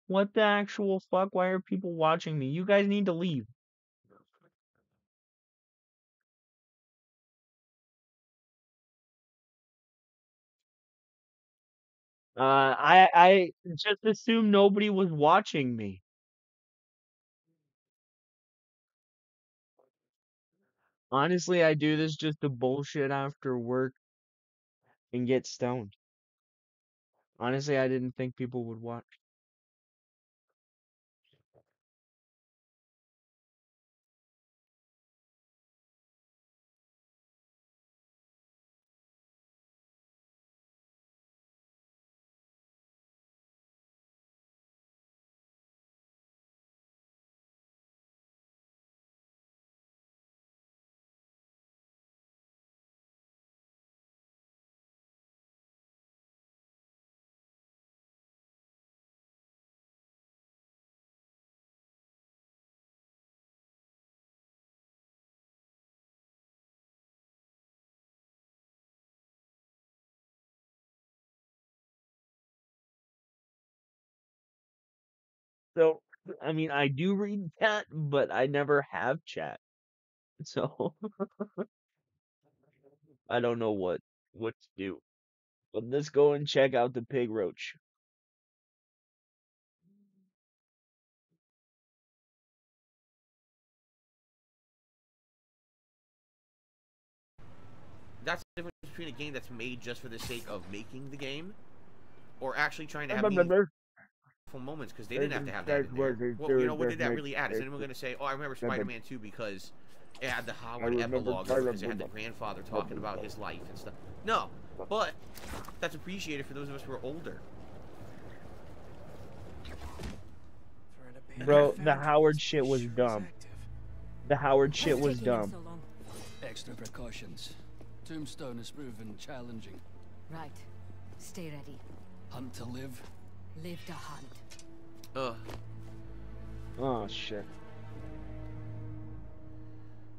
What the actual fuck? Why are people watching me? You guys need to leave. I just assumed nobody was watching me. Honestly, I do this just to bullshit after work and get stoned. Honestly, I didn't think people would watch. So, I mean, I do read chat, but I never have chat. So, I don't know what to do. But let's go and check out the pig roach. That's the difference between a game that's made just for the sake of making the game, or actually trying to have Remember, meaningful moments, because they didn't have to have that in there. Well, you know, what did that really add? Is anyone going to say, oh, I remember Spider-Man 2 because it had the Howard epilogue, or because it had the grandfather talking about his life and stuff? No, but that's appreciated for those of us who are older. Bro, the Howard shit was dumb. The Howard shit was dumb. Extra precautions. Tombstone is proven challenging. Right. Stay ready. Hunt to live. Live to hunt. Ugh. Oh shit.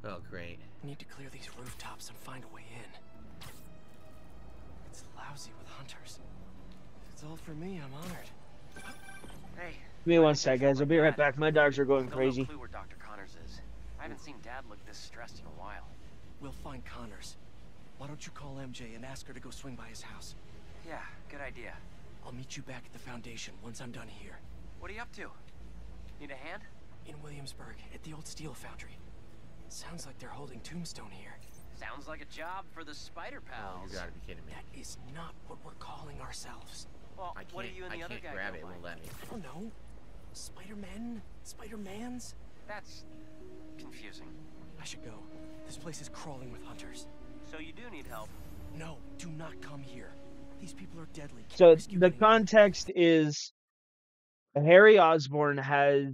Oh great. Need to clear these rooftops and find a way in. It's lousy with hunters. If it's all for me, I'm honored. Hey. Give me 1 sec, guys. I'll be right back. My dogs are going crazy. No clue where Dr. Connors is. I haven't seen Dad look this stressed in a while. We'll find Connors. Why don't you call MJ and ask her to go swing by his house? Yeah, good idea. I'll meet you back at the Foundation once I'm done here. What are you up to? Need a hand? In Williamsburg, at the old steel foundry. Sounds like they're holding Tombstone here. Sounds like a job for the Spider Pals. Oh, you gotta be kidding me. That is not what we're calling ourselves. Well, what are you and the other guy grab it, go won't I by? let me. don't know. Spider-Men? Spider-Mans? That's confusing. I should go. This place is crawling with hunters. So you do need help. No, do not come here. These people are deadly. Can't So rescue the anyone. context is Harry Osborn has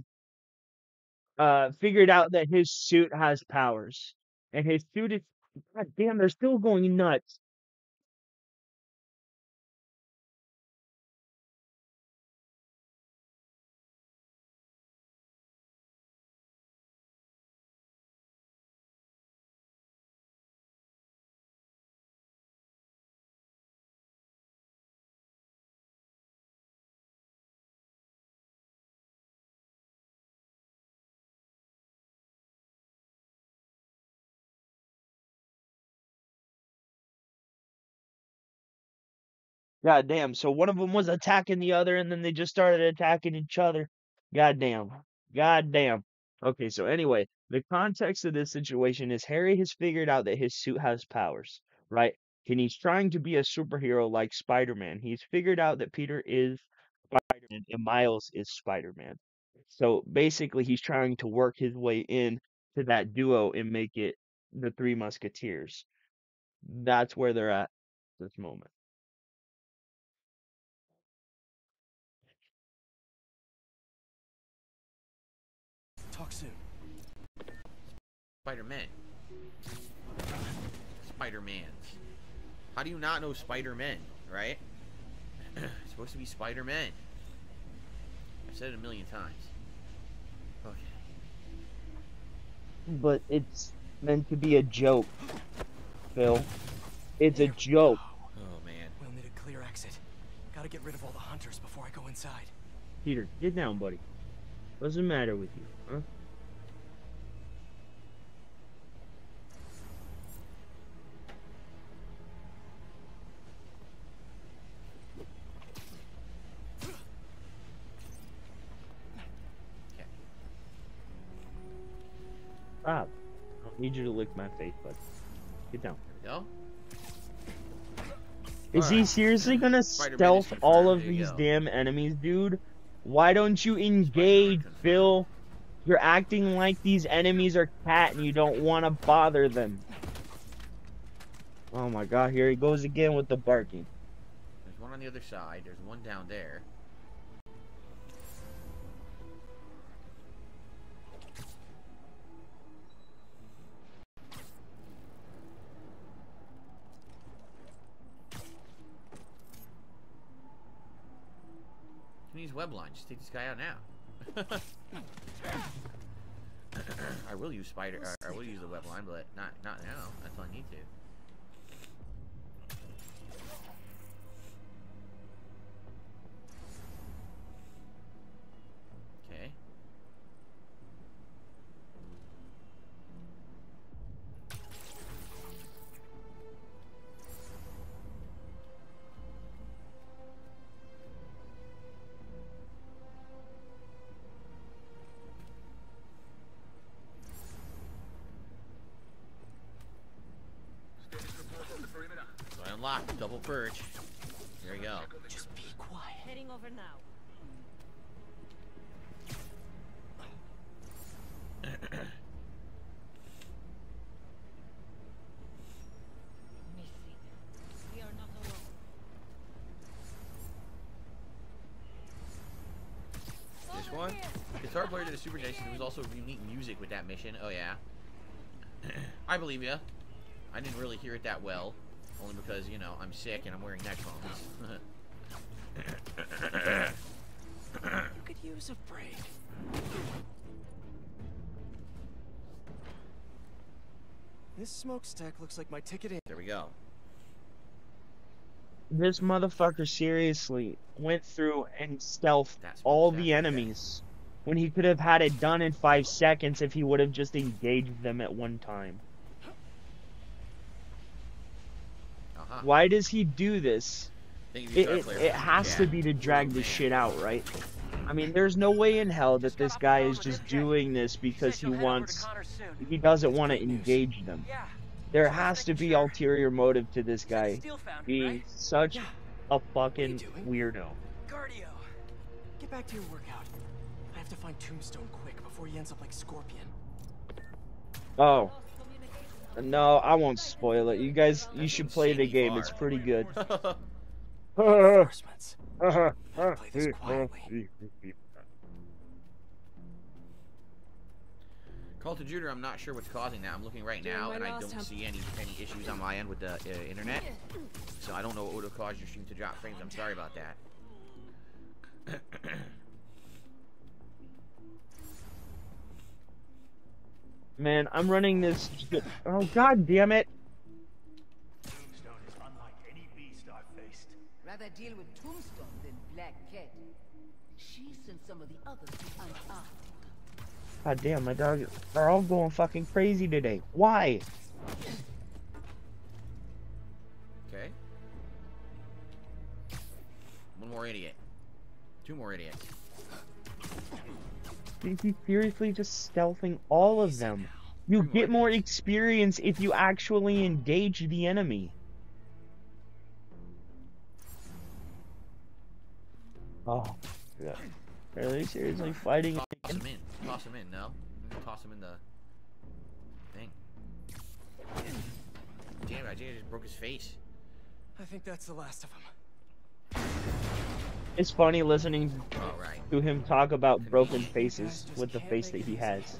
figured out that his suit has powers. And his suit is, god damn, they're still going nuts. God damn. So one of them was attacking the other, and then they just started attacking each other. God damn. God damn. Okay, so anyway, the context of this situation is Harry has figured out that his suit has powers, right? And he's trying to be a superhero like Spider-Man. He's figured out that Peter is Spider-Man and Miles is Spider-Man. So basically, he's trying to work his way in to that duo and make it the Three Musketeers. That's where they're at this moment. Talk soon. Spider-Man. Spider-Mans. How do you not know Spider-Man, right? It's supposed to be Spider-Man. I've said it a million times. Okay. But it's meant to be a joke, Phil. It's a joke. Oh, man. We'll need a clear exit. Gotta get rid of all the hunters before I go inside. Peter, get down, buddy. What's the matter with you, huh? Stop. I don't need you to lick my face, bud. Get down. No? Is he seriously gonna stealth all of these damn enemies, dude? Why don't you engage, Phil? You're acting like these enemies are cat and you don't want to bother them. Oh my god, here he goes again with the barking. There's one on the other side. There's one down there. He needs webline. Just take this guy out now. I will use I will use the webline, but not now. That's all I need to. Okay. So I unlocked the double purge. There you go. Just be quiet. Heading over now. Missing. We are not alone. This one? Guitar player did a super nice. There was also unique music with that mission. Oh yeah. I believe ya. I didn't really hear it that well. Only because, you know, I'm sick and I'm wearing headphones. You could use a break. This smokestack looks like my ticket in. There we go. This motherfucker seriously went through and stealthed all the enemies when he could have had it done in 5 seconds if he would have just engaged them at one time. Why does he do this? It has to be to drag this shit out, right? I mean, there's no way in hell that this guy is just doing this because he doesn't want to engage them. There has to be ulterior motive to this guy being such a fucking weirdo. Cardio. Get back to your workout. I have to find Tombstone quick before he ends up like Scorpion. Oh. No, I won't spoil it. You guys, you should play the game. It's pretty good. Reinforcements. Play this quietly. Call to Judah, I'm not sure what's causing that. I'm looking right now, and I don't see any issues on my end with the internet. So I don't know what would have caused your stream to drop frames. I'm sorry about that. Man, I'm running this. Oh god damn it! Tombstone is unlike any beast I've faced. Rather deal with Tombstone than Black Cat. She sent some of the others to unarmed. God damn, my dog. They're all going fucking crazy today. Why? Okay. Two more idiots. He's seriously just stealthing all of them. You get more experience if you actually engage the enemy. Oh, yeah. Are they seriously fighting Toss again? him in. Toss him in, no? I'm gonna toss him in the thing. Damn it, I think I just broke his face. I think that's the last of them. It's funny listening Right. to him talk about broken faces with the face that he has.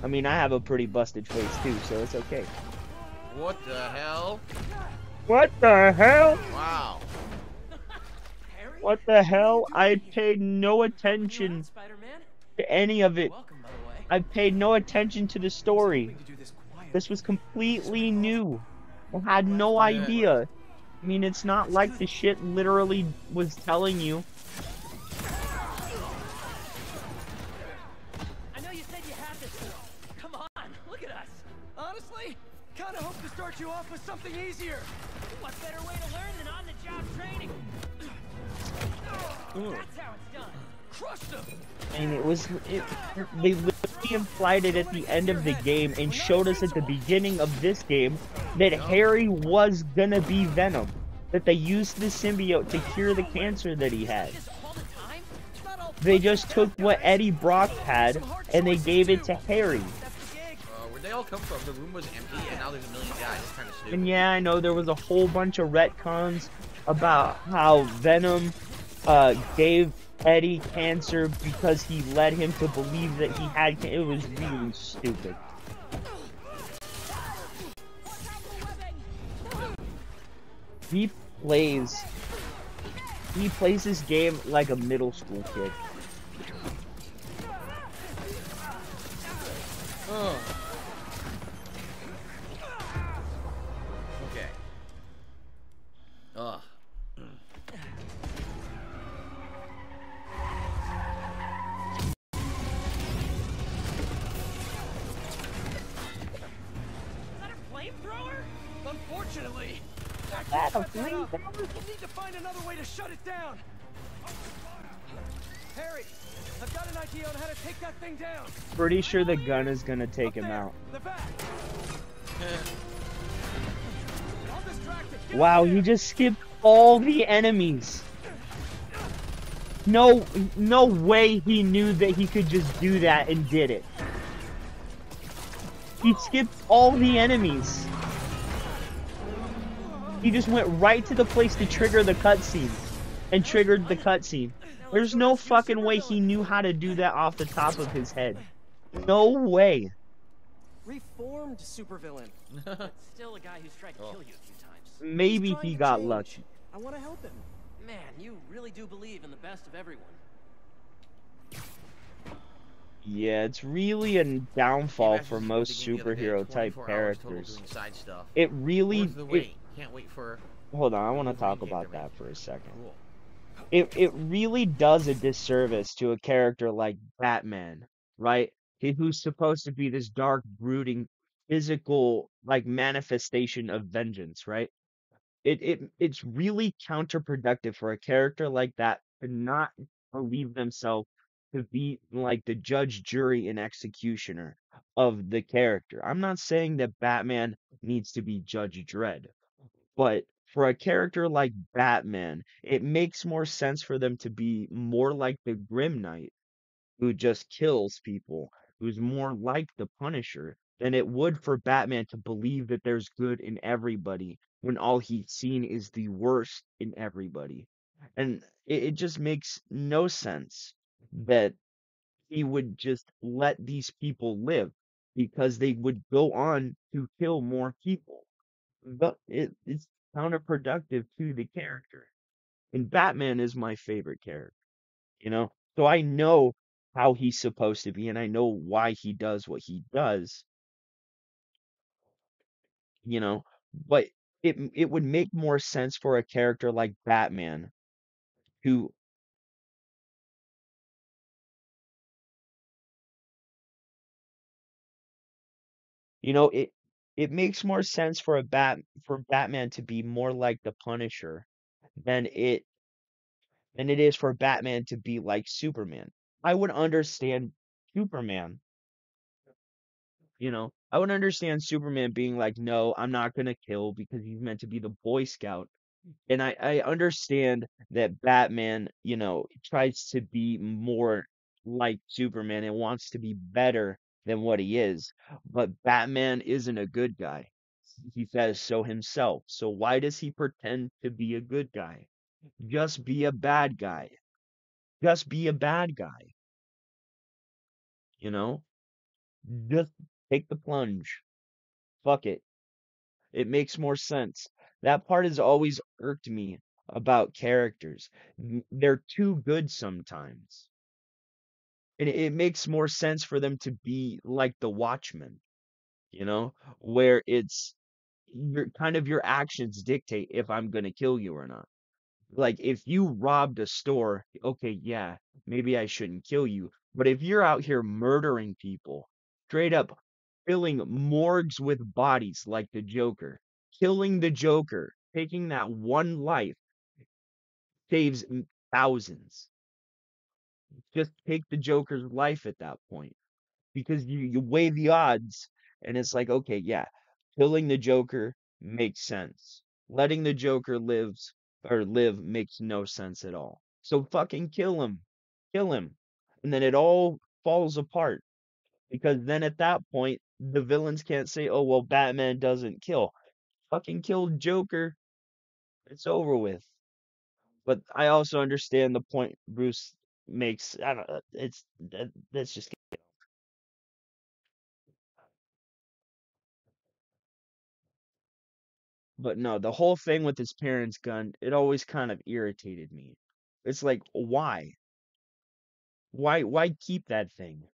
I mean, I have a pretty busted face too, so it's okay. What the hell? What the hell? Wow. What the hell? I paid no attention to any of it. I paid no attention to the story. This was completely new. I had no idea. I mean, it's not like the shit literally was telling you. I know you said you had this. Come on, look at us. Honestly, kind of hope to start you off with something easier. What better way to learn than on-the-job training? That's how it's done. Crushed them. And they literally implied it at the end of the game and showed us at the beginning of this game that Harry was gonna be Venom. That they used the symbiote to cure the cancer that he had. They just took what Eddie Brock had and they gave it to Harry. Where'd they all come from? The room was empty and now there's a million guys. It's kind of stupid. And yeah, I know there was a whole bunch of retcons about how Venom gave Eddie cancer because he led him to believe that he had cancer. It was really stupid. He plays this game like a middle school kid. Oh. Okay. Ugh. Unfortunately, That a we'll need to find another way to shut it down. Harry, I've got an idea on how to take that thing down. Pretty sure the gun is gonna take him out. Wow, he just skipped all the enemies. No way he knew that he could just do that and did it. He skipped all the enemies. He just went right to the place to trigger the cutscene. And triggered the cutscene. There's no fucking way he knew how to do that off the top of his head. No way. Reformed supervillain. But still a guy who's tried to kill you a few times. Maybe he got lucky. I want to help him. Man, you really do believe in the best of everyone. Yeah, it's really a downfall for most superhero type characters. It really Can't wait for. Hold on, I want to talk about that for a second. It really does a disservice to a character like Batman, right? Who's supposed to be this dark, brooding, physical like manifestation of vengeance, right? It's really counterproductive for a character like that to not believe themselves to be like the judge, jury, and executioner of the character. I'm not saying that Batman needs to be Judge Dredd, but for a character like Batman, it makes more sense for them to be more like the Grim Knight, who just kills people, who's more like the Punisher, than it would for Batman to believe that there's good in everybody when all he's seen is the worst in everybody. And it just makes no sense that he would just let these people live because they would go on to kill more people. But it's counterproductive to the character. And Batman is my favorite character, you know? So I know how he's supposed to be and I know why he does what he does, you know? But it would make more sense for a character like Batman who it makes more sense for Batman to be more like the Punisher than it than it is for Batman to be like Superman. I would understand Superman, you know, I would understand Superman being like, no, I'm not gonna kill because he's meant to be the Boy Scout. And I understand that Batman, you know, tries to be more like Superman and wants to be better than what he is. But Batman isn't a good guy. He says so himself. So why does he pretend to be a good guy? Just be a bad guy. Just be a bad guy, you know? Just take the plunge. Fuck it. It makes more sense. That part has always irked me about characters. They're too good sometimes. And it makes more sense for them to be like the Watchmen, you know, where it's your actions dictate if I'm gonna kill you or not. Like if you robbed a store, okay, yeah, maybe I shouldn't kill you. But if you're out here murdering people, straight up filling morgues with bodies like the Joker, killing the Joker, taking that one life saves thousands. Just take the Joker's life at that point because you weigh the odds and it's like, okay, yeah, killing the Joker makes sense. Letting the Joker live makes no sense at all. So fucking kill him. Kill him. And then it all falls apart because then at that point the villains can't say, "Oh, well, Batman doesn't kill." Fucking kill Joker. It's over with. But I also understand the point Bruce makes. I don't know. That's just. But no, the whole thing with his parents' gun, it always kind of irritated me. It's like, why? Why keep that thing?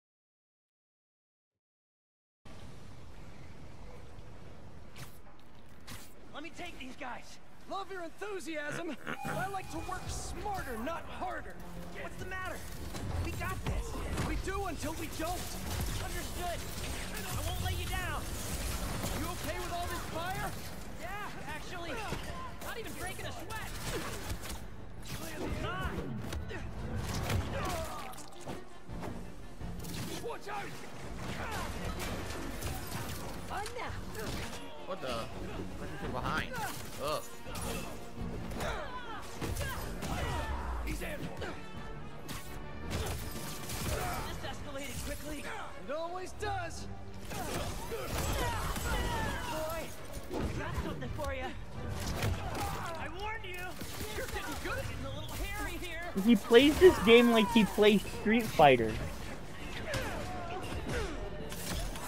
Let me take these guys. Love your enthusiasm. I like to work smarter, not harder. What's the matter? We got this. We do until we don't. Understood. I won't let you down. You okay with all this fire? Yeah, actually. Not even breaking a sweat. Ah. Watch out! What the? Looking from behind. Ugh. He's in. This escalated quickly. It always does. Boy, got something for you. I warned you. You're getting good. Getting a little hairy here. He plays this game like he plays Street Fighter.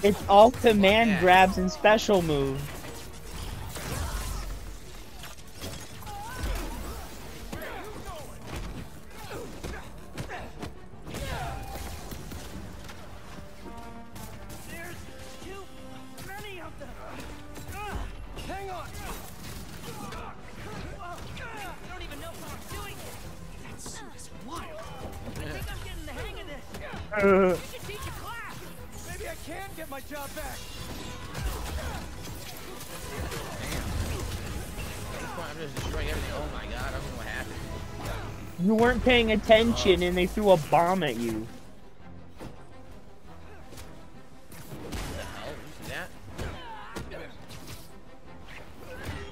It's all command grabs and special moves. There's too many of them. Hang on. I don't even know how I'm doing it. That suit is wild. I think I'm getting the hang of this. We should teach a class. Maybe I can get my job back. I'm just destroying everything. Oh my god, I don't know what happened. You weren't paying attention and they threw a bomb at you.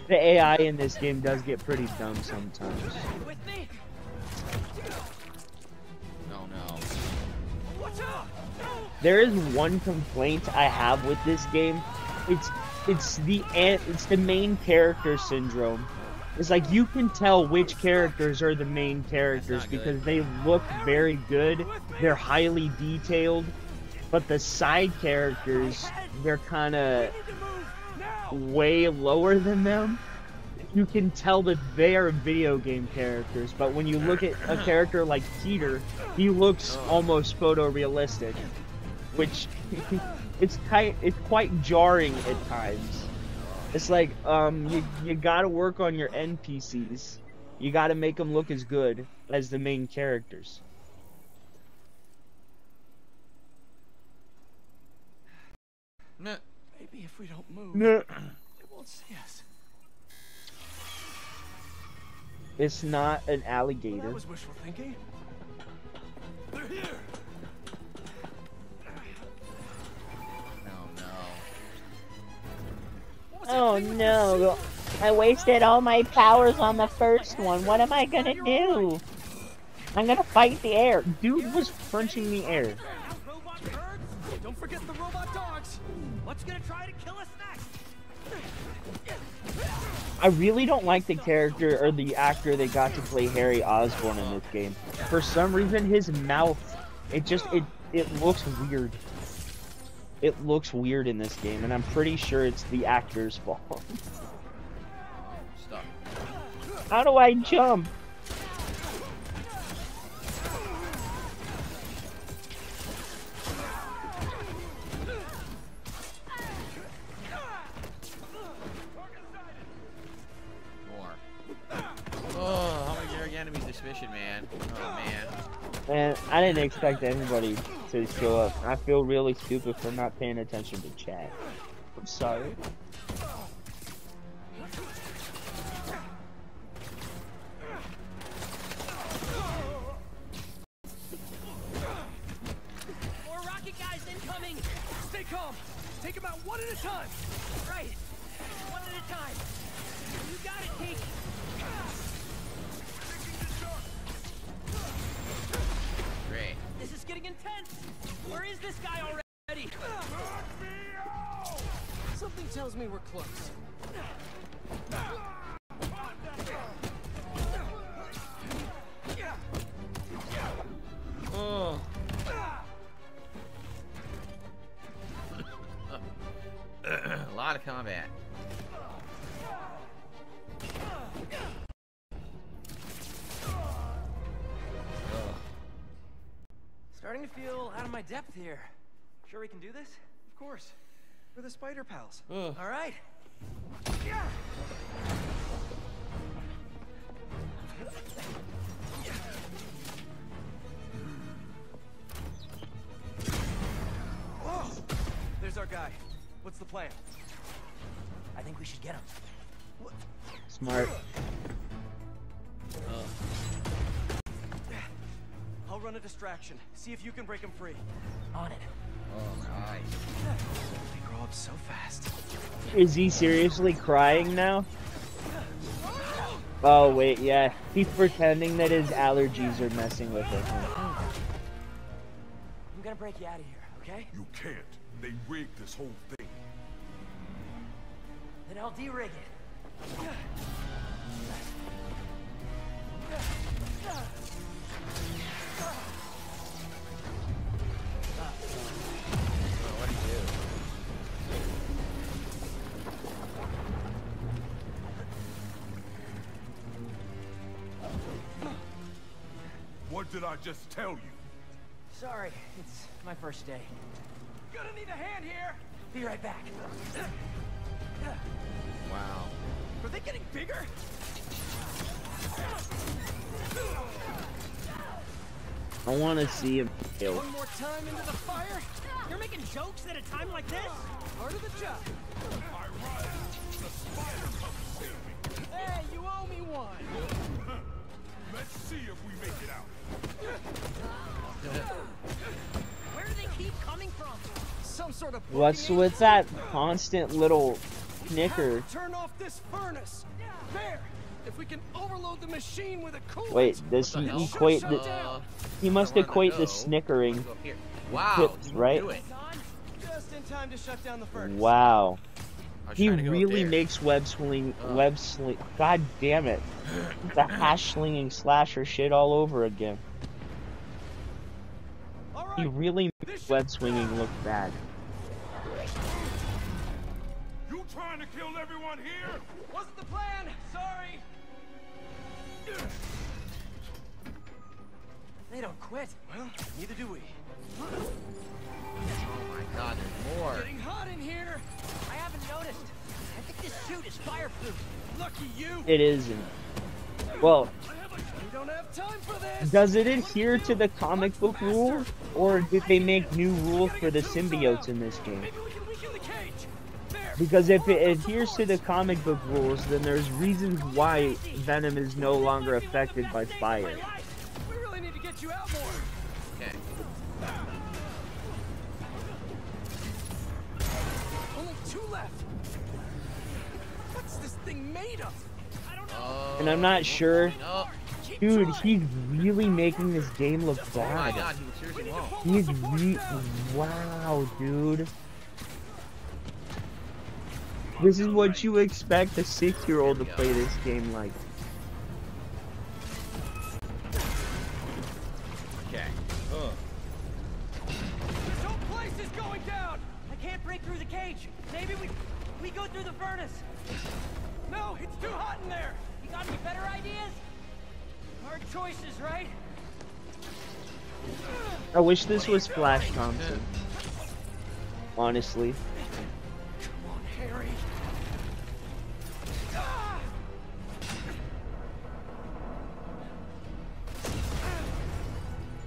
The AI in this game does get pretty dumb sometimes. With me? No, no. What's up? There is one complaint I have with this game. It's the main character syndrome. It's like you can tell which characters are the main characters because they look very good. They're highly detailed, but the side characters, they're kind of way lower than them. You can tell that they are video game characters, but when you look at a character like Peter, he looks almost photorealistic, which it's quite jarring at times. It's like you gotta work on your NPCs. You gotta make them look as good as the main characters. Maybe if we don't move, Nah. they won't see us. It's not an Well, alligator. that was wishful thinking. They're here. Oh no, I wasted all my powers on the first one. What am I gonna do? I'm gonna fight the air. Dude was punching the air. Robot birds. Don't forget the robot dogs. What's gonna try to kill us next? I really don't like the character or the actor that got to play Harry Osborn in this game. For some reason, his mouth, it looks weird. It looks weird in this game, and I'm pretty sure it's the actor's fault. Stop. How do I jump? Oh, how many Derek enemies this mission, man? Oh, man. And I didn't expect anybody to show up. I feel really stupid for not paying attention to chat. I'm sorry. More rocket guys incoming. Stay calm. Take them out one at a time. Right. One at a time. You got it, Teak. Great. This is getting intense. Where is this guy already? Something tells me we're close. Oh. A lot of combat. Starting to feel out of my depth here. Sure we can do this? Of course. We're the Spider Pals. All right. Whoa! There's our guy. What's the plan? I think we should get him. Smart. I'll run a distraction. See if you can break him free. On it. Oh, nice. They grow up so fast. Is he seriously crying now? Oh wait, yeah. He's pretending that his allergies are messing with him. I'm gonna break you out of here, okay? You can't. They rigged this whole thing. Then I'll de-rig it. What do you do? What did I just tell you? Sorry, it's my first day. Gonna need a hand here. Be right back. Wow. Are they getting bigger? I want to see him fail. One more time into the fire. You're making jokes at a time like this? Part of the job. Hey, you owe me one. Let's see if we make it out. Where do they keep coming from? Some sort of What's with that constant little snicker? Turn off this furnace. There. If we can overload the machine with a coolant. Wait, does he equate the... He must equate the snickering Wow, tips, right? Just in time to shut down the furnace. Wow. He trying to go up really there. makes web sling. God damn it. The hash slinging slasher shit all over again. He really makes web swinging look bad. You trying to kill everyone here? Wasn't the plan. Sorry. They don't quit. Well, neither do we. Oh my god, there's more. Getting hot in here. I haven't noticed. I think this suit is fireproof. Lucky you. It isn't. Well, We don't have time for this. does it adhere to the comic book rules? Or did they make new rules for the symbiotes in this game? Maybe we can weaken the cage. There. Because if it adheres to the comic book rules, then there's reasons why Venom is no longer affected by fire. We really need to get you out more. Okay. Only 2 left. What's this thing made of? I don't know. And I'm not sure. No. Dude, he's really making this game look bad. Oh my god, he seriously won't. He's wow, dude. This is what you expect a 6-year-old to play this game like. Okay. This whole place is going down. I can't break through the cage. Maybe we go through the furnace. No, it's too hot in there. You got any better ideas? Hard choices, right? I wish this was Flash Thompson. Honestly. Come on, Harry.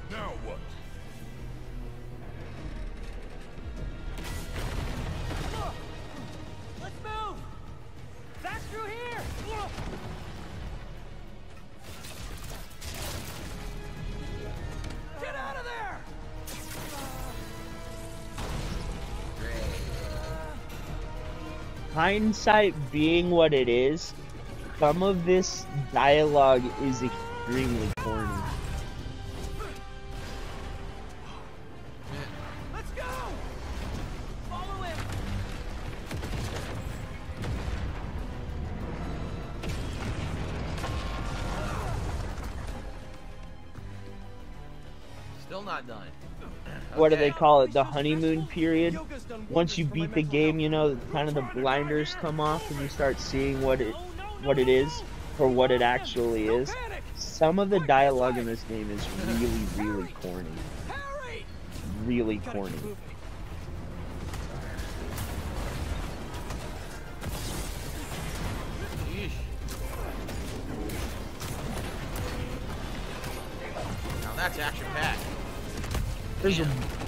Now what? Let's move. That's through here. Get out of there. Hindsight being what it is, some of this dialogue is extremely corny. Let's go. Follow him. Still not done. What do they call it? The honeymoon period? Once you beat the game, you know, kind of the blinders come off and you start seeing what it is, or what it actually is. Some of the dialogue in this game is really, really corny. Really corny. Now that's action-packed.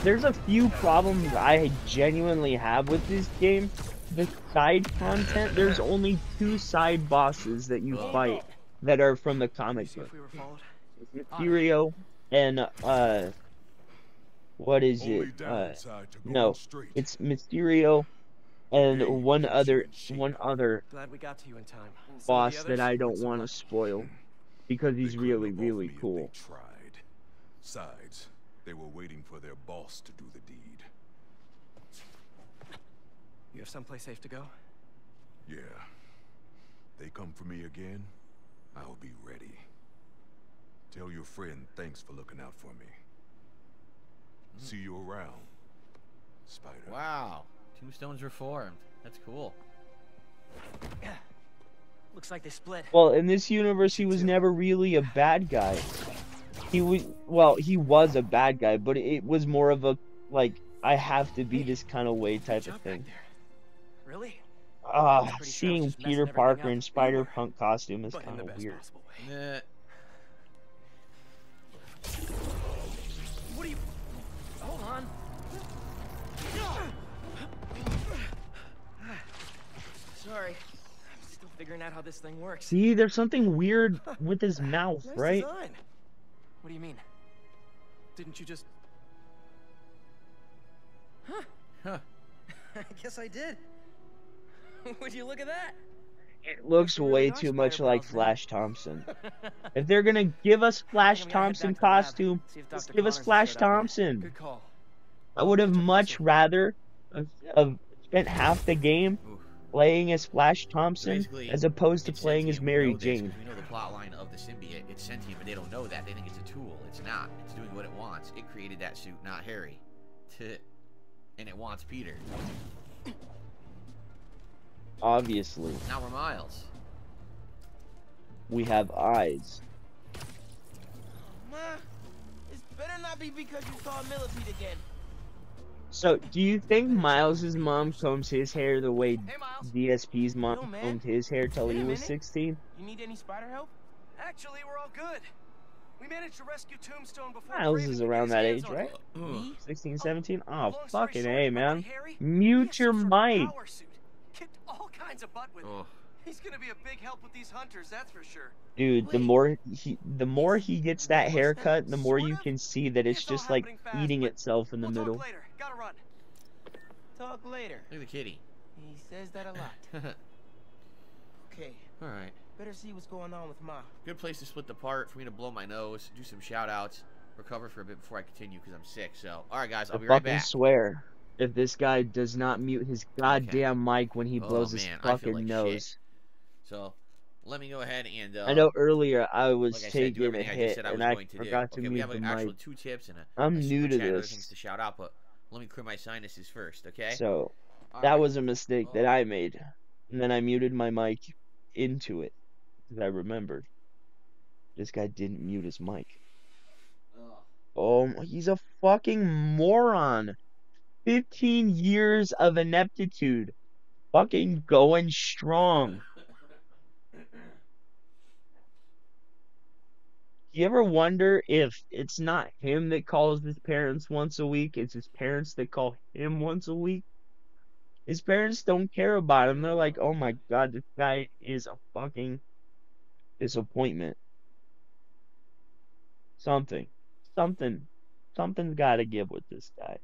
There's a few problems I genuinely have with this game. The side content, there's only 2 side bosses that you fight that are from the comic book. Mysterio and what is it? No, it's Mysterio and one other Glad we got to you in time. boss that I don't want to spoil because he's really, really cool. Besides, they were waiting for their boss to do the deed. You have someplace safe to go? Yeah. They come for me again, I'll be ready. Tell your friend thanks for looking out for me. See you around, Spider. Wow. Tombstone's reformed. That's cool. Looks like they split. Well, in this universe, he was never really a bad guy. He was a bad guy, but it was more of a, like, I have to be this kind of way type of thing. Really? Seeing Peter Parker in Spider-Punk costume is kind of weird. What are you... Hold on. Sorry. I'm still figuring out how this thing works. See, there's something weird with his mouth, Nice right? design. What do you mean? Didn't you just... Huh. I guess I did. Would you look at that? It looks way too much like Flash Thompson. If they're gonna give us Flash Thompson costume, let's give us Flash Thompson. Good call. I would have much rather have spent half the game playing as Flash Thompson as opposed to playing as Mary Jane. We know the plot line of the symbiote. It's sentient, but they don't know that. They think it's a tool. It's not. It's doing what it wants. It created that suit, not Harry. And it wants Peter. Obviously. Now we're Miles. We have eyes. Ma, this better not be because you saw a millipede again. So, do you think Miles' mom combs his hair the way DSP's mom combed his hair till he was 16? You need any spider help? Actually, we're all good. We managed to rescue Tombstone before Miles is around that age, right? 16, 17? Oh, fucking A, man. Mute your mic. kicked all kinds of butt with him. Oh. He's gonna be a big help with these hunters, that's for sure. Dude, the more he gets that haircut, the more you can see that it's just like eating itself in the We'll talk middle. later. Gotta run. Talk later. Look at the kitty. He says that a lot. Okay. Alright. Better see what's going on with Ma. Good place to split the part, for me to blow my nose, do some shout outs, recover for a bit before I continue because I'm sick. So, alright guys, I'll I be right fucking back. swear, if this guy does not mute his goddamn mic when he blows his I feel fucking like nose. shit. So, let me go ahead and I know earlier I was like I said, do taking a everything I just hit said I and was I going to do. forgot to Okay, we mute have the actually mic. 2 tips and I'm a new super to chat and other this. things to shout out, but let me clear my sinuses first, okay? So All that right. was a mistake that I made. And then I muted my mic into it. Because I remembered. This guy didn't mute his mic. Oh, he's a fucking moron. 15 years of ineptitude. Fucking going strong. You ever wonder if it's not him that calls his parents once a week, it's his parents that call him once a week? His parents don't care about him. They're like, oh my god, this guy is a fucking disappointment. Something. Something. Something's gotta give with this guy.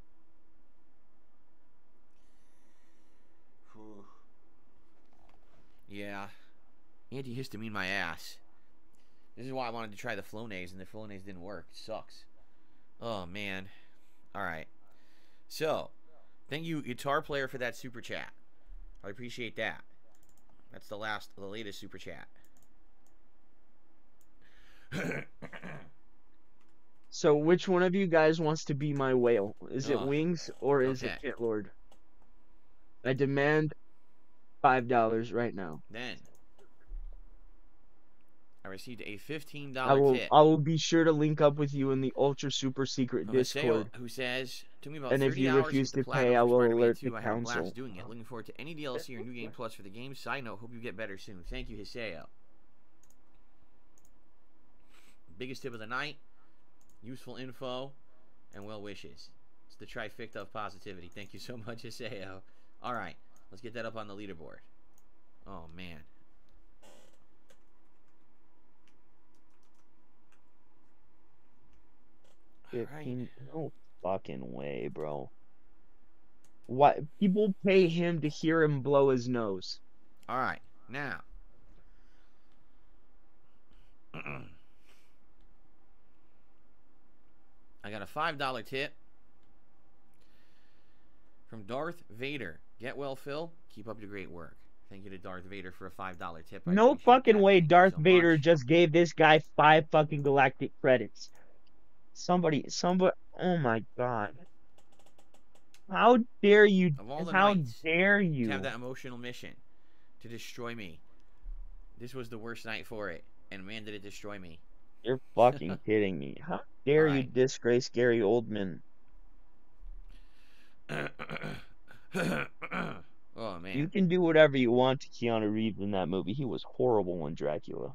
Yeah. Antihistamine my ass. This is why I wanted to try the Flonase, and the Flonase didn't work. It sucks. Oh, man. Alright. So, thank you, Guitar Player, for that super chat. I appreciate that. That's the latest super chat. So, which one of you guys wants to be my whale? Is it Oh, Wings or is it okay. Shitlord? I demand $5 right now. Then, I received a $15 tip. I will be sure to link up with you in the ultra super secret Discord. Who says, took me about And if 30 you hours refuse to to platinum pay, I for will Spider-Man alert 2. the I had a council. blast doing it. Looking forward to any DLC or New Game Plus for the game. Side note, hope you get better soon. Thank you, Hiseo. Biggest tip of the night, useful info, and well wishes. It's the trifecta of positivity. Thank you so much, Hiseo. Alright, let's get that up on the leaderboard. Oh, man. Right. No fucking way, bro. What? People pay him to hear him blow his nose. Alright, now. I got a $5 tip from Darth Vader. Get well, Phil. Keep up the great work. Thank you to Darth Vader for a $5 tip. No fucking way Darth Vader just gave this guy 5 fucking galactic credits. Somebody, oh my god. How dare you, Of all the how nights dare to you? have that emotional mission to destroy me. This was the worst night for it. And man, did it destroy me. You're fucking kidding me. How dare you disgrace Gary Oldman? Oh, man. You can do whatever you want to Keanu Reeves in that movie. He was horrible in Dracula.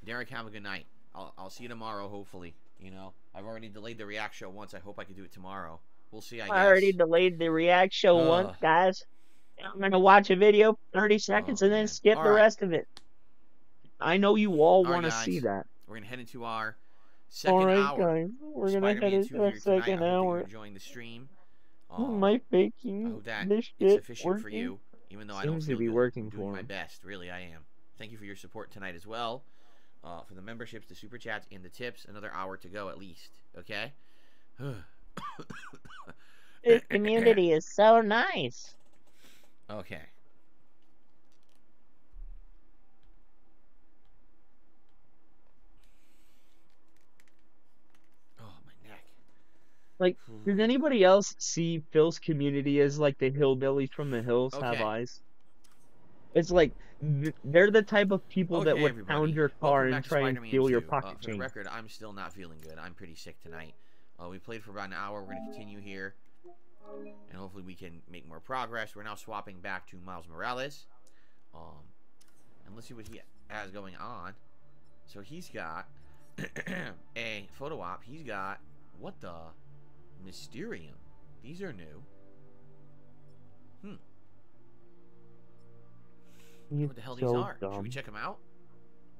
Derek, have a good night. I'll see you tomorrow, hopefully. You know, I've already delayed the react show once. I hope I can do it tomorrow. We'll see, I guess. I already delayed the react show once, guys. I'm gonna watch a video 30 seconds and then skip the rest of it. I know you all want to see that. We're gonna head into our second hour. Guys, we're gonna head into our second hour. You're enjoying the stream. My faking. I hope that this it's shit sufficient for working? you, even though I don't Seems feel to be good. working I'm doing for my him. best. Really, I am. Thank you for your support tonight as well. For the memberships, the super chats, and the tips. Another hour to go at least. Okay. This community is so nice. Okay. Oh, my neck. Like, does anybody else see Phil's community as like the hillbillies from the hills have Okay. eyes? It's like they're the type of people that Okay, would everybody. pound your car Welcome and back to try and Spider-Man steal your 2. pocket For the change. record, I'm still not feeling good. I'm pretty sick tonight. We played for about an hour. We're going to continue here. And hopefully we can make more progress. We're now swapping back to Miles Morales. And let's see what he has going on. So he's got a photo op. He's got... What the... Mysterium. These are new. He's What the hell these so are? Should we dumb. check them out?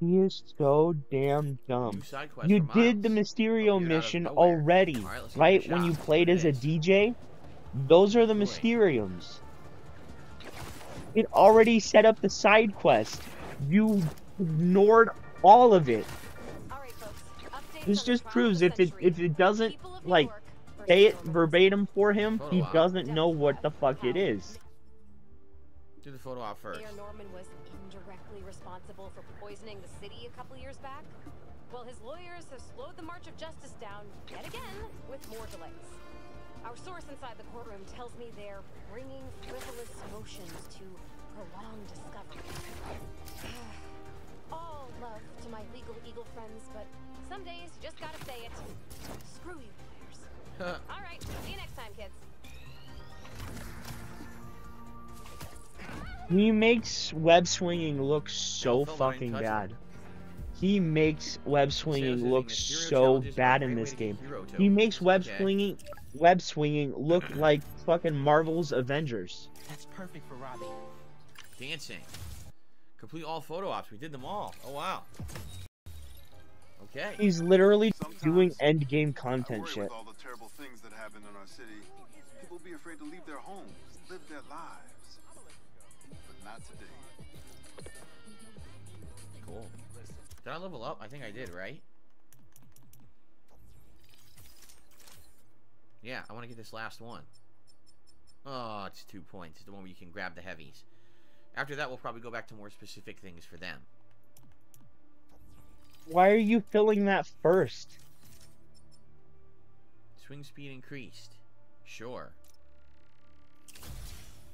He is so damn dumb. New side quest You for did the Miles. Mysterio Appeared out of mission nowhere. already, Alright, let's give it a right? When you shot. played What as a is. DJ, those are the Mysteriums. It already set up the side quest. You ignored all of it. This just proves if it doesn't like say it verbatim for him, he doesn't know what the fuck it is. Do the photo op first. Mayor Norman was indirectly responsible for poisoning the city a couple years back. Well, his lawyers have slowed the march of justice down yet again with more delays. Our source inside the courtroom tells me they're bringing frivolous motions to prolong discovery. All love to my legal eagle friends, but some days you just gotta say it. Screw you, lawyers. All right, see you next time, kids. He makes web swinging look so fucking bad. He makes web swinging look so bad in this game. He makes web swinging look like fucking Marvel's Avengers. That's perfect for Robbie. Dancing. Complete all photo ops. We did them all. Oh wow. Okay. He's literally doing end game content shit. With all the terrible things that happen in our city, people be afraid to leave their homes, live their lives. But not today. Cool. Did I level up? I think I did, right? Yeah, I want to get this last one. Oh, it's 2 points. It's the one where you can grab the heavies. After that, we'll probably go back to more specific things for them. Why are you filling that first? Swing speed increased. Sure.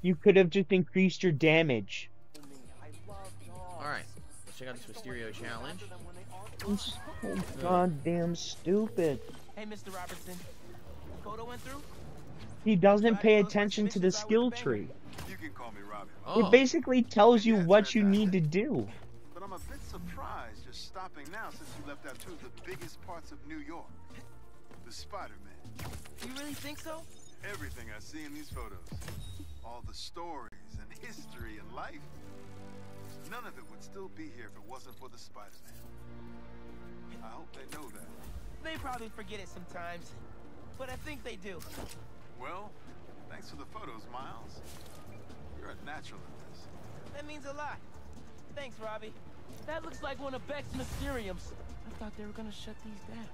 You could have just increased your damage. Alright. Let's check out this Mysterio challenge. It's so goddamn stupid. Hey, Mr. Robertson. Photo went through? He doesn't pay attention to the skill tree. You can call me Robbie. It basically tells you what you need to do. But I'm a bit surprised you're stopping now since you left out two of the biggest parts of New York. The Spider-Man. You really think so? Everything I see in these photos. All the stories and history and life. None of it would still be here if it wasn't for the Spider-Man. I hope they know that. They probably forget it sometimes. But I think they do. Well, thanks for the photos, Miles. You're a natural at this. That means a lot. Thanks, Robbie. That looks like one of Beck's Mysteriums. I thought they were gonna shut these down.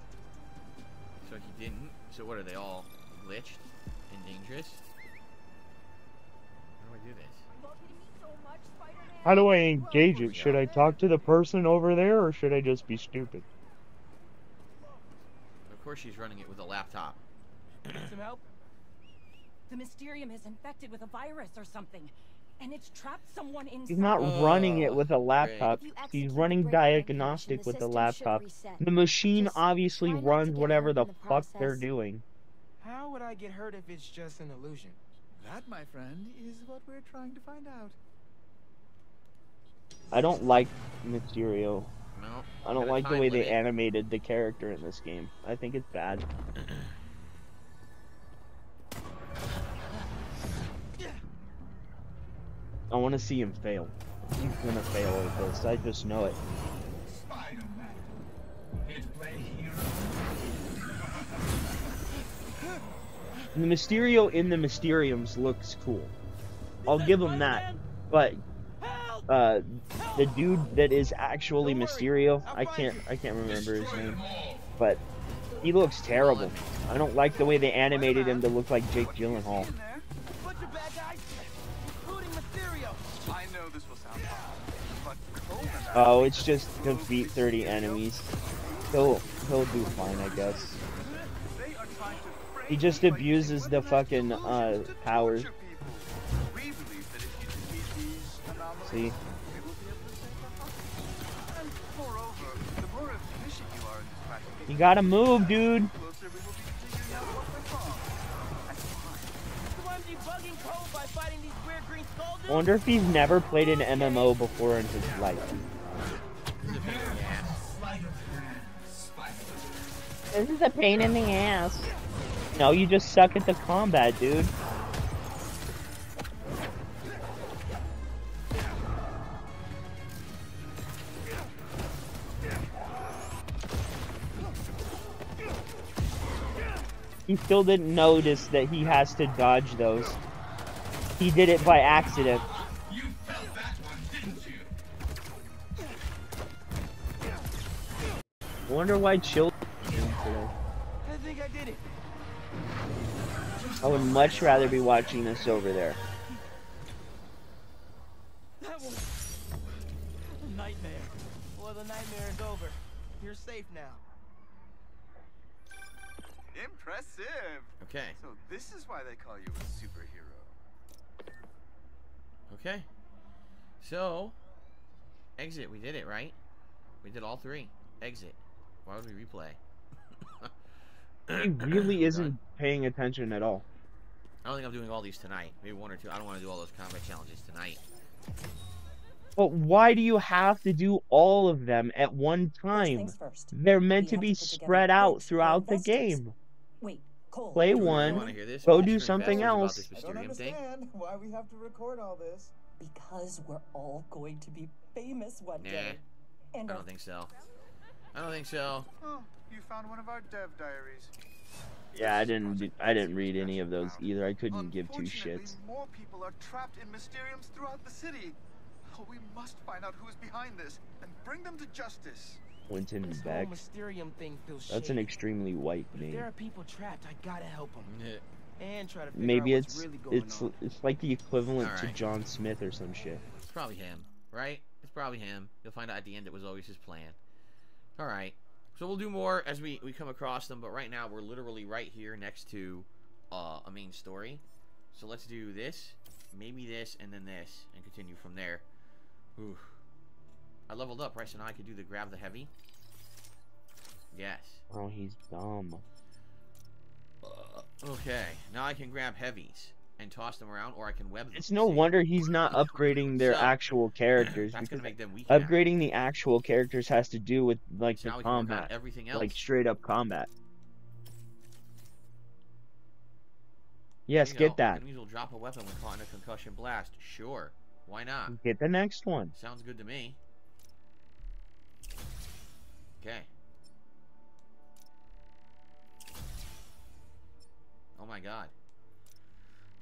So he didn't. So what, are they all glitched and dangerous? How do I do this? How do I engage it? Should I talk to the person over there, or should I just be stupid? Of course she's running it with a laptop. Need some help? The Mysterium is infected with a virus or something, and it's trapped someone inside. He's not running it with a laptop. He's running diagnostic with a laptop. The machine obviously runs whatever the fuck they're doing. How would I get hurt if it's just an illusion? That, my friend, is what we're trying to find out. I don't like Mysterio. No. I don't like the way they animated the character in this game. I think it's bad. I want to see him fail. He's gonna fail at this. I just know it. And the Mysterio in the Mysteriums looks cool. I'll give him that. But the dude that is actually Mysterio, I can't remember his name, but he looks terrible. I don't like the way they animated him to look like Jake Gyllenhaal. I know this will sound hard, but Oh, it's just defeat 30 enemies. He'll do fine, I guess. He just abuses the fucking powers. See? You gotta move, dude. I wonder if he's never played an MMO before in his life. This is a pain in the ass. No, you just suck at the combat, dude. He still didn't notice that he has to dodge those. He did it by accident. You felt that one, didn't you? I wonder why children today. I think I did it. I would much rather be watching this over there. That was a nightmare. Well, the nightmare is over. You're safe now. Impressive. Okay. So this is why they call you a superhero. Okay. So, exit. We did it, right? We did all three. Exit. Why would we replay? He really isn't paying attention at all. I don't think I'm doing all these tonight. Maybe one or two. I don't want to do all those combat challenges tonight. But why do you have to do all of them at one time? They're meant to be spread out throughout the game. Wait, Cole. Play Do we really one, wanna hear this? go Extra do something investors else. about this Mysterium thing? why we have to record all this. Because we're all going to be famous one Nah. day. I don't think so. I don't think so. Oh, you found one of our dev diaries. Yeah, I didn't read any of those either. I couldn't give two Unfortunately, shits. more people are trapped in Mysteriums throughout the city. Oh, we must find out who is behind this and bring them to justice. Quentin This Beck. whole Mysterium thing feels That's an shady. extremely white If name. there are people trapped, I gotta help them. And try to figure Maybe out what's really going on. it's like the equivalent to Alright. John Smith or some shit. It's probably him, right? It's probably him. You'll find out at the end it was always his plan. Alright. So we'll do more as we come across them, but right now we're literally right here next to a main story. So let's do this, maybe this, and then this, and continue from there. Ooh. I leveled up, right? So now I can do the grab the heavy. Yes. Oh, he's dumb. Okay. Now I can grab heavies and toss them around, or I can web them. It's no wonder he's not upgrading their So, actual characters, that's because gonna make them weak now. upgrading the actual characters has to do with like So now the we can work on combat, everything like else. straight up combat. There Yes, you get go. that. Enemies will drop a weapon when caught in a concussion blast. Sure. Why not? Get the next one. Sounds good to me. Okay. Oh my god.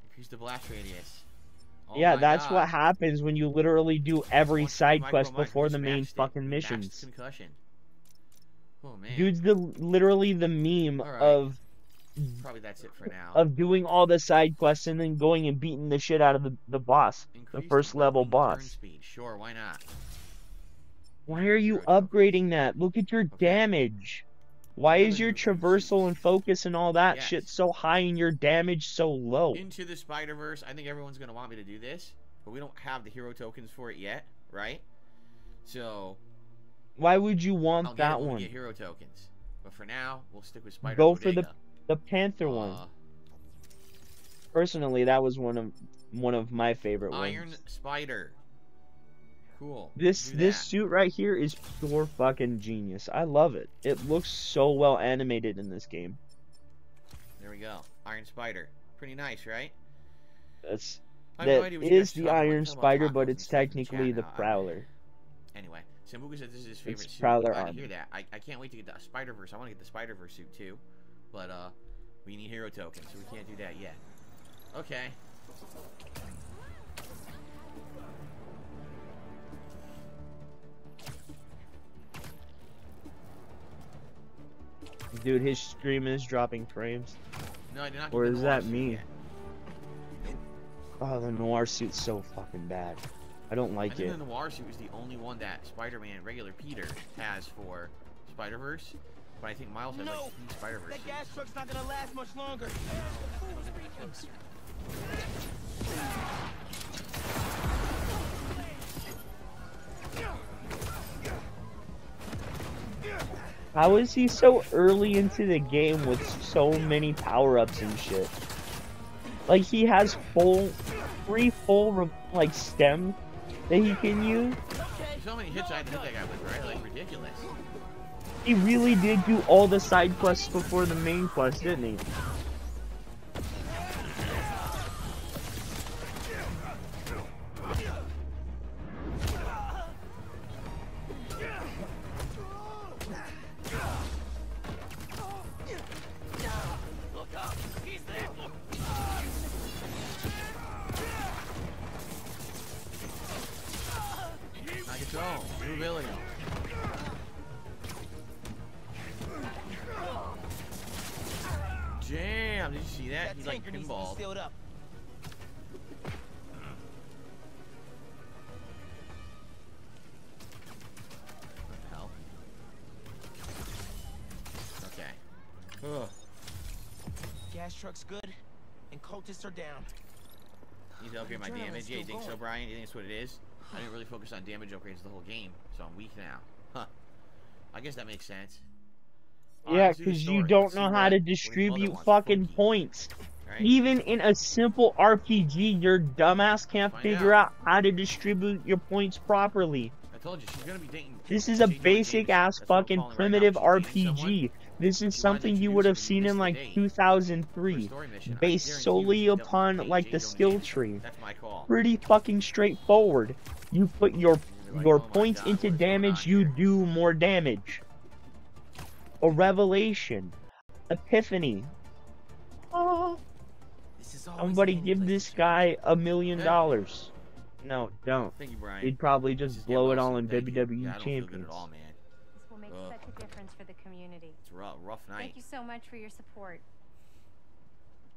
Increase the blast radius. Oh Yeah, my that's god. what happens when you literally do every One side micro quest micro before the main smashed it. fucking Maxed missions. concussion. Oh man. Dude's literally the meme Alright. of Probably that's it for now. doing all the side quests and then going and beating the shit out of the boss, the Increase first level weapon turn boss. speed. Sure, why not? Why are you upgrading that? Look at your damage. Why is your traversal and focus and all that Yes. shit so high and your damage so low? Into the Spider-Verse. I think everyone's going to want me to do this, but we don't have the hero tokens for it yet, right? So Why would you want I'll get that it when one? we get hero tokens. But for now, we'll stick with Spider Go for Bodega. the Panther one. Personally, that was one of my favorite Iron ones. Spider. Cool. This Do this that. suit right here is pure fucking genius. I love it. It looks so well animated in this game. There we go. Iron Spider. Pretty nice, right? That's I have no that idea what you is guys the talk about. Iron Talk about Spider, tacos but and it's stuff in the technically chat the now. Prowler. Anyway, Sambuca said this is his favorite It's suit. Prowler Glad to armor. hear that. I can't wait to get the Spider-Verse. I want to get the Spider-Verse suit too. But we need hero tokens, so we can't do that yet. Okay. Dude, his stream is dropping frames. No, I did not. Or get the is noir that suit me? yet. Oh, the noir suit's so fucking bad. I don't I like think it. the noir suit is the only one that Spider-Man, regular Peter, has for Spider-Verse. But I think Miles has like 3 Spider-Verse That suits. gas truck's not gonna last much longer. How is he so early into the game with so many power-ups and shit? Like, he has three full like stems that he can use. So many hits I had to hit that guy with, right? Like ridiculous. He really did do all the side quests before the main quest, didn't he? ability. Damn, did you see that? He's like pinball. Sealed up. What the hell? Okay. Ugh. Gas truck's good, and cultists are down. Need to upgrade my damage. Yeah, you think so, Brian? You think that's what it is? I didn't really focus on damage upgrades the whole game, so I'm weak now. Huh. I guess that makes sense. Yeah, because you don't know how to distribute fucking points. Right? Even in a simple RPG, your dumbass can't figure out how to distribute your points properly. I told you, she's gonna be dating. This is a basic ass fucking primitive RPG. This is something you would have seen in like 2003, based solely upon like the skill tree. That's my call. Pretty fucking straightforward. You put your points into damage, you do more damage. A revelation. Epiphany. Oh. Somebody give this guy $1 million. No, don't. Thank you, Brian. He'd probably just blow it all in WWE yeah, I don't feel good Champions. at all, man. This will make such a difference for the community. It's a rough night. Thank you so much for your support.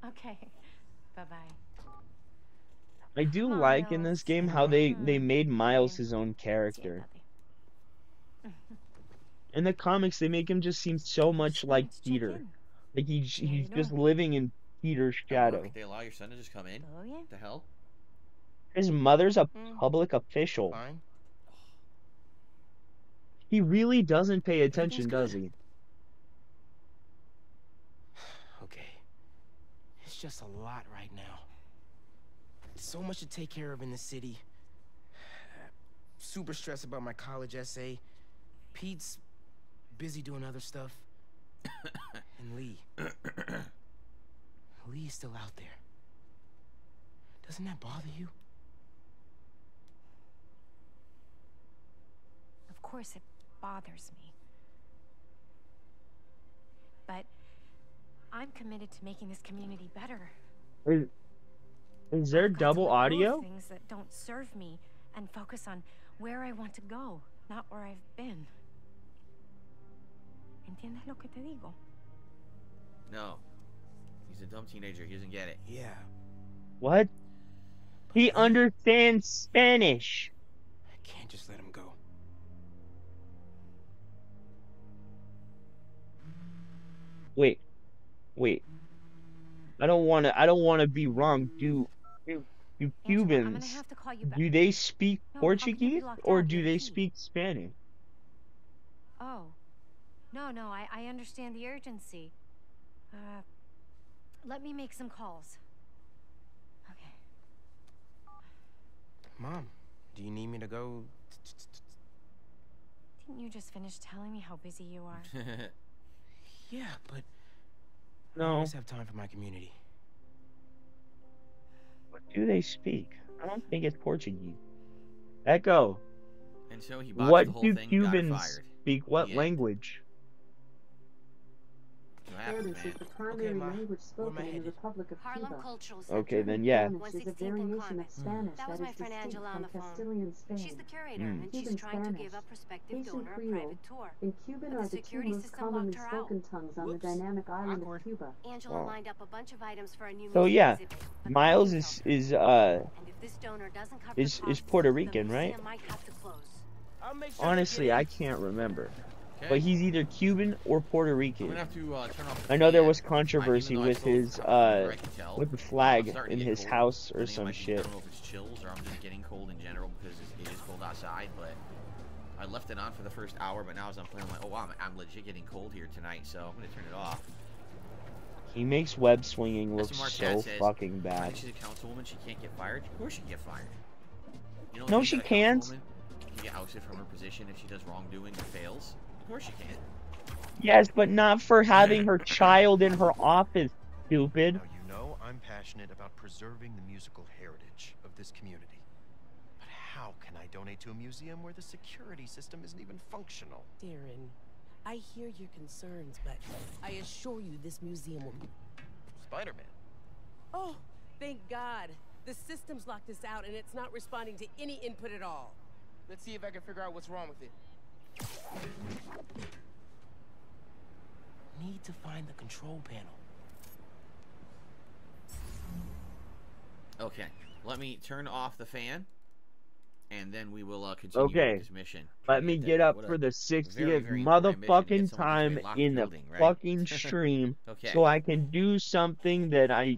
Okay. Bye-bye. I do like in this game how they made Miles his own character. In the comics, they make him just seem so much like Peter. Like he's just living in Peter's shadow. They allow your son to just come in? Oh, yeah. The hell? His mother's a public official. Fine. He really doesn't pay attention, does he? Okay. It's just a lot right now. So much to take care of in the city. Super stressed about my college essay. Pete's busy doing other stuff. And Lee. Lee's still out there. Doesn't that bother you? Of course it bothers me. But I'm committed to making this community better. Is there double audio? Things that don't serve me and focus on where I want to go, not where I've been. ¿Entiendes lo que te digo? No. He's a dumb teenager. He doesn't get it. Yeah. What? He understands Spanish. I can't just let him go. Wait. I don't wanna be wrong. Do Cubans, do they speak Portuguese or do they speak Spanish? Oh. No, I understand the urgency. Let me make some calls. Okay. Mom, do you need me to go? Didn't you just finish telling me how busy you are? Yeah, but I No. always have time for my community. What do they speak? I don't think it's Portuguese. Echo. And so he botched What the whole do thing and got Cubans fired. speak? What Yeah. language? What happened, Spanish man? is the primary Ma. language Where am I spoken in the headed? Republic of Harlem Cuba. Cultural Center. Okay, then yeah. Spanish is a 116th and variation Climate. of Spanish That was that my is friend distinct Angela on from the phone. Castilian Spain. She's the curator, Mm. and she's Cuban trying to Spanish, give a prospective Haitian donor a Creole, private tour. and Cuban But are the the two security most system commonly locked her out. spoken tongues on the Whoops. dynamic island Awkward. of Cuba. Angela Oh. lined up a bunch of items for a new So museum yeah, exhibit, but Miles the is And if this donor doesn't cover costs, Puerto the Rican, right? museum might have to close. I'll make sure Honestly, I can't remember. Okay. But he's either Cuban or Puerto I'm Rican. gonna have to turn off the I know there fan. was controversy Even though I with still his from where I can tell, with the I'm flag starting in to get his cold. house or I think it some might be- shit. I don't know if it's chills or I'm just getting cold in general because it is cold outside. But I left it on for the first hour, but now as I'm playing, I'm like, oh wow, I'm legit getting cold here tonight, so I'm gonna turn it off. He makes web swinging That's look what so Marquette says. fucking Right, bad. she's a councilwoman. She can't get fired. Of course she can get fired. You know, No, think she that a can't. councilwoman can get ousted from her position if she does wrongdoing or fails. Of course she can. Yes, but not for having her child in her office, stupid. Now, you know I'm passionate about preserving the musical heritage of this community. But how can I donate to a museum where the security system isn't even functional? Darren, I hear your concerns, but I assure you this museum will... Spider-Man. Oh, thank God. The system's locked us out and it's not responding to any input at all. Let's see if I can figure out what's wrong with it. Need to find the control panel. Okay, let me turn off the fan, and then we will continue Okay, with this mission. let me get up What for a the very, 60th very important mission to get motherfucking someone into time a locked in the building, right? fucking stream Okay. so I can do something that I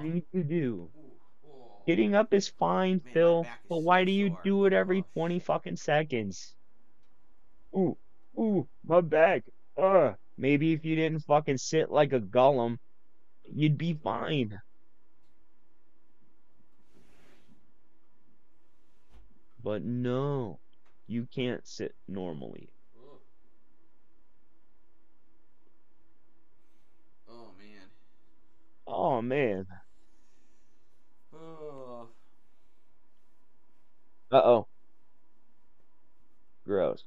need to do. Getting up is fine, Man, my Phil, back is but so why do you sore. do it every 20 fucking seconds? Ooh, ooh, my back. Maybe if you didn't fucking sit like a golem, you'd be fine. But no, you can't sit normally. Oh man. Oh man. Oh. Uh-oh. Gross.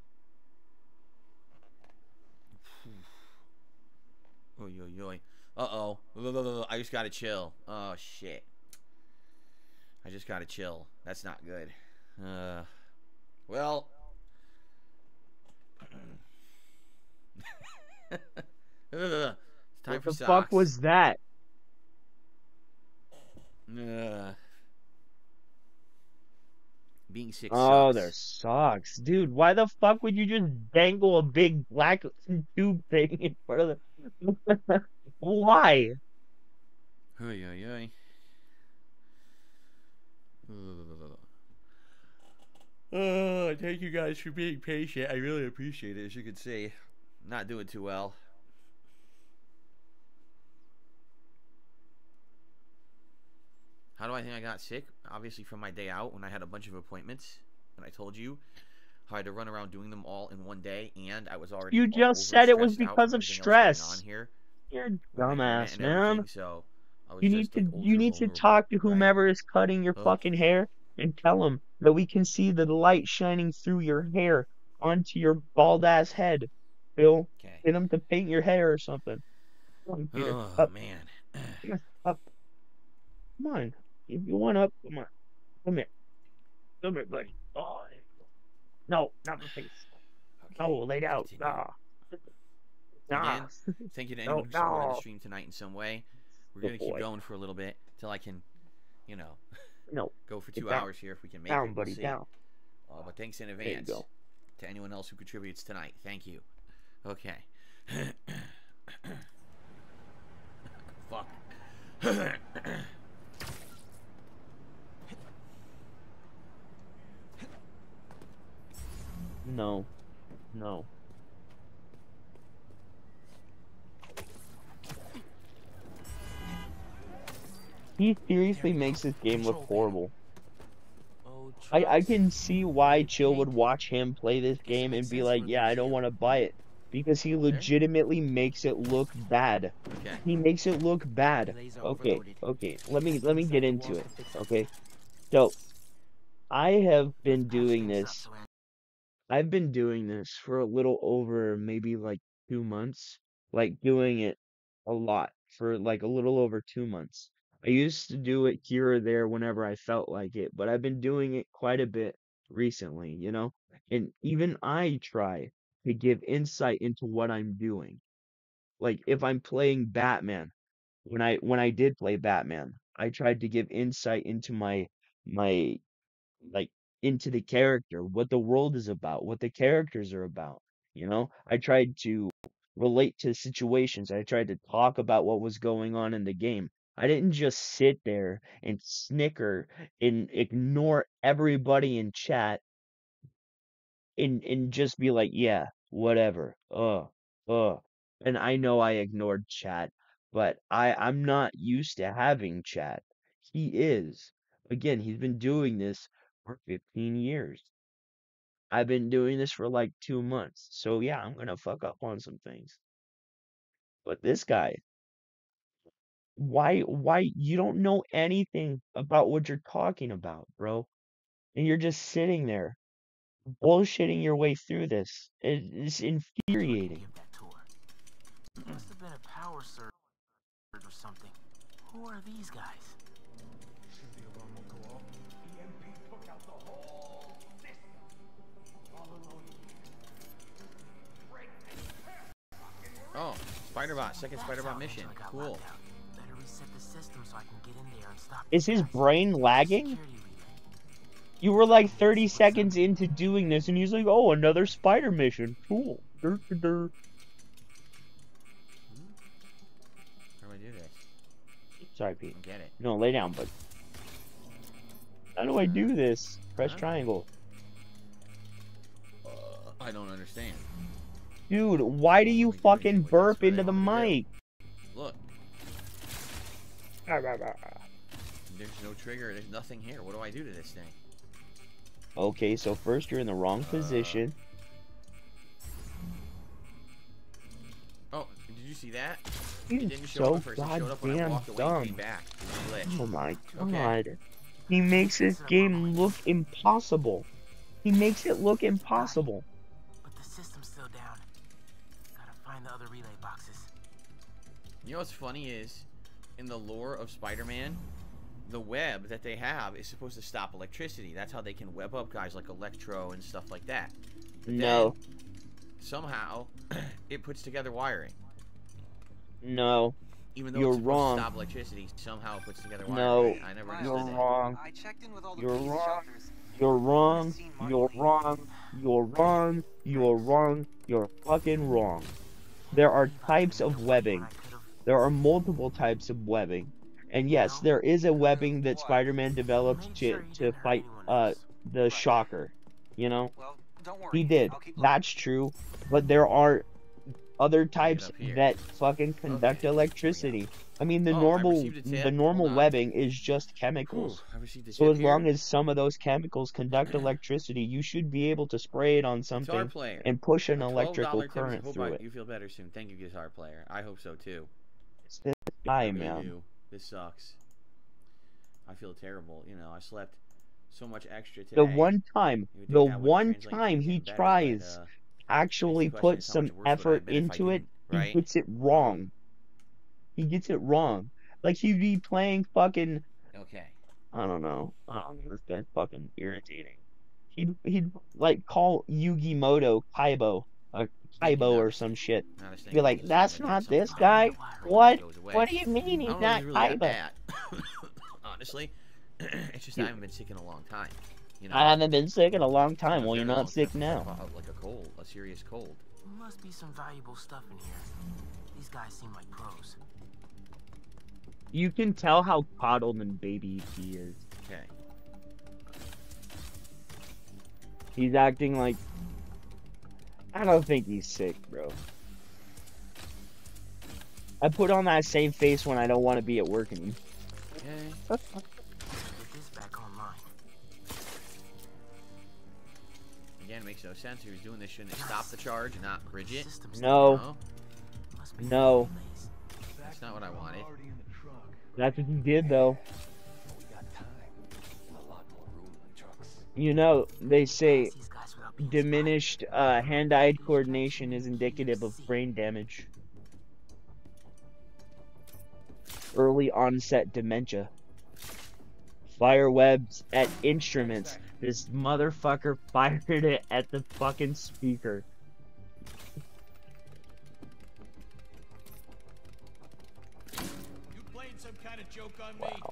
Oy, oy, oy. Uh-oh. I just gotta chill. Oh, shit. I just gotta chill. That's not good. Well. It's time What for the fuck socks. was that? Being sick Oh, sucks. their socks. Dude, why the fuck would you just dangle a big black tube thing in front of the... Why? Oy, oy, oy. Oh, thank you guys for being patient. I really appreciate it, as you can see. Not doing too well. How do I think I got sick? Obviously from my day out when I had a bunch of appointments. And I told you how I had to run around doing them all in one day. And I was already You just said it was stressed out because from of everything else going on stress. here. You're a With my internet dumbass, and man. everything. So I was You just like you ultra need to vulnerable, talk to right? whomever is cutting your fucking hair and tell them that we can see the light shining through your hair onto your bald ass head. Phil, Okay. get them to paint your hair or something. Come on, Peter. Oh, Up. man. Up. Come on. If you want up, come on. Come here. Come here, buddy. Oh, there you go. No, not my face. Okay. No, lay down. Continue. Nah. Nah. Again, thank you to No, anyone who supported the no. stream tonight in some way. We're Good going to keep boy. going for a little bit till I can, you know, No. go for Get 2 down. hours here if we can make Down, it. We'll buddy, see. down. But thanks in There you advance go. to anyone else who contributes tonight. Thank you. Okay. Fuck. No. No. He seriously makes this game look horrible. I can see why Chill would watch him play this game and be like, yeah, I don't want to buy it. Because he legitimately makes it look bad. Okay. He makes it look bad. Okay, okay. Let me get into it. Okay. So I have been doing this. I've been doing this for a little over maybe like 2 months. Like doing it a lot for like a little over 2 months. I used to do it here or there whenever I felt like it, but I've been doing it quite a bit recently, you know? And even I try to give insight into what I'm doing. Like if I'm playing Batman, when I did play Batman, I tried to give insight into my like into the character, what the world is about, what the characters are about. You know, I tried to relate to situations. I tried to talk about what was going on in the game. I didn't just sit there and snicker and ignore everybody in chat and just be like, yeah, whatever. And I know I ignored chat, but I'm not used to having chat. He is. Again, he's been doing this for 15 years. I've been doing this for like 2 months. So yeah, I'm gonna fuck up on some things. But this guy, why you don't know anything about what you're talking about, bro? And you're just sitting there bullshitting your way through this. It's infuriating. Must have been a power surge or something. Who are these guys? Should the alarm go off? The MP took out the whole system. Spider-Bot, second Spider-Bot mission. Cool. Better reset the system so I can get in there and stop. Is his brain lagging? You were like 30 seconds into doing this, and he's like, "Oh, another spider mission. Cool." Dur, dur, dur. How do I do this? Sorry, Pete. I get it. No, lay down, bud. How do I do this? Press triangle. I don't understand. Dude, why do you fucking burp into the mic? Look. There's no trigger. There's nothing here. What do I do to this thing? Okay, so first you're in the wrong position. Oh, did you see that? He's It didn't show up so at first. It showed up when I goddamn walked away and dumb. came back. It was a glitch. Oh my god. Okay. He makes this game look impossible. He makes it look impossible. But the system's still down. Gotta find the other relay boxes. You know what's funny is, in the lore of Spider-Man, the web that they have is supposed to stop electricity. That's how they can web up guys like Electro and stuff like that. But No. then, somehow, it puts together wiring. No. Even though You're it's supposed wrong. to stop electricity, somehow it puts together No. wiring. I never You're understood wrong. I checked in with all the You're police wrong. shelters. You're wrong. You're wrong. You're wrong. You're wrong. You're fucking wrong. There are types of webbing. There are multiple types of webbing. And yes, there is a webbing that Spider-Man developed to fight the Shocker. You know? He did. That's true. But there are other types that fucking conduct electricity. I mean, the normal webbing is just chemicals. I received a So tip as long here. as some of those chemicals conduct electricity, you should be able to spray it on Guitar something player. and push an A electrical $12 tip. current Hope through it. you feel better soon. Thank you, Guitar Player. I hope so too. It's this guy, I really man. do. This sucks. I feel terrible. You know, I slept so much extra today. The one time he better, tries but, actually the question put is, how some much worse would I have effort been if I into it, didn't, he right? gets it wrong. He gets it wrong. Like he'd be playing fucking, Okay. I don't know. This guy's fucking irritating. He'd like call Yugi Moto Kaibo, or some shit. Now this thing Be like, goes that's something not that this something guy. What? goes away. What do you mean I he's don't know not if he's really that Kaiba? bad. Honestly, it's just I haven't been sick in a long time. You know, I haven't been sick in a long time. I've Well, you're been not ill, sick now. like a cold, a serious cold. Must be some valuable stuff in here. These guys seem like pros. You can tell how coddled and baby he is. Okay. He's acting like, I don't think he's sick, bro. I put on that same face when I don't want to be at work anymore. Okay. Get this back online. Again, makes no sense. He was doing this, shouldn't it stop the charge and not bridge it? No. No. That's not what I wanted. That's what he did, though. You know, they say diminished hand-eye coordination is indicative of brain damage. Early onset dementia. Fire webs at instruments. This motherfucker fired it at the fucking speaker. You playing some kind of joke on me?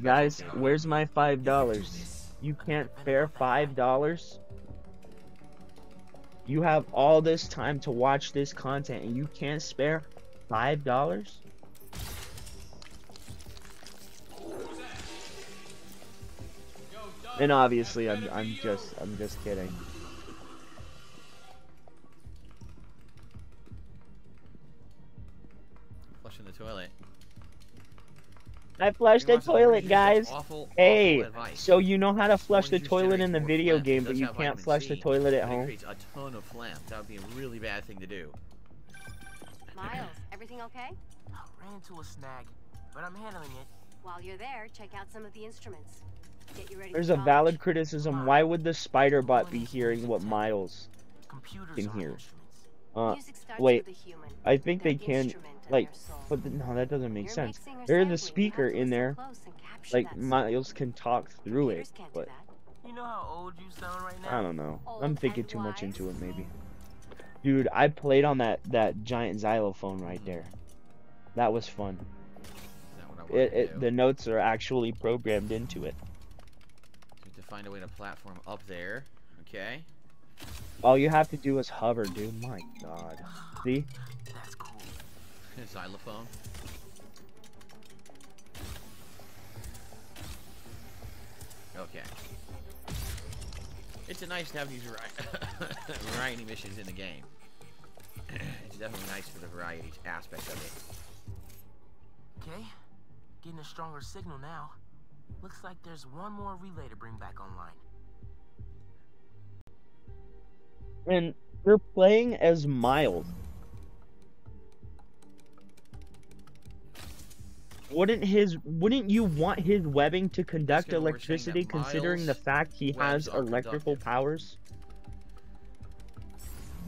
Guys, where's my $5? You can't spare $5? You have all this time to watch this content and you can't spare $5? And obviously I'm just kidding. Flushing the toilet. I flushed the toilet, guys. Awful Hey, advice. so you know how to flush the Orange juice toilet in the generates more video phlegm. game, It but does you have can't vitamin flush the C, toilet at but it home? creates a ton of phlegm. That would be a really bad thing to do. Miles, everything okay? Ran into a snag, but I'm handling it. While you're there, check out some of the instruments. Get you ready There's for a college. valid criticism. Why would the spider bot be hearing what Miles can hear? Wait, I think they can, like, but no, that doesn't make sense. There's a speaker in there, like, Miles can talk through it, but You know how old you sound right now? I don't know. I'm thinking too much into it, maybe. Dude, I played on that giant xylophone right there. That was fun. The notes are actually programmed into it. To find a way to platform up there. Okay. All you have to do is hover, dude. My God. See? That's cool. Xylophone. Okay. It's nice to have these variety missions in the game. It's definitely nice for the variety aspect of it. Okay. Getting a stronger signal now. Looks like there's one more relay to bring back online. And they're playing as Miles. Wouldn't you want his webbing to conduct electricity, considering the fact he has electrical powers?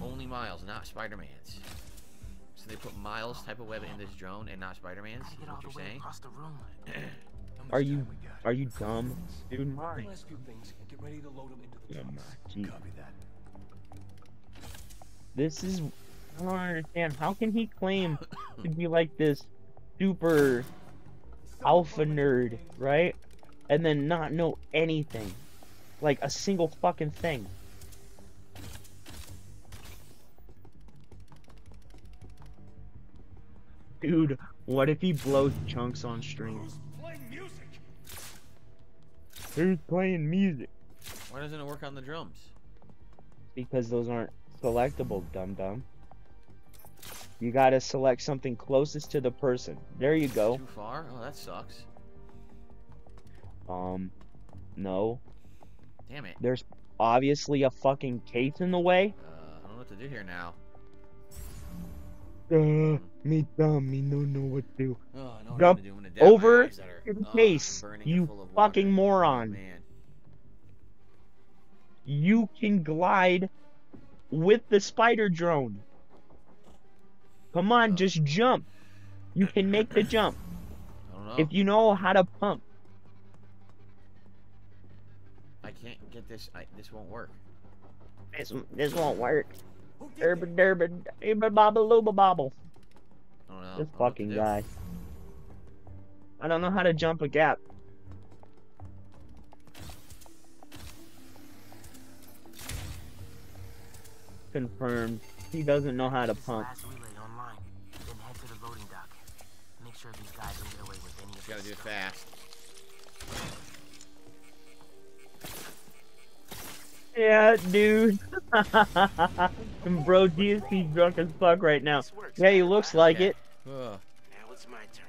Only Miles, not Spider-Man's. So they put Miles' type of web in this drone and not Spider-Man's? Is what you're saying? Are you dumb? Dude, mine. Last few things. Get ready to load them into the trucks. Copy that. This is... I don't understand. How can he claim to be like this super alpha nerd, right? And then not know anything. Like a single fucking thing. Dude, what if he blows chunks on stream? Who's playing music? Why doesn't it work on the drums? Because those aren't selectable, dum-dum. You gotta select something closest to the person. There you go. Too far? Oh, that sucks. No. Damn it. There's obviously a fucking case in the way. I don't know what to do here now. Me dumb, me don't know what to do. Oh, I know what Jump I'm gonna do. I'm gonna over eyes that are, the case, you fucking moron. Man. You can glide with the spider drone. Come on, just jump. You can make the jump. I don't know. If you know how to pump. I can't get this. This won't work. This won't work. Urban Durban, bobble looba bobble. I don't know. This fucking guy. I don't know how to jump a gap. Confirmed. He doesn't know how to pump. Then head to the loading dock. Make sure these guys don't get away with any of You gotta do it fast. Yeah, dude. And bro, DSP's drunk as fuck right now. Yeah, he looks like it. Now it's my turn.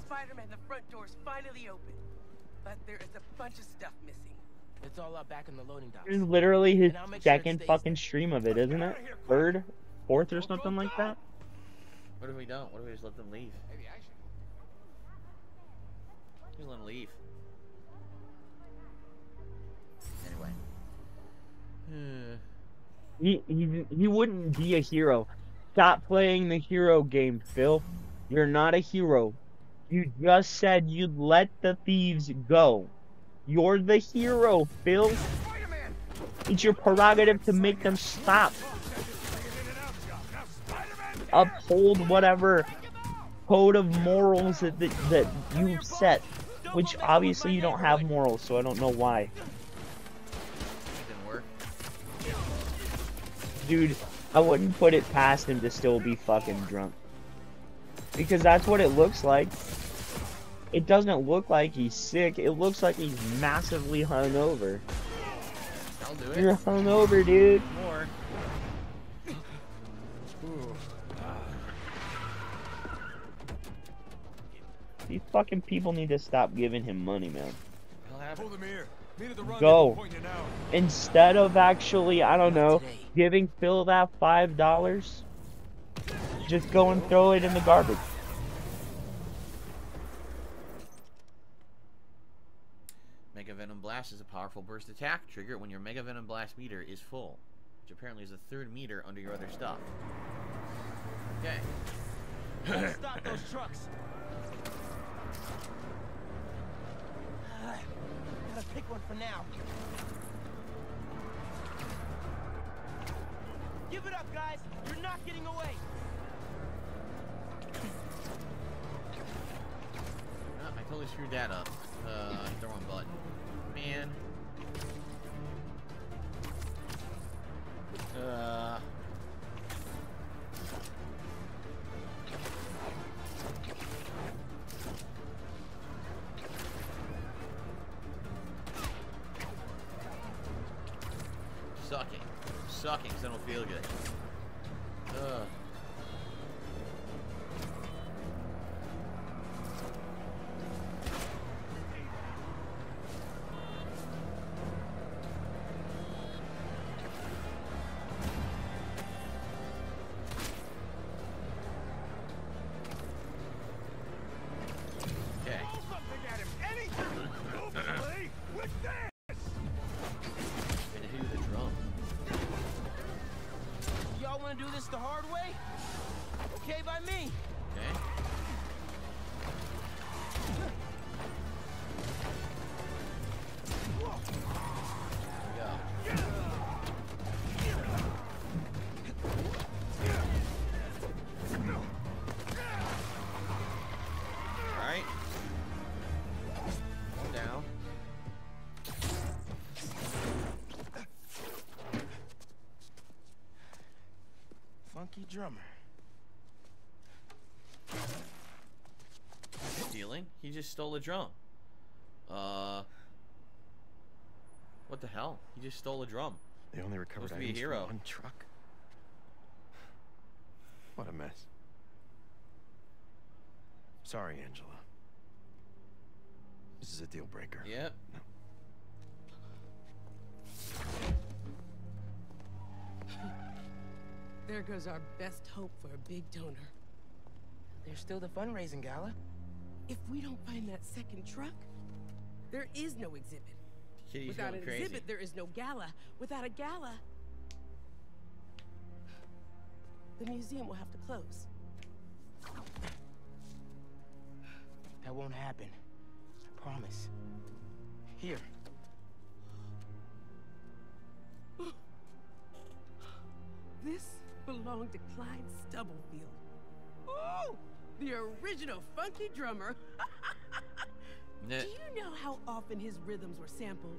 Spider-Man, the front door's finally open. But there is a bunch of stuff missing. It's all up back in the loading dock. This is literally his second fucking stream of it, isn't it? Third? Fourth or something like that? What if we don't? What if we just let them leave? Maybe I should. Just let them leave. Anyway. He wouldn't be a hero. Stop playing the hero game, Phil. You're not a hero. You just said you'd let the thieves go. You're the hero, Phil. It's your prerogative to make them stop. Uphold whatever code of morals that you've set. Which obviously you don't have morals, so I don't know why. Didn't work. Dude, I wouldn't put it past him to still be fucking drunk. Because that's what it looks like. It doesn't look like he's sick. It looks like he's massively hungover. I'll do it. You're hungover, dude. More. These fucking people need to stop giving him money, man. Pull them here. Meet at the rendezvous Go. point in an hour. Instead of actually, I don't know, giving Phil that $5, just go and throw it in the garbage. Mega Venom Blast is a powerful burst attack. Trigger it when your Mega Venom Blast meter is full, which apparently is the third meter under your other stuff. Okay. Stop those trucks. for now. Give it up, guys. You're not getting away. Oh, I totally screwed that up. Hit the wrong button. Man. Sucking, because I don't feel good. Okay. Gonna hit the drum. Y'all want to do this the hard way? Okay by me. Okay. Here we go. All right. Calm down. Funky drummer. Stealing? He just stole a drum. What the hell? He just stole a drum. They only recovered Supposed to be a items hero. from one truck. What a mess. Sorry, Angela. This is a deal breaker. Yep. There goes our best hope for a big donor. There's still the fundraising gala. If we don't find that second truck, there is no exhibit. Kitty's Without going an crazy. exhibit, there is no gala. Without a gala, the museum will have to close. That won't happen. I promise. Here. This belonged to Clyde Stubblefield. Oh, the original funky drummer. Do you know how often his rhythms were sampled?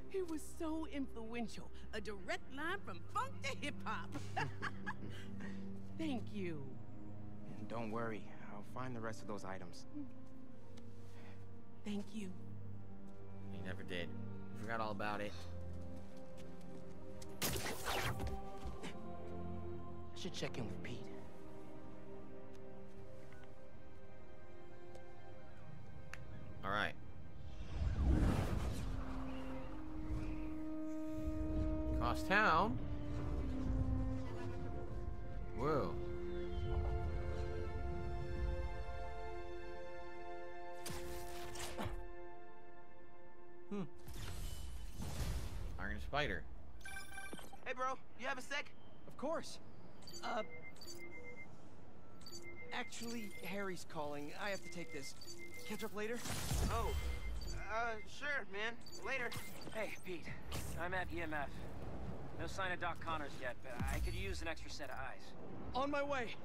He was so influential, a direct line from funk to hip-hop. Thank you. And don't worry, I'll find the rest of those items. Thank you. He never did. Forgot all about it. I should check in with Pete. All right. Cross town. Whoa. Iron Spider. Hey, bro, you have a sec? Of course. Actually, Harry's calling. I have to take this. Catch up later? Oh, sure, man. Later. Hey, Pete. I'm at EMF. No sign of Doc Connors yet, but I could use an extra set of eyes. On my way.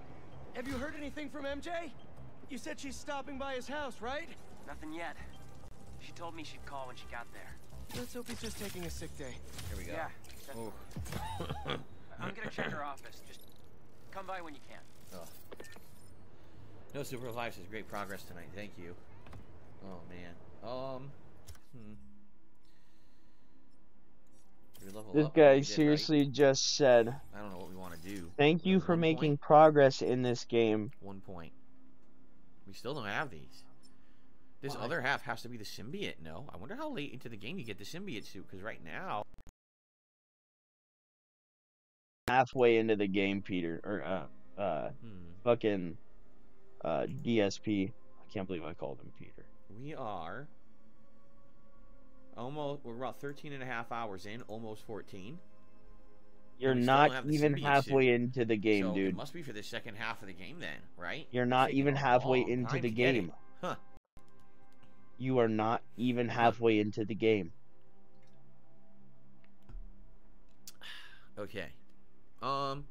Have you heard anything from MJ? You said she's stopping by his house, right? Nothing yet. She told me she'd call when she got there. Let's hope he's just taking a sick day. Here we go. Yeah. I'm gonna check her office. Just come by when you can. Oh. No Super Life says great progress tonight. Thank you. Oh man. We level This up, guy we did, seriously right? just said, I don't know what we want to do. "Thank you That's for 1 making point. progress in this game." 1 point. We still don't have these. This Why? other half has to be the symbiote. No, I wonder how late into the game you get the symbiote suit. Because right now, Halfway into the game, Peter, or fucking DSP. I can't believe I called him Peter. we are almost. We're about 13 and a half hours in, almost 14. You're We still don't not have the even symbiote halfway suit. into the game, So dude. it must be for the second half of the game then, right? You're It's not taking even a halfway long into time the to get it. game. Huh. You are not even halfway into the game. Okay. Thank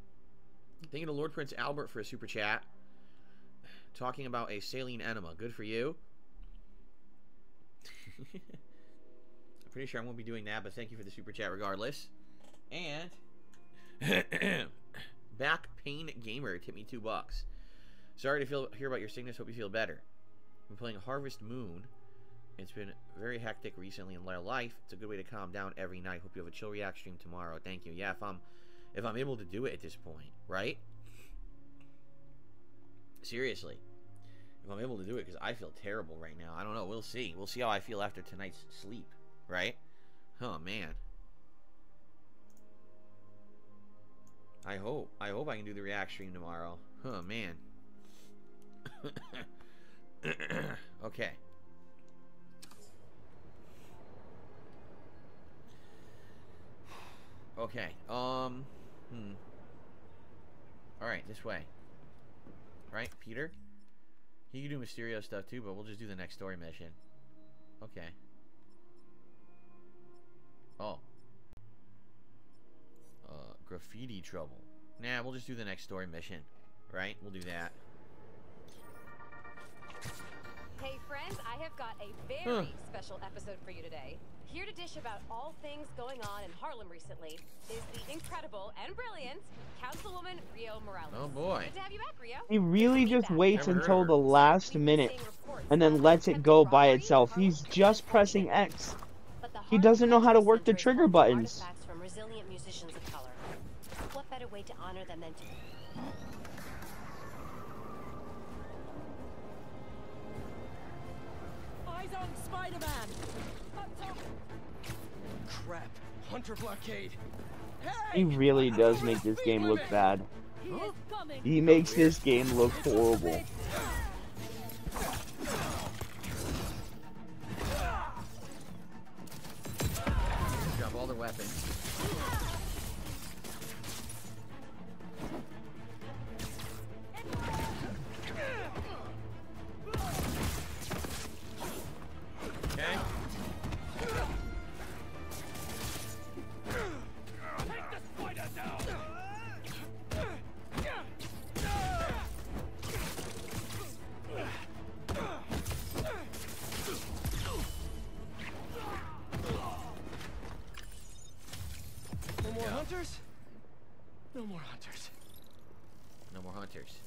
you to Lord Prince Albert for a super chat. Talking about a saline enema. Good for you. I'm pretty sure I won't be doing that, but thank you for the super chat regardless. And Back Pain Gamer tipped me $2. Sorry to hear about your sickness. Hope you feel better. I'm playing Harvest Moon. It's been very hectic recently in life. It's a good way to calm down every night. Hope you have a chill react stream tomorrow. Thank you. Yeah, if I'm able to do it at this point, right? Seriously. If I'm able to do it, because I feel terrible right now. I don't know. We'll see. We'll see how I feel after tonight's sleep, right? Oh, man. I hope I can do the react stream tomorrow. Oh, man. Okay. Okay. Alright, this way. Right, Peter? He can do Mysterio stuff too, but we'll just do the next story mission. Okay. Oh. Graffiti trouble. Nah, we'll just do the next story mission. Right? We'll do that. Hey friends, I have got a very special episode for you today. Here to dish about all things going on in Harlem recently is the incredible and brilliant Councilwoman Rio Morales. Oh boy. Good to have you back, Rio. He really just waits until the last minute and then lets it go by itself. He's just pressing X. He doesn't know how to work the trigger buttons. Artifacts from resilient musicians of color. What better way to honor them than to... Eyes on Spider-Man! Crap. Hunter blockade. He really does make this game look bad. He makes this game look horrible. Drop all their weapons. Okay. Take the spider down! No more hunters? No more hunters. No more hunters.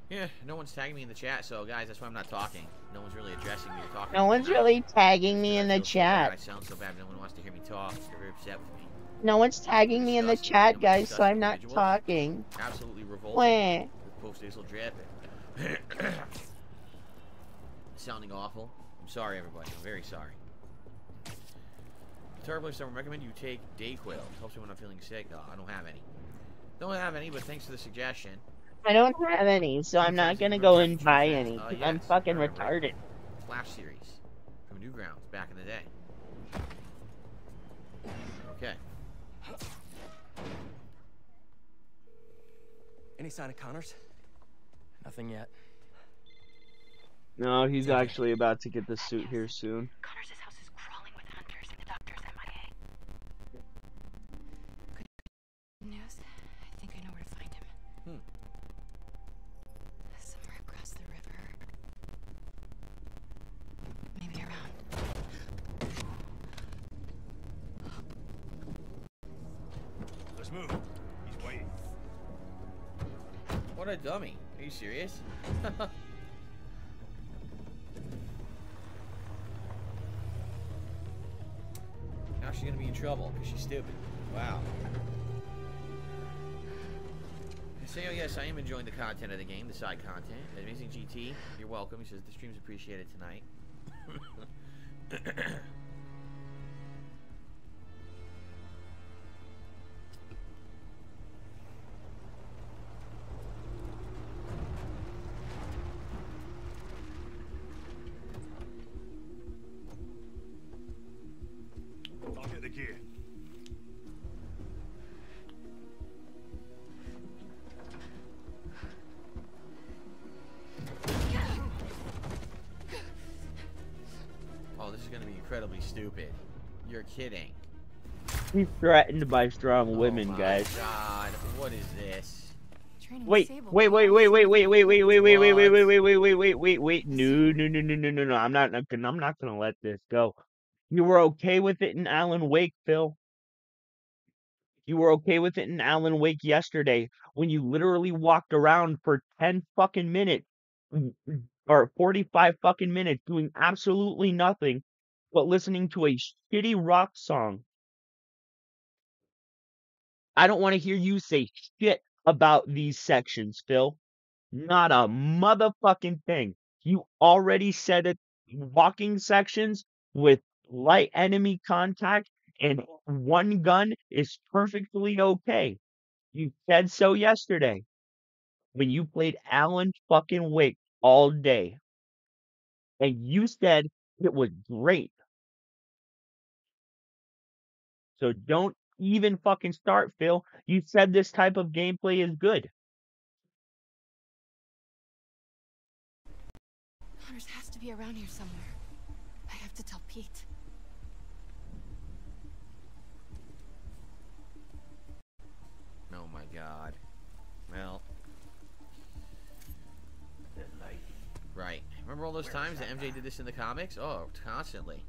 Yeah, no one's tagging me in the chat, so guys, that's why I'm not talking. No one's really addressing me or talking. No one's really tagging me in the chat. I sound so bad. No one wants to hear me talk. They're very upset with me. No one's tagging me in the chat, guys, so I'm not talking. Absolutely revolting. Wah. With post-nasal drip. Sounding awful. I'm sorry, everybody. I'm very sorry. Terribly, so I recommend you take Dayquil. Helps me when I'm feeling sick. No, I don't have any. Don't have any, but thanks for the suggestion. I don't have any, so I'm not gonna go and buy any, because I'm fucking retarded. Flash series from Newgrounds back in the day. Okay. Any sign of Connors? Nothing yet. No, he's actually about to get the suit here soon. Connors' house is crawling with hunters, and the doctor's MIA. Good news? I think I know where to find him. Somewhere across the river. Maybe around. Let's move. He's waiting. What a dummy. Are you serious? Now she's gonna be in trouble because she's stupid. Wow. So yes, I am enjoying the content of the game, the side content. Amazing GT, you're welcome. He says the stream's appreciated tonight. I'll get the gear. gonna be incredibly stupid. You're kidding. He's threatened by strong women, guys. Oh my god, what is this? Wait. No. I'm not gonna let this go. You were okay with it in Alan Wake, Phil. You were okay with it in Alan Wake yesterday when you literally walked around for 10 fucking minutes or 45 fucking minutes doing absolutely nothing but listening to a shitty rock song. I don't want to hear you say shit about these sections, Phil. Not a motherfucking thing. You already said it. Walking sections with light enemy contact and one gun is perfectly okay. You said so yesterday when you played Alan fucking Wake all day. And you said it was great. So don't even fucking start, Phil. You said this type of gameplay is good. Connors has to be around here somewhere. I have to tell Pete. Oh my god. Well. Right. Remember all those times that MJ did this in the comics? Oh, constantly.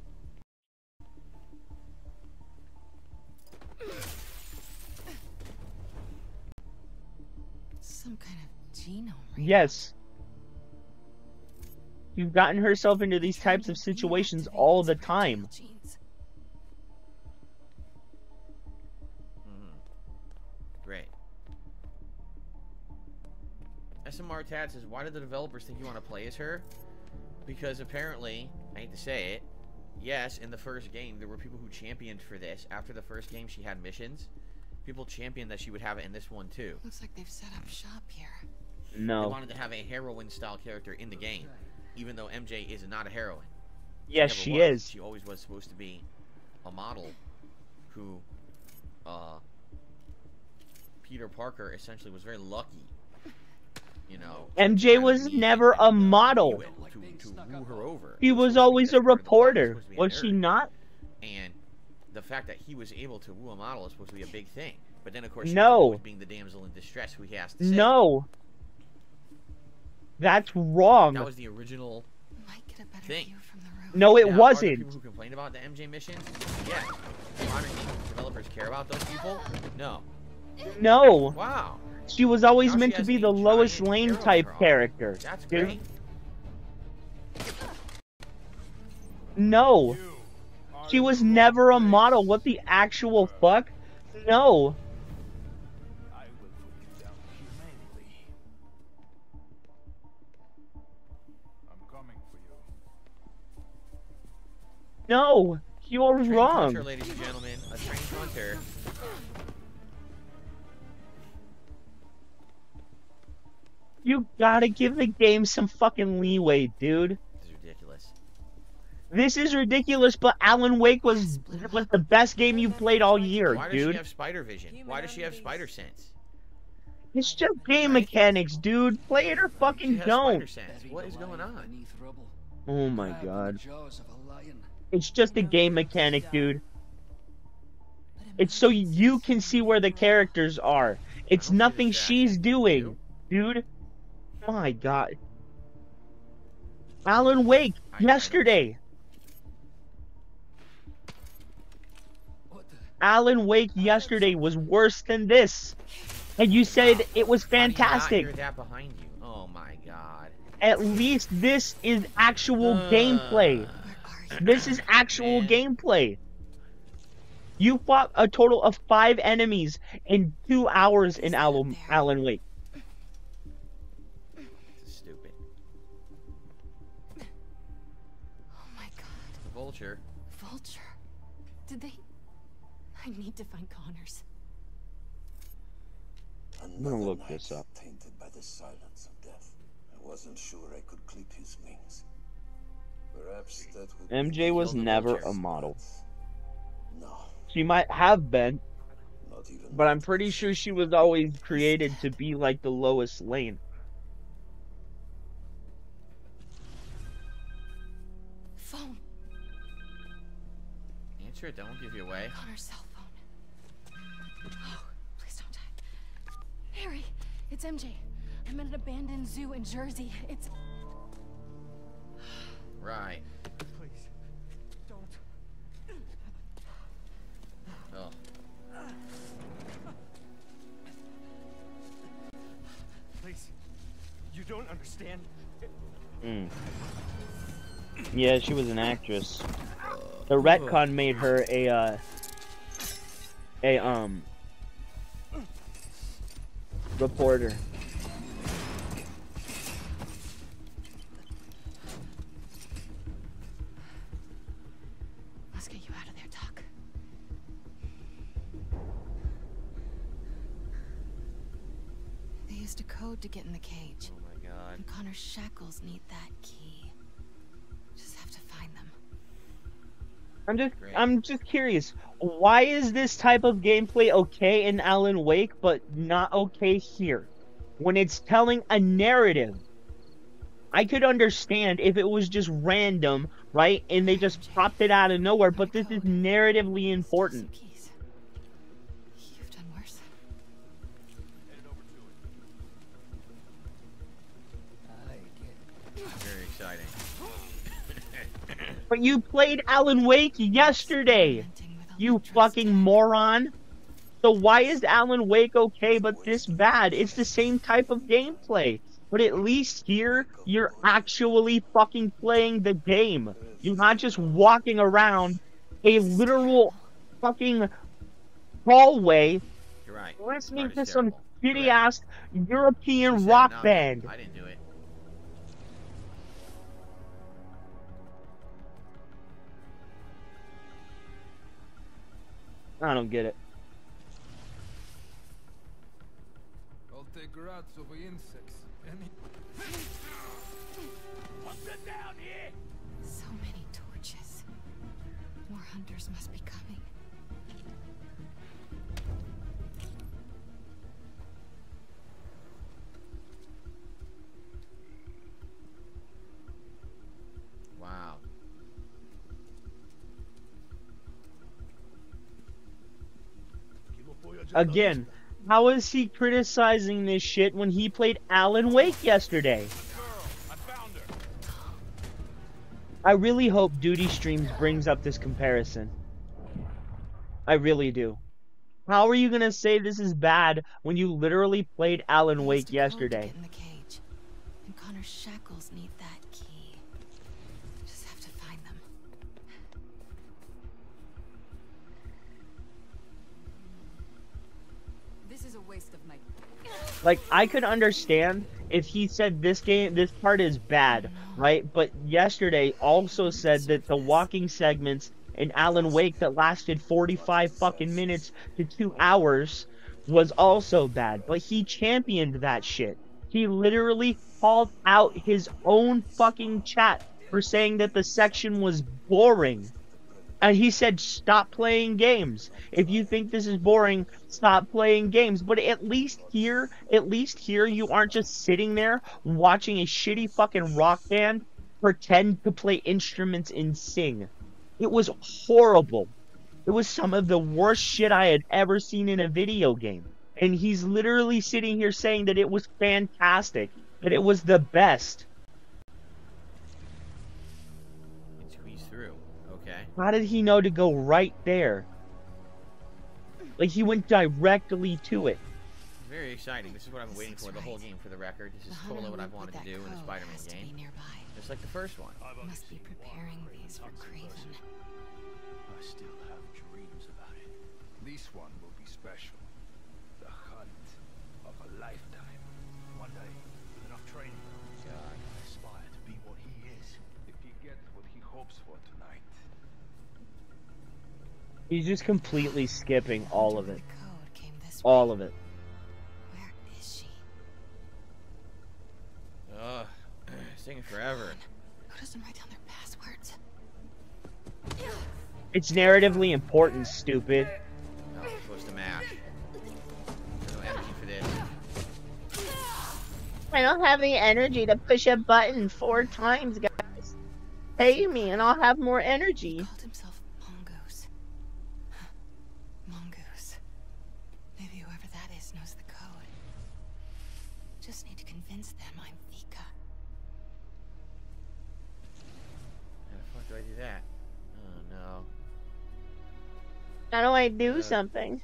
Some kind of genome. Yes. You've gotten herself into these types of situations all the time. Great. SMR Tad says, why did the developers think you want to play as her? Because apparently, I hate to say it, yes, in the first game, there were people who championed for this. After the first game, she had missions. People championed that she would have it in this one, too. Looks like they've set up shop here. No. They wanted to have a heroine-style character in the game, even though MJ is not a heroine. Yes, she is. She always was supposed to be a model who, Peter Parker essentially was very lucky, you know. MJ was never a model. To woo her over. He was always a reporter, was she not? And the fact that he was able to woo a model is supposed to be a big thing. But then, of course, no. always being the damsel in distress who he has to save. No. That's wrong. That was the original thing. No, it now, wasn't. Are there people who complain about the MJ missions? Yeah. Modern game developers care about those people? No. No. Wow. She was always Now meant to be the Lois Lane type character. That's dude. great. No. She was never a model. What the actual fuck? No. No, you're wrong. Hunter, ladies and gentlemen, a trained hunter. You gotta give the game some fucking leeway, dude. This is ridiculous. This is ridiculous, but Alan Wake was the best game you played all year, Why does dude. she have spider vision? Why does she have spider sense? It's just game mechanics, dude. Play it or fucking don't. Spider sense. What is going on? Oh my god. It's just a game mechanic, dude. It's so you can see where the characters are. It's nothing she's doing, dude. My god. Alan Wake, yesterday. Alan Wake yesterday was worse than this. And you said it was fantastic. How do you not hear that behind you? Oh my god. At least this is actual gameplay. This is actual gameplay. You fought a total of 5 enemies in 2 hours in Alan Wake. This is stupid. Oh my god. Vulture. Vulture. Did they... I need to find Connors. I'm gonna look this up. Tainted by the silence of death. I wasn't sure I could clip his wings. Perhaps that would MJ was never a model. No. She might have been, but I'm pretty sure she was always created to be like the Lois Lane. Phone. Answer it, don't give you away. Connor's cell phone. Oh, please don't die. Harry, it's MJ. I'm at an abandoned zoo in Jersey. It's... Right. Please, don't. Oh. Please, you don't understand. Yeah, she was an actress. The retcon made her a reporter. Let's get you out of there, Doc. They used a code to get in the cage. Oh my god. And Connor's shackles need that key. Just have to find them. I'm just curious. Why is this type of gameplay okay in Alan Wake, but not okay here? When it's telling a narrative. I could understand if it was just random, right? And they just popped it out of nowhere, but this is narratively important. You've done worse. Very exciting. But you played Alan Wake yesterday, you fucking moron. So why is Alan Wake okay but this bad? It's the same type of gameplay. But at least here, you're actually fucking playing the game. You're not just walking around a literal fucking hallway You're right. listening to some shitty-ass European rock band. I didn't do it. I don't get it. I'll take rats over insects. Down here. So many torches. More hunters must be coming. Wow. Again, how is he criticizing this shit when he played Alan Wake yesterday? I really hope Duty Streams brings up this comparison. I really do. How are you gonna say this is bad when you literally played Alan Wake yesterday? In the cage. And Connor's shackles need that key. Just have to find them. This is a waste of my... Like, I could understand if he said this part is bad, right? But yesterday also said that the walking segments in Alan Wake that lasted 45 fucking minutes to 2 hours was also bad. But he championed that shit. He literally called out his own fucking chat for saying that the section was boring. And he said, stop playing games. If you think this is boring, stop playing games. But at least here, you aren't just sitting there watching a shitty fucking rock band pretend to play instruments and sing. It was horrible. It was some of the worst shit I had ever seen in a video game. And he's literally sitting here saying that it was fantastic, that it was the best. Squeeze through. Okay. How did he know to go right there? Like, he went directly to it. Very exciting. This is what I've been waiting for the whole game, for the record. This is totally what I've wanted to do in a Spider-Man game. Just like the first one. Must be preparing these for Craven. I still have dreams about it. This one will be special. The hunt of a lifetime. One day, with enough training, I aspire to be what he is. If he gets what he hopes for tonight. He's just completely skipping all of it. All of it. Where is she? Ugh. It's taking forever. Who doesn't write down their passwords? It's narratively important, stupid. No, I'm supposed to mash. There's no energy for this. I don't have the energy to push a button 4 times, guys. Pay me and I'll have more energy. He called himself Mongoose. How do I do something?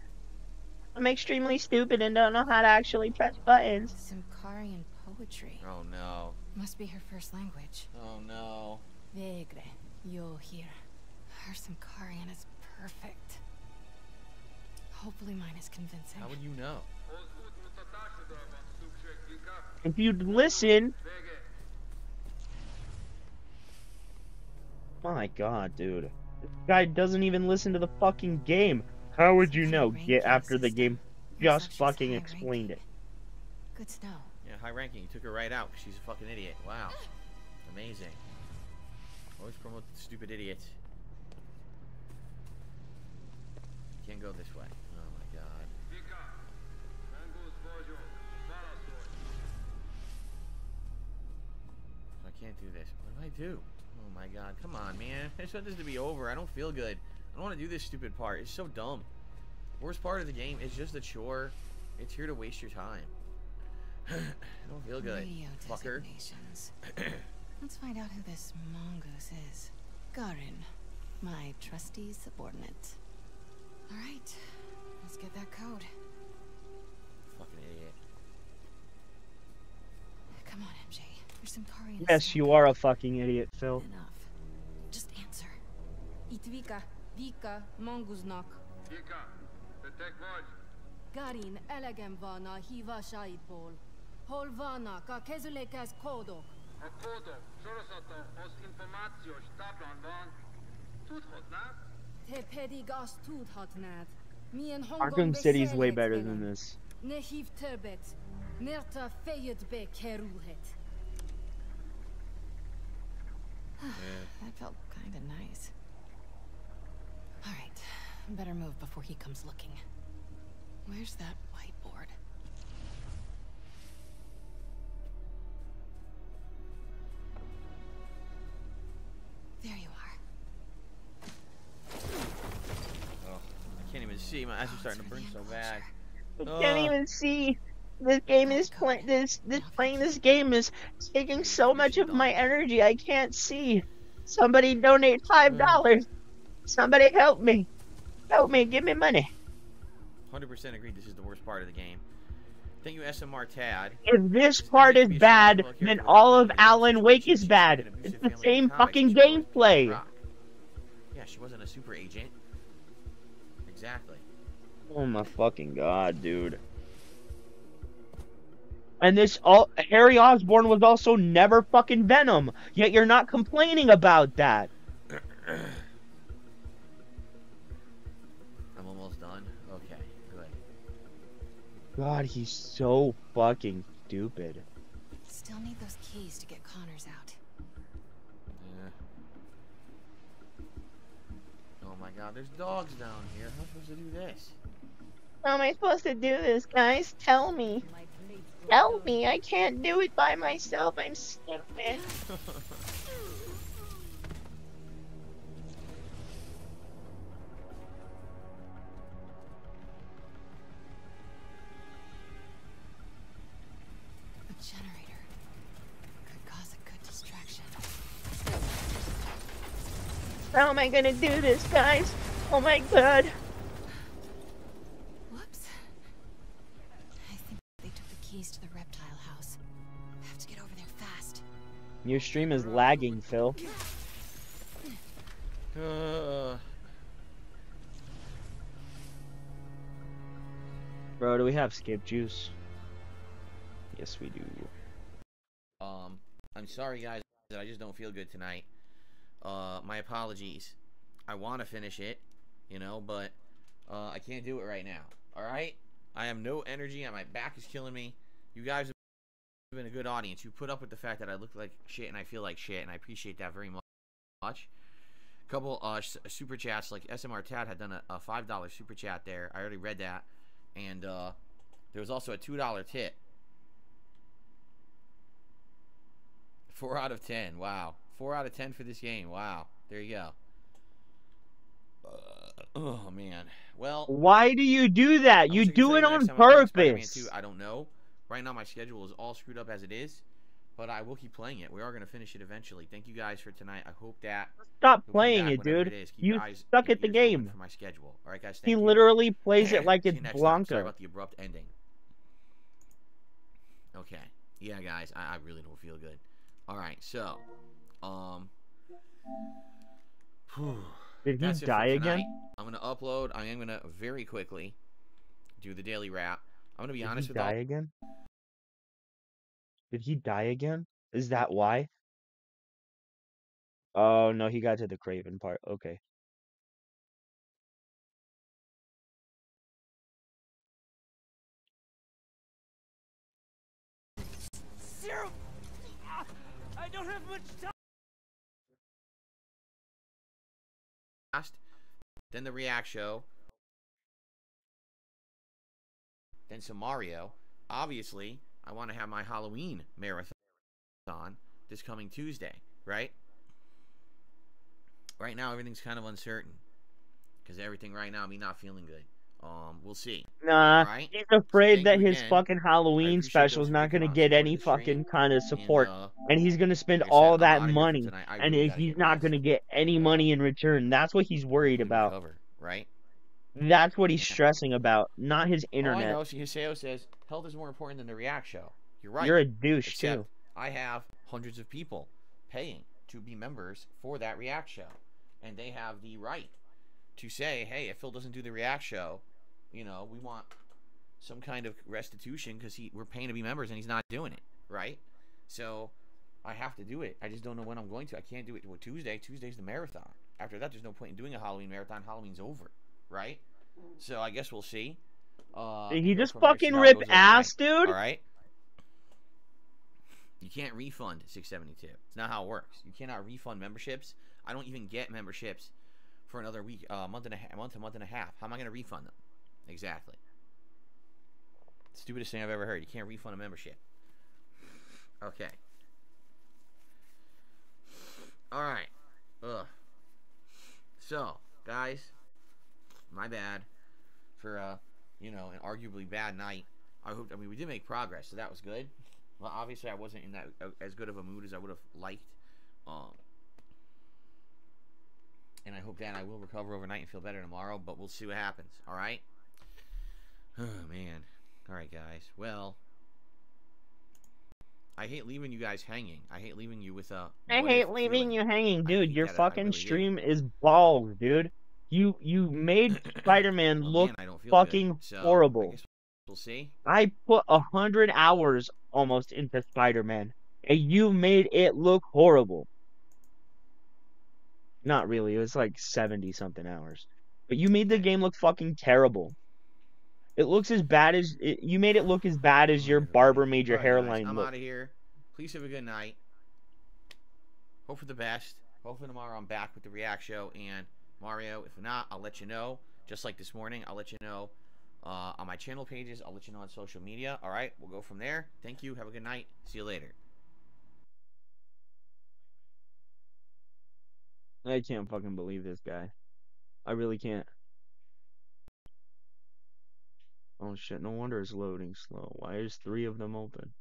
I'm extremely stupid and don't know how to actually press buttons. Simkarian poetry. Oh no. Must be her first language. Oh no. Vegre, yo here. Her Simkarian is perfect. Hopefully mine is convincing. How would you know? If you'd listen. My God, dude. This guy doesn't even listen to the fucking game. How would you know? Get after the game just fucking explained it. Good to know. Yeah, high ranking. You took her right out because she's a fucking idiot. Wow. Amazing. Always promote the stupid idiots. Can't go this way. Oh my God. I can't do this. What do I do? Oh my God. Come on, man. I just want this to be over. I don't feel good. I don't want to do this stupid part. It's so dumb. Worst part of the game is just a chore. It's here to waste your time. I don't feel good. Radio fucker. Let's find out who this mongoose is. Garin, my trusty subordinate. Alright, let's get that code. Fucking idiot. Come on, MJ. There's some Karian. Yes, you are a fucking idiot, Phil. Enough. Just answer. Itvika, Vika, Monguznak. Vika, betek vagy. Garin, elegem van a hívásaidból. Hol vannak a kezülékhez kódok? A kódok sorozatokhoz információs táblán van. Tudhatnád? Te pedig azt tudhatnád. Milyen hangon Arkham City's way beszélhetsz better than velem. this. Ne hív többet, mert a fejedbe kerülhet. That felt kind of nice. Alright, better move before he comes looking. Where's that whiteboard? There you are. Oh, I can't even see. My eyes are starting to burn so bad. I can't even see. This game is playing this game is taking so much of my energy. I can't see. Somebody donate $5. Somebody help me. Help me. Give me money. 100% agreed. This is the worst part of the game. Thank you, SMR Tad. If this part is bad, then all of Alan Wake is bad. It's the same fucking gameplay. Yeah, she wasn't a super agent. Exactly. Oh my fucking God, dude. And Harry Osborn was also never fucking Venom. Yet you're not complaining about that. I'm almost done. Okay, good. God, he's so fucking stupid. Still need those keys to get Connors out. Yeah. Oh my God, there's dogs down here. How am I supposed to do this? How am I supposed to do this, guys? Tell me. Tell me. I can't do it by myself. I'm stupid. A generator could cause a good distraction. How am I gonna do this, guys? Oh my God. Whoops. I think they took the keys to the reptile house. I have to get over there fast. Your stream is lagging, Phil. Bro, do we have skip juice? Yes, we do. I'm sorry, guys, that I just don't feel good tonight. My apologies. I want to finish it, you know, but I can't do it right now. All right? I have no energy, and my back is killing me. You guys have been a good audience. You put up with the fact that I look like shit and I feel like shit, and I appreciate that very much. A couple super chats, like SMR Tad had done a $5 super chat there. I already read that. And there was also a $2 tip. 4 out of 10. Wow. 4 out of 10 for this game. Wow. There you go. Oh, man. Well. Why do you do that? You do it on purpose. I don't know. Right now my schedule is all screwed up as it is. but I will keep playing it. We are going to finish it eventually. Thank you guys for tonight. I hope that Stop you'll come playing back it, whenever dude. it is. Keep your You eyes suck and at the ears open game. for my schedule. All right, guys. He Thank you. literally plays it like See it's you next time. Sorry Blanca. about the abrupt ending. Okay. Yeah, guys. I really don't feel good. All right. So, Did he that's it for die tonight. again? I'm going to upload. I am going to very quickly do the daily wrap. I'm going to be Did he honest with die all. again? Did he die again? Is that why? Oh no, he got to the Craven part. Okay. Serum! I don't have much time. Then the React show. Then some Mario. Obviously, I want to have my Halloween marathon this coming Tuesday, right? Right now, everything's kind of uncertain. Because everything right now, me not feeling good. We'll see. Nah, All right? he's So afraid thank that you his again. fucking I Halloween appreciate special those is of you not that came gonna out and get any supported the stream. fucking kind of And, support, and he's gonna spend like I said, all I'm that out of here for money, tonight. I and really got to he's get not rest. gonna get any money in return. That's what he's worried Hopefully about. recover, right? That's what he's Yeah. stressing about, not his All I internet. know, Hiseo says, health is more important than the React show. You're right. You're a douche Except too. I have hundreds of people paying to be members for that React show. And they have the right to say, hey, if Phil doesn't do the React show, you know, we want some kind of restitution because we're paying to be members and he's not doing it, right? So I have to do it. I just don't know when I'm going to. I can't do it Tuesday. Tuesday's the marathon. After that, there's no point in doing a Halloween marathon. Halloween's over, right? So I guess we'll see. Did And he go just from there, see fucking how it rip goes ass, overnight. dude? All right. You can't refund 672. It's not how it works. You cannot refund memberships. I don't even get memberships for another week, month and a half. How am I going to refund them? Exactly. Stupidest thing I've ever heard. You can't refund a membership. Okay. All right. Ugh. So, guys, my bad for you know, an arguably bad night. I mean, we did make progress, so that was good. Well, obviously, I wasn't in that as good of a mood as I would have liked. And I hope that I will recover overnight and feel better tomorrow, but we'll see what happens. All right? Oh, man. All right, guys. Well, I hate leaving you guys hanging. I hate leaving you with a I what if hate leaving feeling. you hanging, I dude. hate Your that. I fucking really do. stream is balls, dude. You made Spider-Man Well, look man, I don't feel good. fucking So, I horrible. guess we'll see. I put 100 hours almost into Spider-Man, and you made it look horrible. Not really. It was like 70 something hours. But you made the game look fucking terrible. It looks as bad as you made it look as bad as your barber made your All right, guys. hairline I'm look. out of here. Please have a good night. Hope for the best. Hopefully tomorrow I'm back with the React show and Mario. If not, I'll let you know. Just like this morning, I'll let you know on my channel pages. I'll let you know on social media. All right, we'll go from there. Thank you. Have a good night. See you later. I can't fucking believe this guy. I really can't. Oh shit, no wonder it's loading slow. Why is 3 of them open?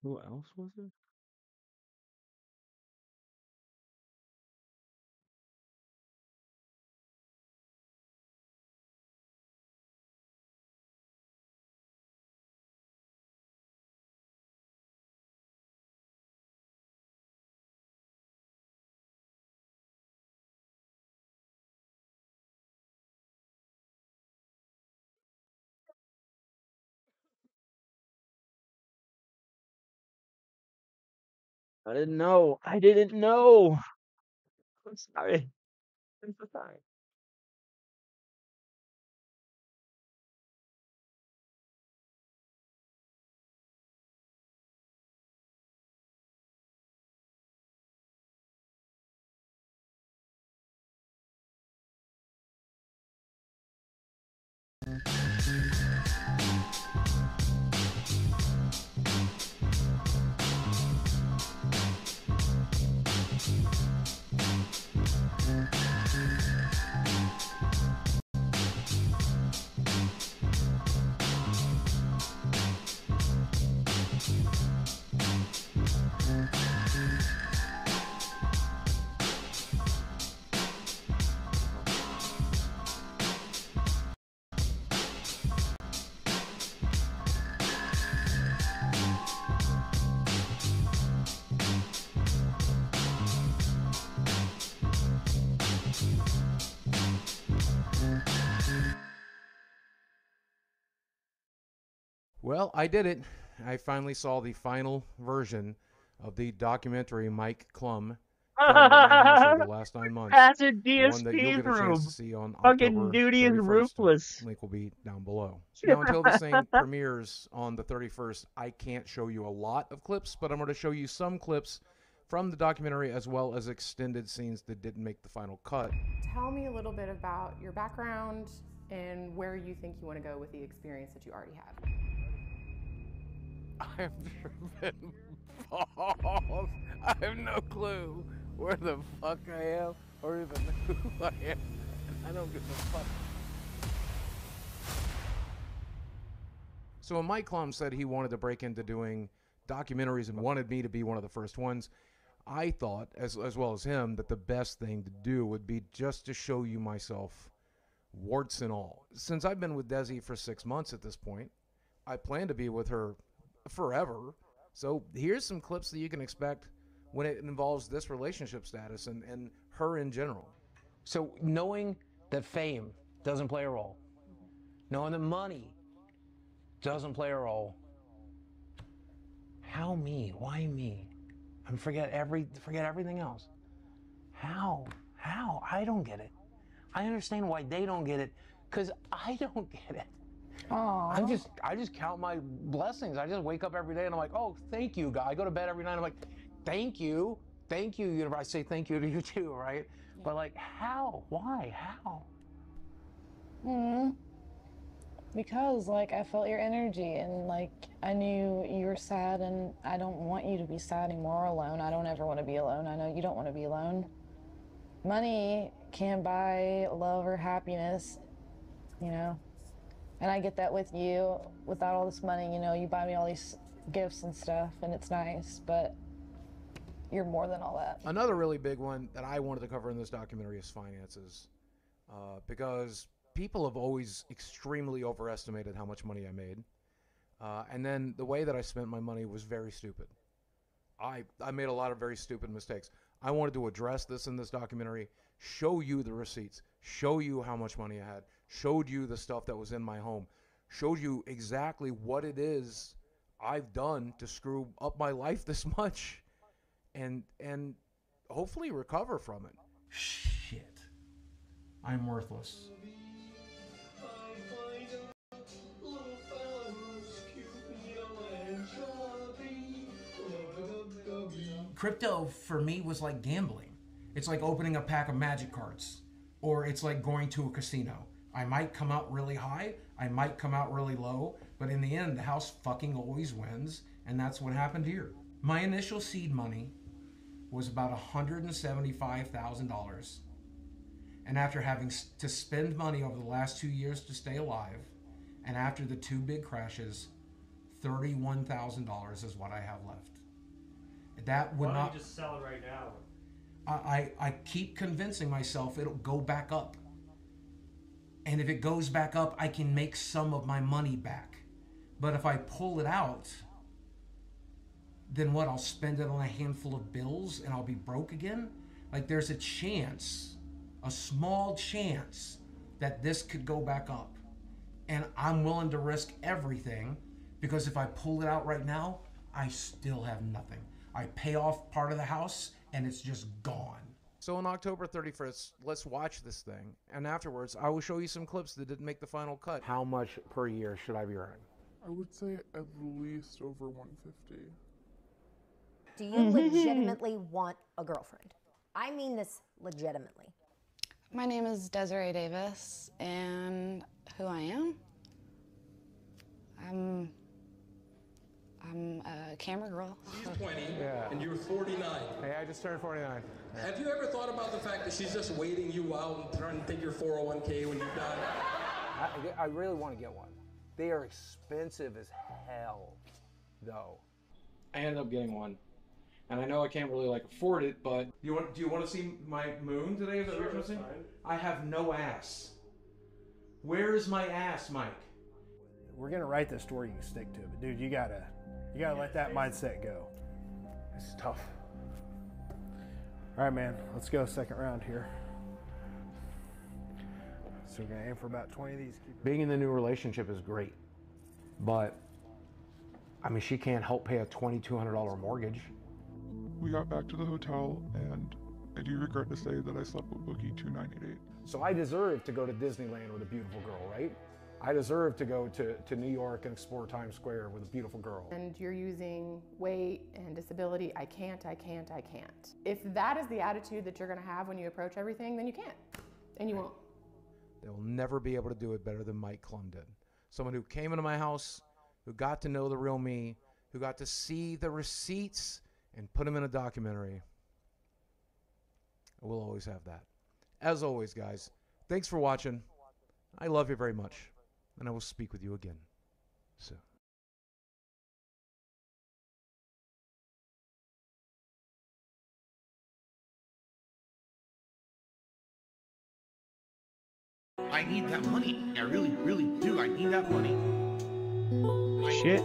Who else was it? I didn't know. I didn't know. I'm sorry. I'm so sorry. Well, I did it. I finally saw the final version of the documentary Mike Klum filmed at my house over the last 9 months. Passive The one that you'll DSP get a chance to room. see on Fucking October duty is 31st. ruthless. Link will be down below. Now, until this thing premieres on the 31st, I can't show you a lot of clips, but I'm going to show you some clips from the documentary as well as extended scenes that didn't make the final cut. Tell me a little bit about your background and where you think you want to go with the experience that you already have. I've driven balls. I have no clue where the fuck I am or even who I am. I don't give a fuck. So when Mike Klum said he wanted to break into doing documentaries and wanted me to be one of the first ones, I thought, as well as him, that the best thing to do would be just to show you myself, warts and all. Since I've been with Desi for 6 months at this point, I plan to be with her forever. So here's some clips that you can expect when it involves this relationship status and her in general. So knowing that fame doesn't play a role, knowing that money doesn't play a role, how me? Why me? And forget everything else. How? I don't get it. I understand why they don't get it, because I don't get it. Aww. I just count my blessings. I just wake up every day and I'm like, oh, thank you, God. I go to bed every night and I'm like, thank you, universe. I say thank you to you too, right? Yeah. But like, how? Why? How? Because like I felt your energy and like I knew you were sad and I don't want you to be sad anymore or alone. I don't ever want to be alone. I know you don't want to be alone. Money can't buy love or happiness, you know? And I get that with you. Without all this money, you know, you buy me all these gifts and stuff and it's nice, but you're more than all that. Another really big one that I wanted to cover in this documentary is finances. Because people have always extremely overestimated how much money I made. And then the way that I spent my money was very stupid. I made a lot of very stupid mistakes. I wanted to address this in this documentary, show you the receipts, show you how much money I had, showed you the stuff that was in my home, showed you exactly what it is I've done to screw up my life this much and hopefully recover from it. Shit. I'm worthless. Crypto for me was like gambling. It's like opening a pack of magic cards, or it's like going to a casino. I might come out really high, I might come out really low, but in the end, the house fucking always wins, and that's what happened here. My initial seed money was about $175,000. And after having to spend money over the last 2 years to stay alive, and after the two big crashes, $31,000 is what I have left. That would Why don't not. you just sell it right now? I keep convincing myself it'll go back up. And if it goes back up, I can make some of my money back. But if I pull it out, then what? I'll spend it on a handful of bills and I'll be broke again? Like, there's a chance, a small chance, that this could go back up. And I'm willing to risk everything, because if I pull it out right now, I still have nothing. I pay off part of the house and it's just gone. So on October 31st, let's watch this thing. And afterwards, I will show you some clips that didn't make the final cut. How much per year should I be earning? I would say at least over 150. Do you legitimately want a girlfriend? I mean this legitimately. My name is Desiree Davis, and who I am? I'm a camera girl. She's 20, Yeah. and you're 49. Hey, I just turned 49. Have you ever thought about the fact that she's just waiting you out and trying to take your 401k when you're done? I really want to get one. They are expensive as hell, though. I ended up getting one. And I know I can't really afford it, but do you want to see my moon today? Is that what you're saying? I have no ass. Where is my ass, Mike? We're gonna write the story you can stick to, but dude, you gotta let that mindset go. It's tough. All right, man, let's go second round here. So we're gonna aim for about 20 of these. Being in the new relationship is great, but I mean, she can't help pay a $2,200 mortgage. We got back to the hotel, and I do regret to say that I slept with Boogie 298. So I deserve to go to Disneyland with a beautiful girl, right? I deserve to go to New York and explore Times Square with a beautiful girl. And you're using weight and disability. I can't. If that is the attitude that you're going to have when you approach everything, then you can't. And you won't. They will never be able to do it better than Mike Klum did. Someone who came into my house, who got to know the real me, who got to see the receipts and put them in a documentary. We'll always have that. As always, guys, thanks for watching. I love you very much, and I will speak with you again soon. I need that money. I really, really do. I need that money. Shit.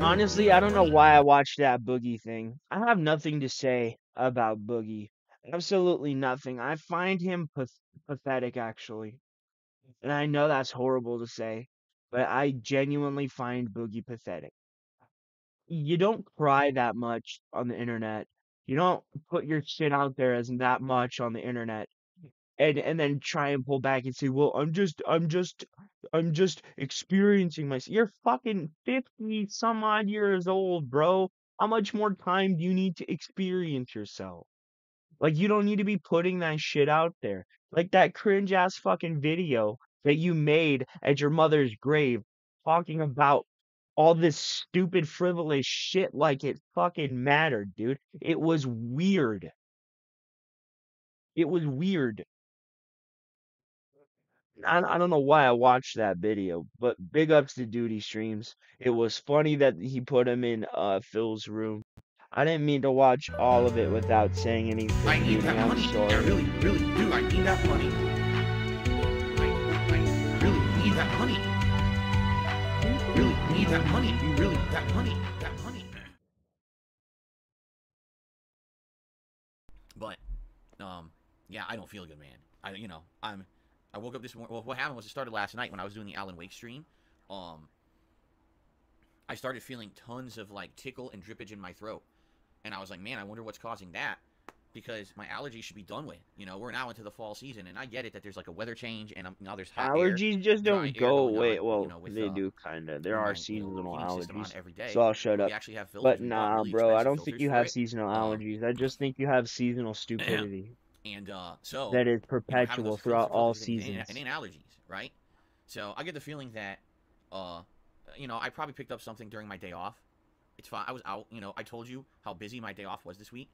Honestly, I don't know why I watched that Boogie thing. I have nothing to say about Boogie. Absolutely nothing. I find him pathetic, actually. And I know that's horrible to say, but I genuinely find Boogie pathetic. You don't cry that much on the internet. You don't put your shit out there as that much on the internet. And then try and pull back and say, "Well, I'm just experiencing myself." You're fucking 50 some odd years old, bro. How much more time do you need to experience yourself? Like, you don't need to be putting that shit out there. Like that cringe ass fucking video that you made at your mother's grave talking about all this stupid frivolous shit like it fucking mattered, dude. It was weird. It was weird. I don't know why I watched that video, but big ups to Duty Streams. It was funny that he put him in Phil's room. I didn't mean to watch all of it without saying anything. I need Duty. that I'm money. sorry. I really, really do. I need that money. I really need that money. Really need that money. You really need that money. That money. But, yeah, I don't feel good, man. I woke up this morning. Well, what happened was it started last night when I was doing the Alan Wake stream. I started feeling tons of tickle and drippage in my throat, and I was like, man, I wonder what's causing that, because my allergies should be done with. We're now into the fall season, and I get it that there's a weather change, and now there's hot Allergies air, just dry don't air go going away. on, Well, with, they do kind of. There with are my, seasonal heating system on allergies. every day. So I'll shut But up. we actually have But filters. We bought nah, really bro, I expensive don't think filters you for have it. seasonal allergies. I just think you have seasonal stupidity And so that is having perpetual those throughout all filters, it seasons. ain't allergies, right? So I get the feeling that, I probably picked up something during my day off. It's fine. I was out. I told you how busy my day off was this week.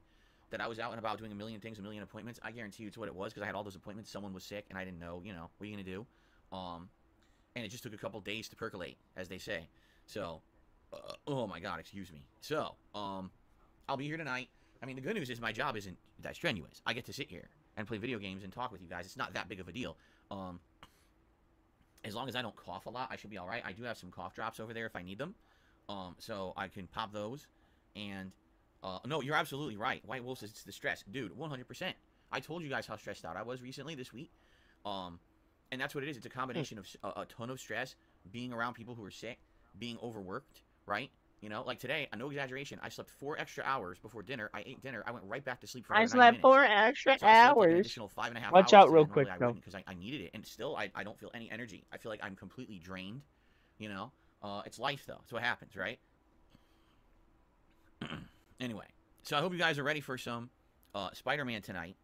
That I was out and about doing a million things, a million appointments. I guarantee you it's what it was, because I had all those appointments. Someone was sick, and I didn't know. What are you gonna do? and it just took a couple days to percolate, as they say. So, oh my God, excuse me. So, I'll be here tonight. I mean, the good news is my job isn't that strenuous. I get to sit here and play video games and talk with you guys. It's not that big of a deal. As long as I don't cough a lot, I should be all right. I do have some cough drops over there if I need them, so I can pop those. And no, you're absolutely right. White Wolf says it's the stress, dude. 100%. I told you guys how stressed out I was recently this week, and that's what it is. It's a combination of a ton of stress, being around people who are sick, being overworked, right? You know, like today, no exaggeration, I slept 4 extra hours before dinner. I ate dinner. I went right back to sleep for I another 90 slept minutes. 4 extra So I slept like an hours. additional 5.5 Watch hours out today. real quick, Normally I though. wouldn't because I needed it, and still I don't feel any energy. I feel like I'm completely drained. You know, it's life though. It's what happens, right? Anyway, so I hope you guys are ready for some Spider-Man tonight,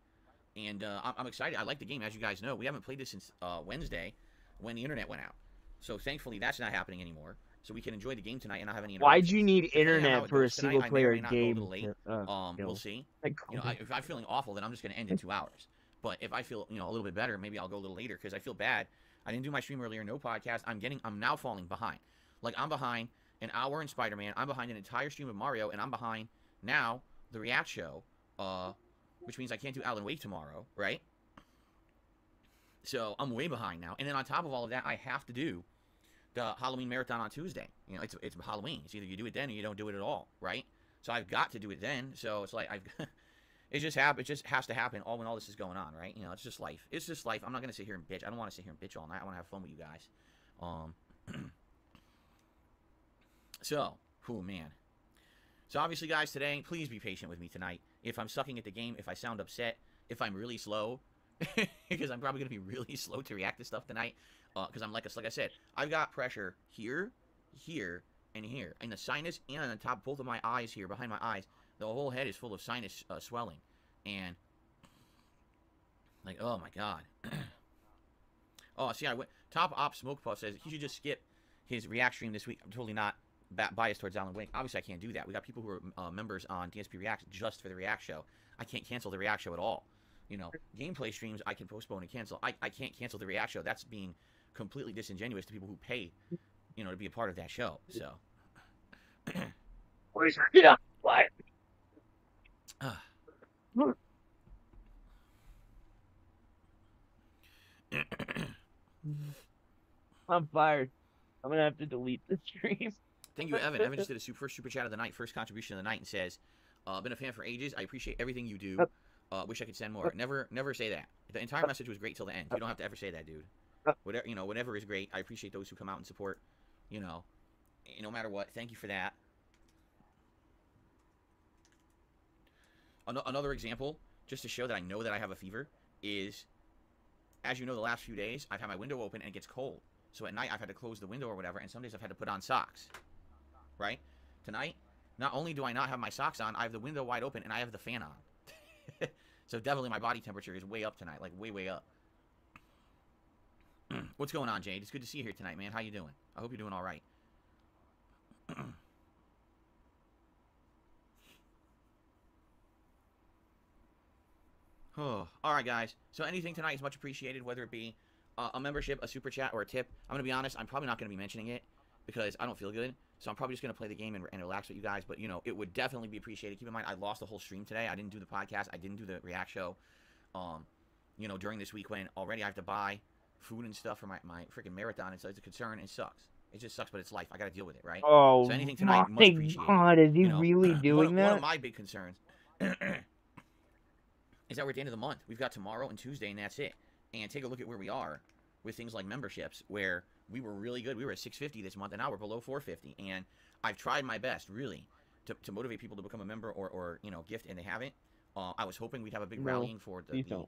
and I'm excited. I like the game, as you guys know. We haven't played this since Wednesday when the internet went out. So thankfully that's not happening anymore. So we can enjoy the game tonight and not have any interruptions. Why'd you need Depending on how internet it for a goes tonight, single I may or player may not go a game? little late. We'll see. You know, if I'm feeling awful, then I'm just going to end in 2 hours. But if I feel, you know, a little bit better, maybe I'll go a little later because I feel bad. I didn't do my stream earlier, no podcast. I'm now falling behind. Like, I'm behind an hour in Spider-Man. I'm behind an entire stream of Mario, and I'm behind now the React show, which means I can't do Alan Wake tomorrow, right? So I'm way behind now. And then on top of all of that, I have to do the Halloween marathon on Tuesday. You know, it's Halloween. It's either you do it then or you don't do it at all, right? So I've got to do it then. So it's like it just has to happen all when all this is going on, right? You know, it's just life. It's just life. I'm not gonna sit here and bitch. I don't want to sit here and bitch all night. I want to have fun with you guys. So, oh man. So obviously, guys, today, please be patient with me tonight. If I'm sucking at the game, if I sound upset, if I'm really slow, because I'm probably gonna be really slow to react to stuff tonight. Because I'm like I said, I've got pressure here, here, and here, in the sinus and on the top, both of my eyes here, behind my eyes. The whole head is full of sinus swelling, and like, oh my God. Oh, see, I went. Top Op Smoke Puff says he should just skip his React stream this week. I'm totally not biased towards Alan Wake. Obviously, I can't do that. We got people who are members on DSP React just for the React show. I can't cancel the React show at all. You know, gameplay streams I can postpone and cancel. I can't cancel the React show. That's being completely disingenuous to people who pay, you know, to be a part of that show. So. Yeah. What? I'm fired. I'm gonna have to delete the stream. Thank you, Evan. Evan just did a first super chat of the night, first contribution of the night, and says, "Been a fan for ages. I appreciate everything you do. Wish I could send more." Never say that. The entire message was great till the end. You don't have to ever say that, dude. Whatever, you know, whatever is great. I appreciate those who come out and support. You know, no matter what. Thank you for that. Another example, just to show that I know that I have a fever, is, as you know, the last few days I've had my window open and it gets cold. So at night I've had to close the window or whatever, and some days I've had to put on socks. Right? Tonight, not only do I not have my socks on, I have the window wide open and I have the fan on. So definitely my body temperature is way up tonight, like way up. What's going on, Jade? It's good to see you here tonight, man. How you doing? I hope you're doing all right. Oh, all right, guys. So anything tonight is much appreciated, whether it be a membership, a super chat, or a tip. I'm gonna be honest. I'm probably not gonna be mentioning it because I don't feel good. So I'm probably just gonna play the game and relax with you guys. But you know, it would definitely be appreciated. Keep in mind, I lost the whole stream today. I didn't do the podcast. I didn't do the React show. You know, during this week when already I have to buy food and stuff for my freaking marathon, and so it's a concern. It sucks. It just sucks, but it's life. I gotta deal with it, right? Oh so anything tonight, much appreciated. God, is he You know, really doing that? One of my big concerns is that we're at the end of the month. We've got tomorrow and Tuesday, and that's it. And take a look at where we are with things like memberships, where we were really good. We were at 650 this month, and now we're below 450. And I've tried my best, really, to motivate people to become a member or you know, gift, and they haven't. I was hoping we'd have a big rallying for the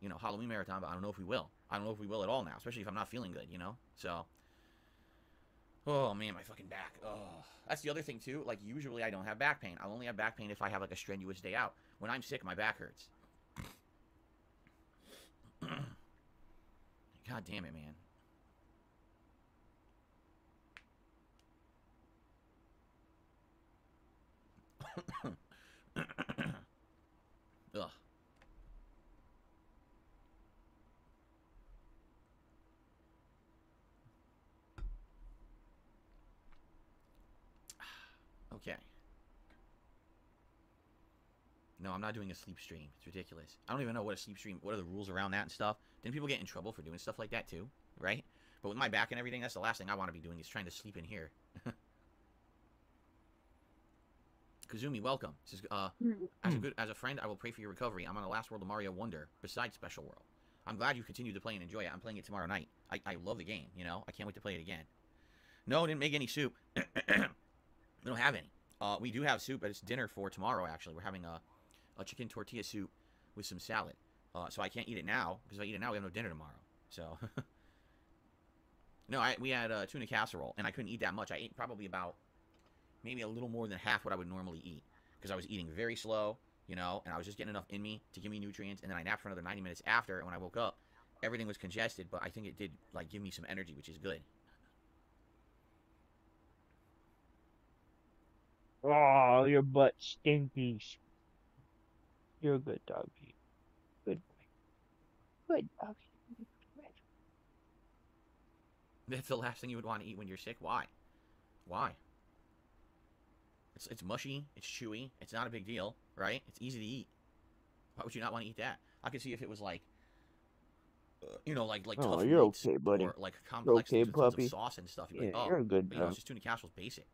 you know, Halloween marathon, but I don't know if we will. I don't know if we will at all now, especially if I'm not feeling good, you know? So, oh, man, my fucking back. Oh, that's the other thing, too. Like, usually I don't have back pain. I only have back pain if I have, like, a strenuous day out. When I'm sick, my back hurts. God damn it, man. Ugh. Okay. No, I'm not doing a sleep stream. It's ridiculous. I don't even know what a sleep stream, what are the rules around that and stuff. Didn't people get in trouble for doing stuff like that too? Right? But with my back and everything, that's the last thing I want to be doing is trying to sleep in here. Kazumi, welcome. Says, as a friend, I will pray for your recovery. I'm on the last world of Mario Wonder, besides Special World. I'm glad you continue to play and enjoy it. I'm playing it tomorrow night. I love the game, you know? I can't wait to play it again. No, didn't make any soup. We don't have any. We do have soup, but it's dinner for tomorrow, actually. We're having a chicken tortilla soup with some salad. So I can't eat it now, because if I eat it now, we have no dinner tomorrow. So, no, we had tuna casserole, and I couldn't eat that much. I ate probably about maybe a little more than half what I would normally eat, because I was eating very slow, you know, and I was just getting enough in me to give me nutrients, and then I napped for another 90 minutes after, and when I woke up, everything was congested, but I think it did, like, give me some energy, which is good. Oh, your butt stinkies. You're a good doggy. Good boy. Good doggy. That's the last thing you would want to eat when you're sick. Why? Why? It's mushy. It's chewy. It's not a big deal, right? It's easy to eat. Why would you not want to eat that? I could see if it was like, you know, like Oh, tough you're meats okay, buddy. or like You're complex okay, things with tons of puppy. sauce and stuff. You'd be Yeah, like, oh, you're a good but you know, dog. it's just tuna casserole's basic.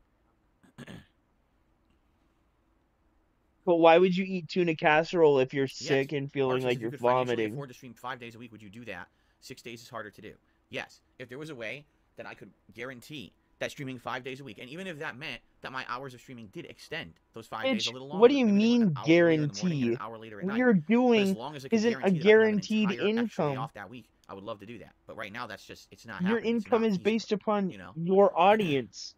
But why would you eat tuna casserole if you're Yes. sick and feeling Archie, like if you you're could financially vomiting? afford to stream 5 days a week, would you do that? 6 days is harder to do. Yes. If there was a way that I could guarantee that streaming 5 days a week, and even if that meant that my hours of streaming did extend those 5 days Bitch, a little what longer, do you maybe they went an mean hour earlier in the morning and an guarantee? hour later at What night. you're But as doing long as it could isn't a guarantee that I could have an guaranteed entire extra day income. off that week, I would love to do that. But right now, that's just, it's not Your happening. It's income not is feasible, based upon you know? your audience.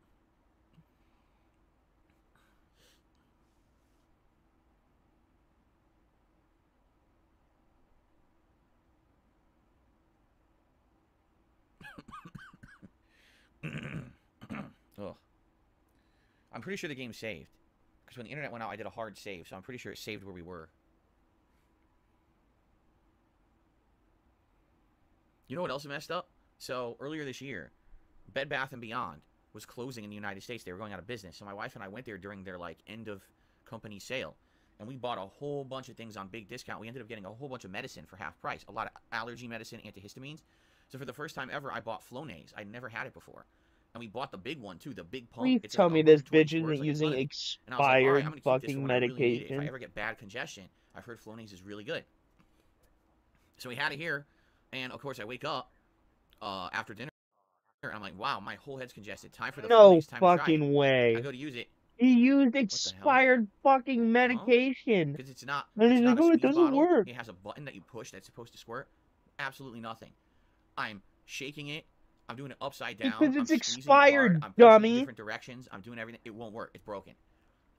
Ugh. I'm pretty sure the game saved. Because when the internet went out, I did a hard save, so I'm pretty sure it saved where we were. You know what else messed up? So, earlier this year, Bed Bath & Beyond was closing in the United States. They were going out of business. So my wife and I went there during their, like, end of company sale. And we bought a whole bunch of things on big discount. We ended up getting a whole bunch of medicine for half price. A lot of allergy medicine, antihistamines. So for the first time ever, I bought Flonase. I'd never had it before. And we bought the big one, too, the big pump. Please It's tell like me this 120 bitch squirts, isn't like a ton using of it. And I was like, all right, I'm expired going to keep this for fucking when I really need it. If I medication. ever get bad congestion, I've heard Flonase is really good. So we had it here. And, of course, I wake up after dinner. And I'm like, wow, my whole head's congested. Time for the No Flonase. Time to try it. fucking I way. go to use it. He used What the hell? expired fucking medication. Because it's not And he's like, a oh, it squeeze doesn't bottle. work. It has a button that you push that's supposed to squirt. Absolutely nothing. I'm shaking it. I'm doing it upside down. Because I'm it's squeezing it hard. expired, I'm pushing it in dummy. different directions. I'm doing everything. It won't work. It's broken.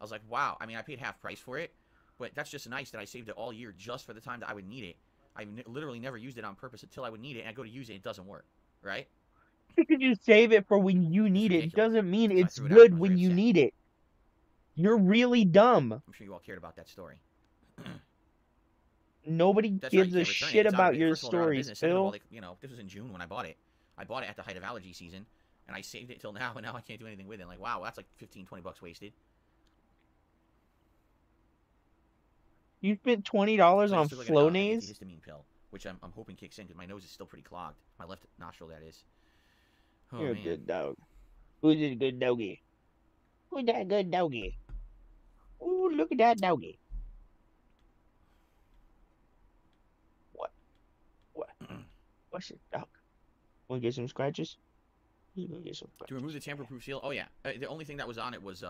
I was like, wow. I mean, I paid half price for it. But that's just nice that I saved it all year just for the time that I would need it. I literally never used it on purpose until I would need it. And I go to use it. It doesn't work. Right? Because you save it for when you need it doesn't mean So I it's threw it out. I good was when very you upset. need it. You're really dumb. I'm sure you all cared about that story. Nobody That's right, gives you a can't return it. shit It's out of about bu- your First of all, they're out of stories, business. Second of all, Phil. you know, this was in June when I bought it. I bought it at the height of allergy season, and I saved it till now, and now I can't do anything with it. Like, wow, that's like 15, 20 bucks wasted. You spent $20 So I on just took like an Flonase? antihistamine pill, which I'm hoping kicks in because my nose is still pretty clogged. My left nostril, that is. Oh, You're a man. good dog. Who's this good doggy? Who's that good doggy? Ooh, look at that doggy. What? What? What's it, dog? Wanna get some scratches? You gonna get some To scratches. remove the tamper-proof seal, oh yeah. The only thing that was on it was,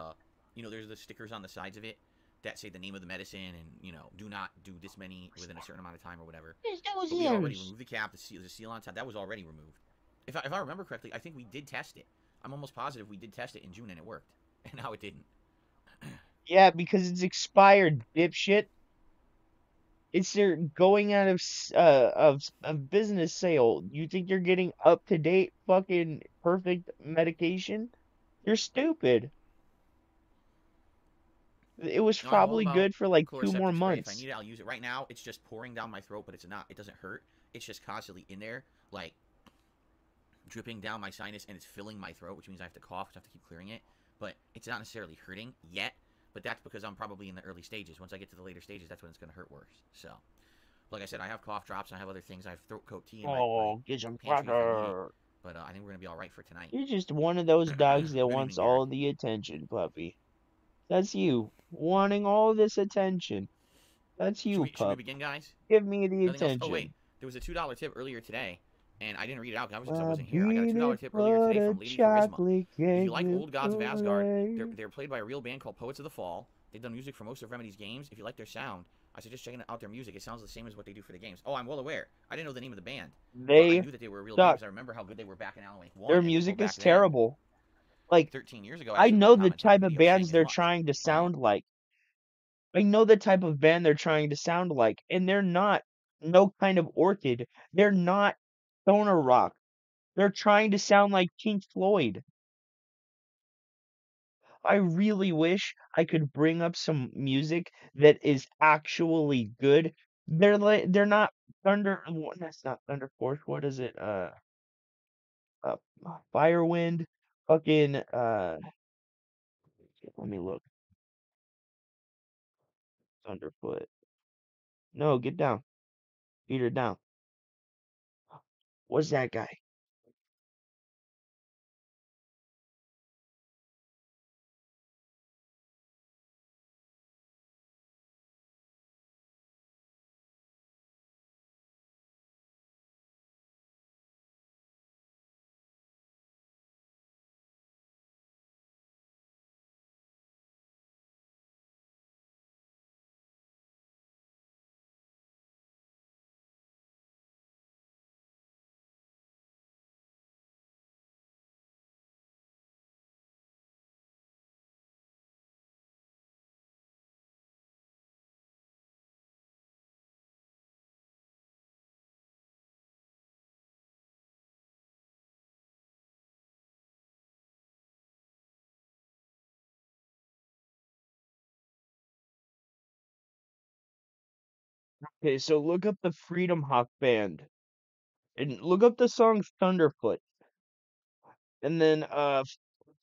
you know, there's the stickers on the sides of it that say the name of the medicine and, you know, do not do this many within a certain amount of time or whatever. But we had already removed the cap, the seal on top. That was already removed. If I remember correctly, I think we did test it. I'm almost positive we did test it in June and it worked. And now it didn't. Yeah, because it's expired, dipshit. It's their going out of business sale. You think you're getting up to date fucking perfect medication? You're stupid. It was No, I'm all probably about good for like 2 more Chloraseptic spray. If I months. need it, I'll use it. Right now, it's just pouring down my throat, but it's not. It doesn't hurt. It's just constantly in there, like dripping down my sinus, and it's filling my throat, which means I have to cough, 'cause I have to keep clearing it. but it's not necessarily hurting yet. But that's because I'm probably in the early stages. Once I get to the later stages, that's when it's going to hurt worse. So, like I said, I have cough drops and I have other things. I have throat coat tea in my Oh, get some pantry if I need it. cracker. But I think we're going to be all right for tonight. You're just one of those dogs that Good wants evening, Gary. all the attention, puppy. That's you, wanting all this attention. That's you, Should we pup. begin, guys? Give me the Nothing else? Oh, wait. attention. There was a $2 tip earlier today, and I didn't read it out because I My wasn't here. I got a $2 peanut tip earlier today butter from Lady Charisma. chocolate If you cake like with old gods of Asgard, Kool-Aid. they're played by a real band called Poets of the Fall. They've done music for most of Remedy's games. If you like their sound, I suggest checking out their music. It sounds the same as what they do for the games. Oh, I'm well aware. I didn't know the name of the band. But I They knew that they were a real band suck. because I remember how good they were back in Alan Wake 1. Their And people music back is then, terrible. Like, 13 years ago, I actually know left the comments on their type of videos saying bands as they're much. trying to sound like. I know the type of band they're trying to sound like, and they're not no kind of orchid. They're not stoner rock. They're trying to sound like Pink Floyd. I really wish I could bring up some music that is actually good. They're not that's not Thunder Force. What is it? Uh Firewind, fucking let me look. Thunderfoot. No, get down. Beat her down. What's that guy? Okay, so look up the Freedom Hawk Band and look up the song Thunderfoot. And then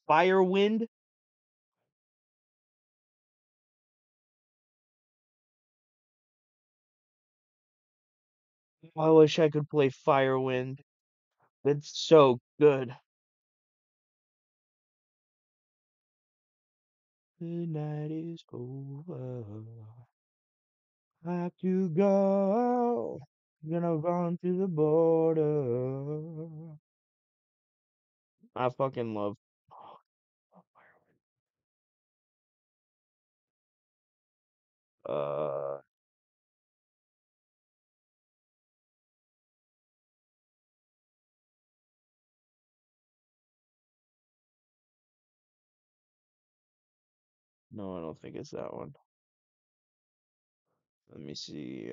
Firewind. I wish I could play Firewind. It's so good. The night is over. I have to go. Gonna run to the border. I fucking love. Uh, no, I don't think it's that one. Let me see.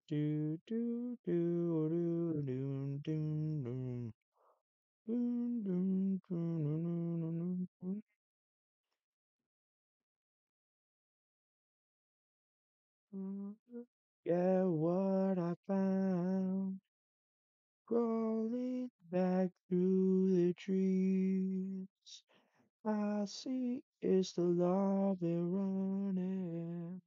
Do do do do do do do. Yeah, what I found crawling back through the trees. I see it's the love we're running.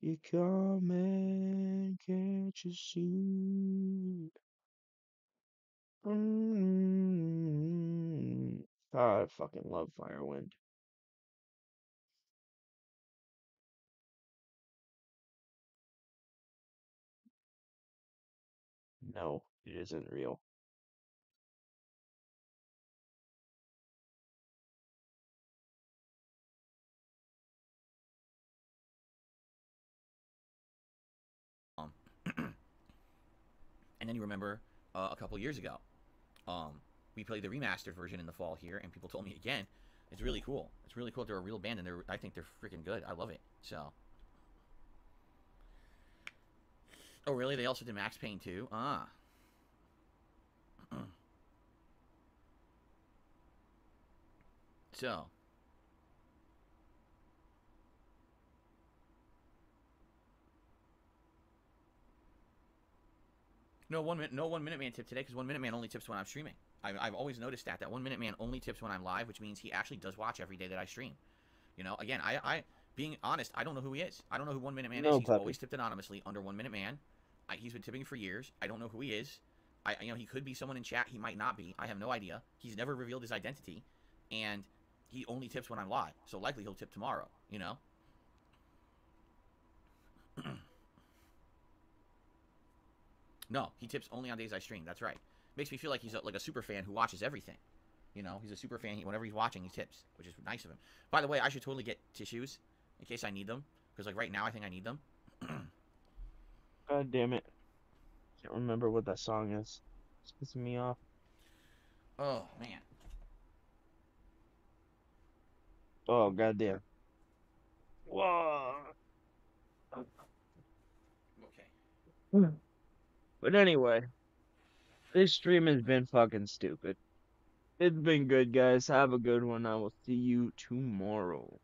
You coming, can't you see? Mm. I fucking love Firewind. No, it isn't real. And then you remember a couple years ago, we played the remastered version in the fall here, and people told me again, it's really cool. It's really cool. They're a real band, and I think they're freaking good. I love it. So. Oh, really? They also did Max Payne too? Ah. So. No 1 minute man tip today because 1 minute man only tips when I'm streaming. I've always noticed that 1 minute man only tips when I'm live, which means he actually does watch every day that I stream. You know, again, I being honest, I don't know who he is. I don't know who 1 minute man is. No He's puppy. always tipped anonymously under 1 minute man. He's been tipping for years. I don't know who he is. He could be someone in chat. He might not be. I have no idea. He's never revealed his identity, and he only tips when I'm live. So likely he'll tip tomorrow. You know. No, he tips only on days I stream. That's right. Makes me feel like he's like a super fan who watches everything. You know, he's a super fan. Whenever he's watching, he tips, which is nice of him. By the way, I should totally get tissues in case I need them, because like right now I think I need them. God damn it. Can't remember what that song is. It's pissing me off. Oh man. Oh goddamn. Whoa. Okay. But anyway, this stream has been fucking stupid. It's been good, guys. Have a good one. I will see you tomorrow.